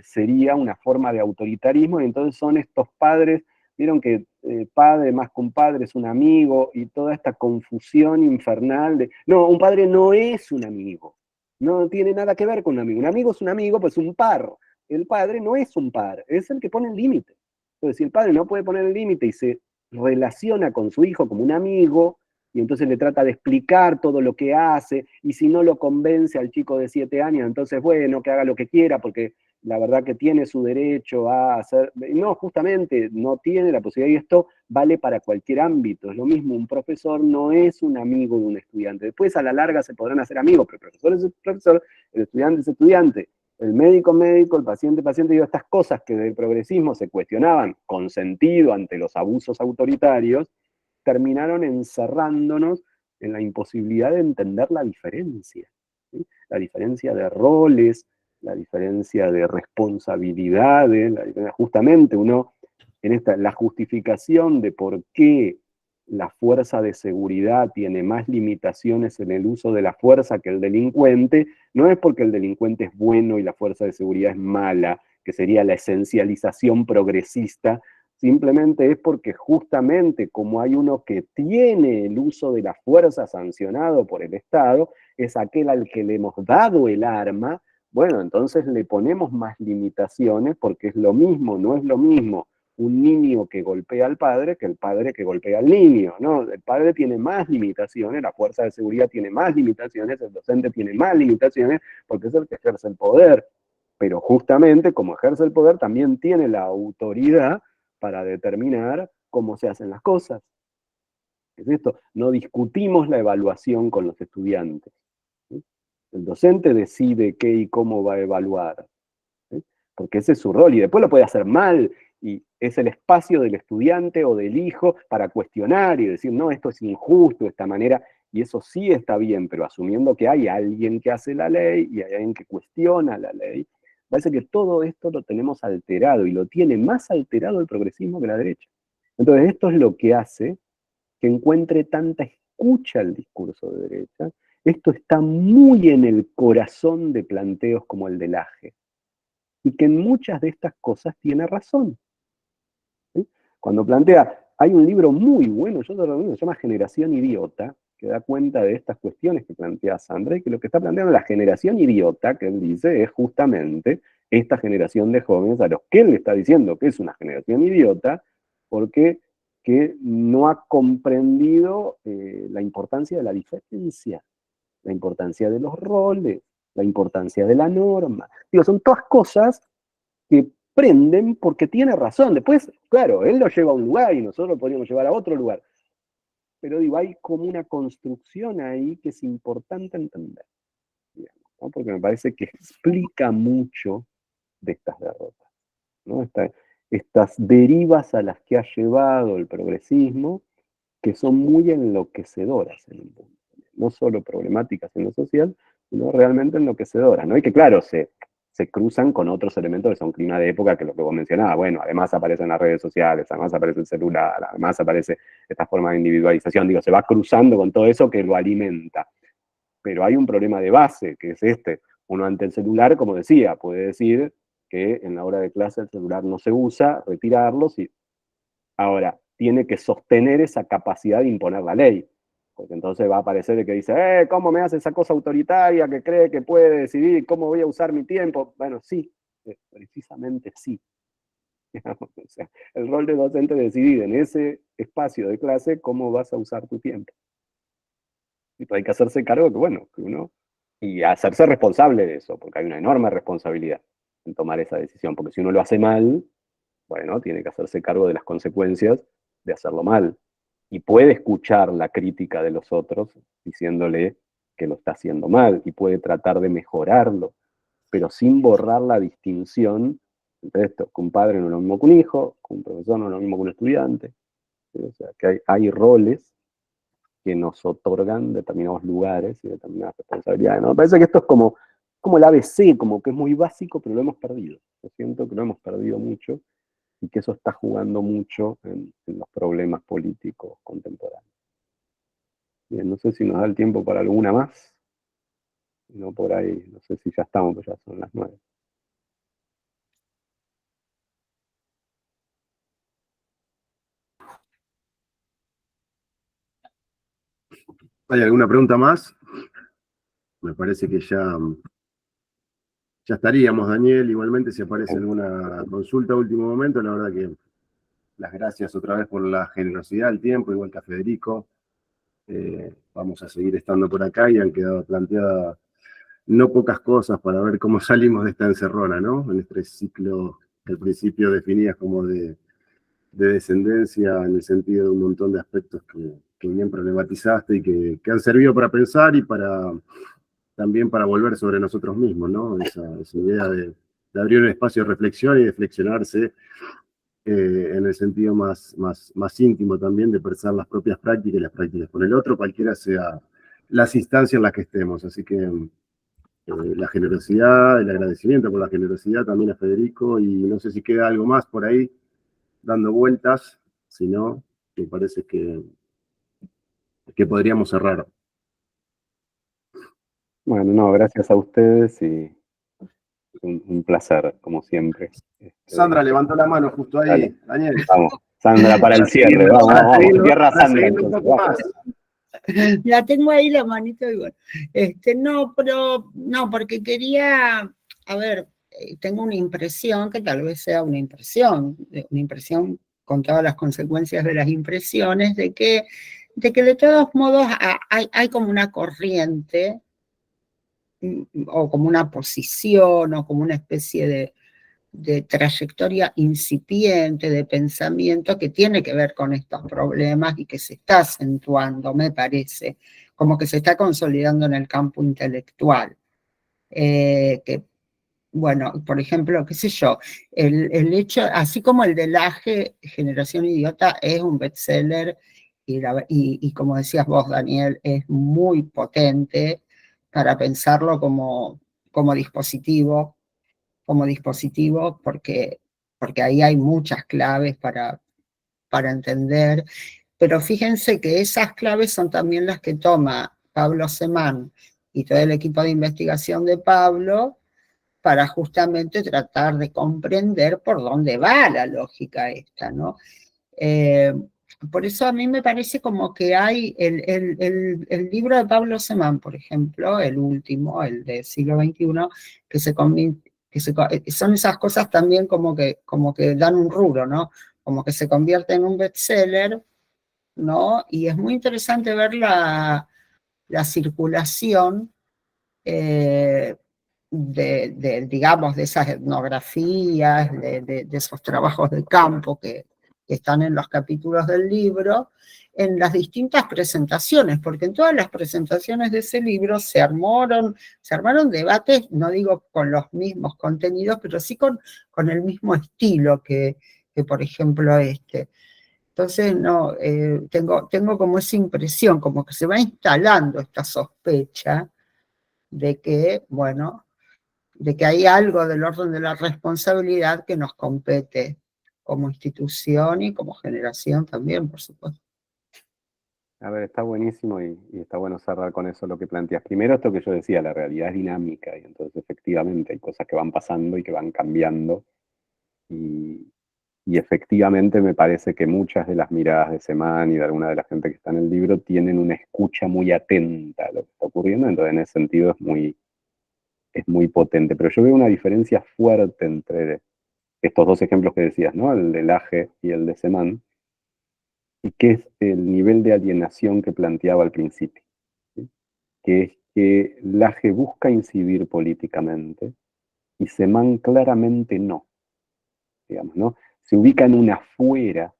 sería una forma de autoritarismo, y entonces son estos padres. Vieron que padre más que un padre es un amigo, y toda esta confusión infernal de, no, un padre no es un amigo, no tiene nada que ver con un amigo. Un amigo es un amigo, pues un par. El padre no es un par, es el que pone el límite. Entonces, si el padre no puede poner el límite y se relaciona con su hijo como un amigo, y entonces le trata de explicar todo lo que hace, y si no lo convence al chico de 7 años, entonces bueno, que haga lo que quiera, porque la verdad que tiene su derecho a hacer, no, justamente no tiene la posibilidad, y esto vale para cualquier ámbito. Es lo mismo, un profesor no es un amigo de un estudiante. Después a la larga se podrán hacer amigos, pero el profesor es profesor, el estudiante es estudiante, el médico médico, el paciente paciente. Digo, estas cosas que del progresismo se cuestionaban con sentido ante los abusos autoritarios, terminaron encerrándonos en la imposibilidad de entender la diferencia, ¿sí? La diferencia de roles, la diferencia de responsabilidades, justamente uno, la justificación de por qué la fuerza de seguridad tiene más limitaciones en el uso de la fuerza que el delincuente, no es porque el delincuente es bueno y la fuerza de seguridad es mala, que sería la esencialización progresista, simplemente es porque justamente como hay uno que tiene el uso de la fuerza sancionado por el Estado, es aquel al que le hemos dado el arma. Bueno, entonces le ponemos más limitaciones, porque es lo mismo, no es lo mismo un niño que golpea al padre que el padre que golpea al niño, ¿no? El padre tiene más limitaciones, la fuerza de seguridad tiene más limitaciones, el docente tiene más limitaciones, porque es el que ejerce el poder. Pero justamente como ejerce el poder, también tiene la autoridad para determinar cómo se hacen las cosas. ¿Es esto? No discutimos la evaluación con los estudiantes, ¿sí? El docente decide qué y cómo va a evaluar, ¿sí? Porque ese es su rol, y después lo puede hacer mal, y es el espacio del estudiante o del hijo para cuestionar y decir, no, esto es injusto, de esta manera, y eso sí está bien, pero asumiendo que hay alguien que hace la ley y hay alguien que cuestiona la ley. Parece que todo esto lo tenemos alterado, y lo tiene más alterado el progresismo que la derecha. Entonces esto es lo que hace que encuentre tanta escucha al discurso de derecha. Esto está muy en el corazón de planteos como el de Laje, y que en muchas de estas cosas tiene razón. cuando plantea, hay un libro muy bueno, yo te lo recomiendo, se llama Generación Idiota, que da cuenta de estas cuestiones que plantea Sandra, y que lo que está planteando la generación idiota, que él dice, es justamente esta generación de jóvenes a los que él le está diciendo que es una generación idiota, porque que no ha comprendido la importancia de la diferencia, la importancia de los roles, la importancia de la norma. Digo, son todas cosas que prenden porque tiene razón. Después, claro, él lo lleva a un lugar y nosotros lo podríamos llevar a otro lugar. Pero digo, hay como una construcción ahí que es importante entender, digamos, ¿no? Porque me parece que explica mucho de estas derrotas, ¿no? Estas derivas a las que ha llevado el progresismo, que son muy enloquecedoras en un punto. No solo problemáticas en lo social, sino realmente enloquecedoras, ¿no? Y que claro, se cruzan con otros elementos que son clima de época, que lo que vos mencionabas, bueno, además aparecen las redes sociales, además aparece el celular, además aparece esta forma de individualización, digo, se va cruzando con todo eso que lo alimenta. Pero hay un problema de base, que es este. Uno ante el celular, como decía, puede decir que en la hora de clase el celular no se usa, retirarlo, sí. Ahora, tiene que sostener esa capacidad de imponer la ley. Porque entonces va a aparecer el que dice, ¿cómo me hace esa cosa autoritaria que cree que puede decidir cómo voy a usar mi tiempo? Bueno, sí, precisamente sí. O sea, el rol de docente es decidir en ese espacio de clase cómo vas a usar tu tiempo. Y hay que hacerse cargo que, bueno, que uno, y hacerse responsable de eso, porque hay una enorme responsabilidad en tomar esa decisión, porque si uno lo hace mal, bueno, tiene que hacerse cargo de las consecuencias de hacerlo mal. Y puede escuchar la crítica de los otros diciéndole que lo está haciendo mal y puede tratar de mejorarlo, pero sin borrar la distinción entre esto, que un padre no es lo mismo que un hijo, que un profesor no es lo mismo que un estudiante. ¿Sí? O sea, que hay roles que nos otorgan determinados lugares y determinadas responsabilidades, ¿no? Me parece que esto es como el ABC, como que es muy básico, pero lo hemos perdido. Yo siento que lo hemos perdido mucho y que eso está jugando mucho en los problemas políticos contemporáneos. Bien, no sé si nos da el tiempo para alguna más. No por ahí, no sé si ya estamos, pero ya son las 9. ¿Hay alguna pregunta más? Me parece que ya estaríamos, Daniel. Igualmente, si aparece alguna consulta a último momento, la verdad que las gracias otra vez por la generosidad, el tiempo, igual que a Federico. Vamos a seguir estando por acá y han quedado planteadas no pocas cosas para ver cómo salimos de esta encerrona, ¿no? En este ciclo que al principio definías como de descendencia, en el sentido de un montón de aspectos que bien problematizaste y que han servido para pensar y también para volver sobre nosotros mismos, ¿no? Esa idea de abrir un espacio de reflexión y de flexionarse en el sentido más íntimo también, de pensar las propias prácticas y las prácticas con el otro, cualquiera sea las instancias en las que estemos. Así que la generosidad, el agradecimiento por la generosidad también a Federico, y no sé si queda algo más por ahí dando vueltas, si no, me parece que podríamos cerrar. Bueno, no, gracias a ustedes y un placer, como siempre. Sandra levantó la mano justo ahí, Dale. Daniel. Vamos, Sandra, para el cierre, vamos, cierra Sandra entonces, vamos. La tengo ahí la manito y bueno. No, pero no, porque quería, a ver, tengo una impresión que tal vez sea una impresión con todas las consecuencias de las impresiones, de que de todos modos hay como una corriente, o como una posición, o como una especie de trayectoria incipiente de pensamiento que tiene que ver con estos problemas y que se está acentuando, me parece, como que se está consolidando en el campo intelectual. Que, bueno, por ejemplo, qué sé yo, el hecho, así como el de Laje, Generación Idiota, es un bestseller y como decías vos, Daniel, es muy potente para pensarlo como dispositivo, porque ahí hay muchas claves para entender, pero fíjense que esas claves son también las que toma Pablo Semán y todo el equipo de investigación de Pablo para justamente tratar de comprender por dónde va la lógica esta, ¿no? Por eso a mí me parece como que hay el libro de Pablo Semán, por ejemplo, el último, el del siglo XXI, que son esas cosas también como que dan un rubro, ¿no? Como que se convierte en un bestseller, ¿no? Y es muy interesante ver la circulación digamos, de esas etnografías, de esos trabajos de campo que están en los capítulos del libro, en las distintas presentaciones, porque en todas las presentaciones de ese libro se armaron debates, no digo con los mismos contenidos, pero sí con el mismo estilo que por ejemplo, este. Entonces, no, tengo como esa impresión, como que se va instalando esta sospecha de que, bueno, de que hay algo del orden de la responsabilidad que nos compete como institución y como generación también, por supuesto. A ver, está buenísimo y está bueno cerrar con eso lo que planteas. Primero, esto que yo decía, la realidad es dinámica y entonces efectivamente hay cosas que van pasando y que van cambiando y efectivamente me parece que muchas de las miradas de Semán y de alguna de la gente que está en el libro tienen una escucha muy atenta a lo que está ocurriendo, entonces en ese sentido es muy potente. Pero yo veo una diferencia fuerte entre estos dos ejemplos que decías, ¿no? El de Laje y el de Semán, y que es el nivel de alienación que planteaba al principio, ¿sí? Que es que Laje busca incidir políticamente y Semán claramente no, digamos, ¿no? Se ubica en una afuera,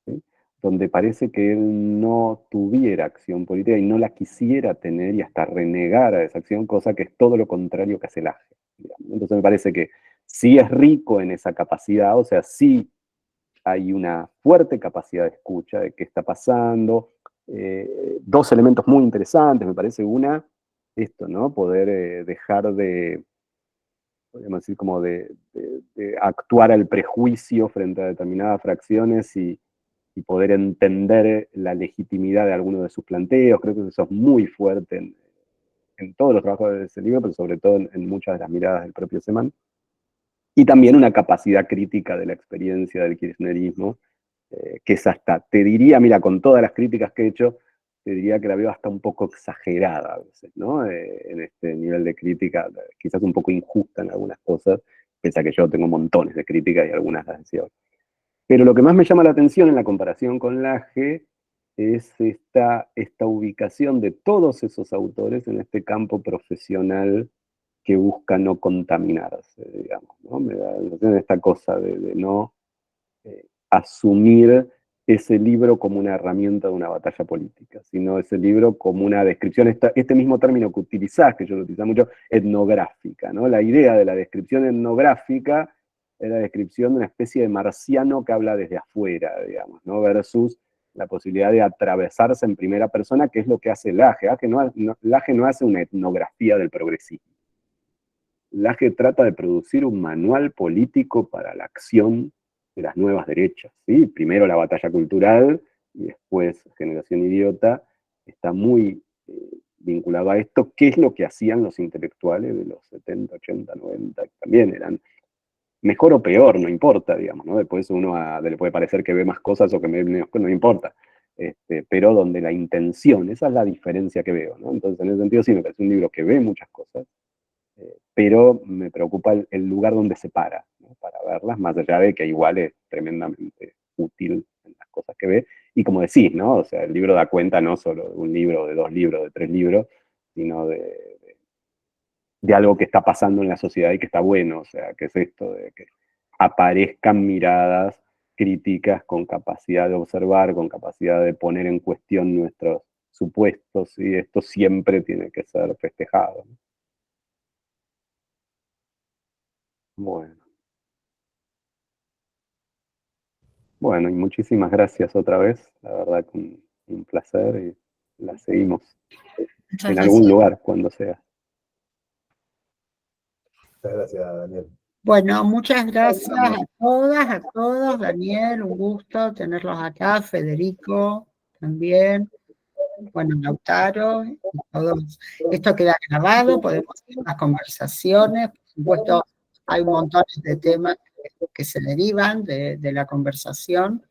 ¿sí? Donde parece que él no tuviera acción política y no la quisiera tener y hasta renegara de esa acción, cosa que es todo lo contrario que hace Laje, digamos. Entonces me parece que sí es rico en esa capacidad, o sea, sí hay una fuerte capacidad de escucha de qué está pasando. Dos elementos muy interesantes, me parece. Una, esto, ¿no? Poder dejar de, podríamos decir, como de actuar al prejuicio frente a determinadas fracciones y poder entender la legitimidad de algunos de sus planteos. Creo que eso es muy fuerte en todos los trabajos de ese libro, pero sobre todo en muchas de las miradas del propio Semán. Y también una capacidad crítica de la experiencia del kirchnerismo, que es hasta, te diría, mira, con todas las críticas que he hecho, te diría que la veo hasta un poco exagerada a veces, ¿no? En este nivel de crítica, quizás un poco injusta en algunas cosas, pese a que yo tengo montones de críticas y algunas las decía hoy. Pero lo que más me llama la atención en la comparación con Laje es esta ubicación de todos esos autores en este campo profesional que busca no contaminarse, digamos, ¿no? Me da la sensación de esta cosa de no asumir ese libro como una herramienta de una batalla política, sino ese libro como una descripción, este mismo término que utilizás, que yo lo utilizo mucho, etnográfica, ¿no? La idea de la descripción etnográfica es la descripción de una especie de marciano que habla desde afuera, digamos, ¿no? Versus la posibilidad de atravesarse en primera persona, que es lo que hace Laje. Laje no hace una etnografía del progresismo. Laje trata de producir un manual político para la acción de las nuevas derechas, ¿sí? Primero la batalla cultural y después Generación Idiota, está muy vinculado a esto, qué es lo que hacían los intelectuales de los 70, 80, 90, que también eran mejor o peor, no importa, digamos, ¿no? Después uno le puede parecer que ve más cosas o que no importa, pero donde la intención, esa es la diferencia que veo, ¿no? Entonces, en ese sentido sí me parece un libro que ve muchas cosas, pero me preocupa el lugar donde se para, ¿no? Para verlas, más allá de que igual es tremendamente útil en las cosas que ve. Y como decís, ¿no? O sea, el libro da cuenta no solo de un libro, de dos libros, de tres libros, sino de algo que está pasando en la sociedad y que está bueno. O sea, que es esto de que aparezcan miradas críticas con capacidad de observar, con capacidad de poner en cuestión nuestros supuestos, y esto siempre tiene que ser festejado, ¿no? Bueno. Bueno, y muchísimas gracias otra vez. La verdad que un placer y la seguimos Muchas en algún gracias. lugar cuando sea. Muchas gracias, Daniel. Bueno, muchas gracias a todas, a todos. Daniel, un gusto tenerlos acá. Federico, también. Bueno, Lautaro, y todos. Esto queda grabado, podemos hacer las conversaciones. Por supuesto, hay montones de temas que se derivan de la conversación.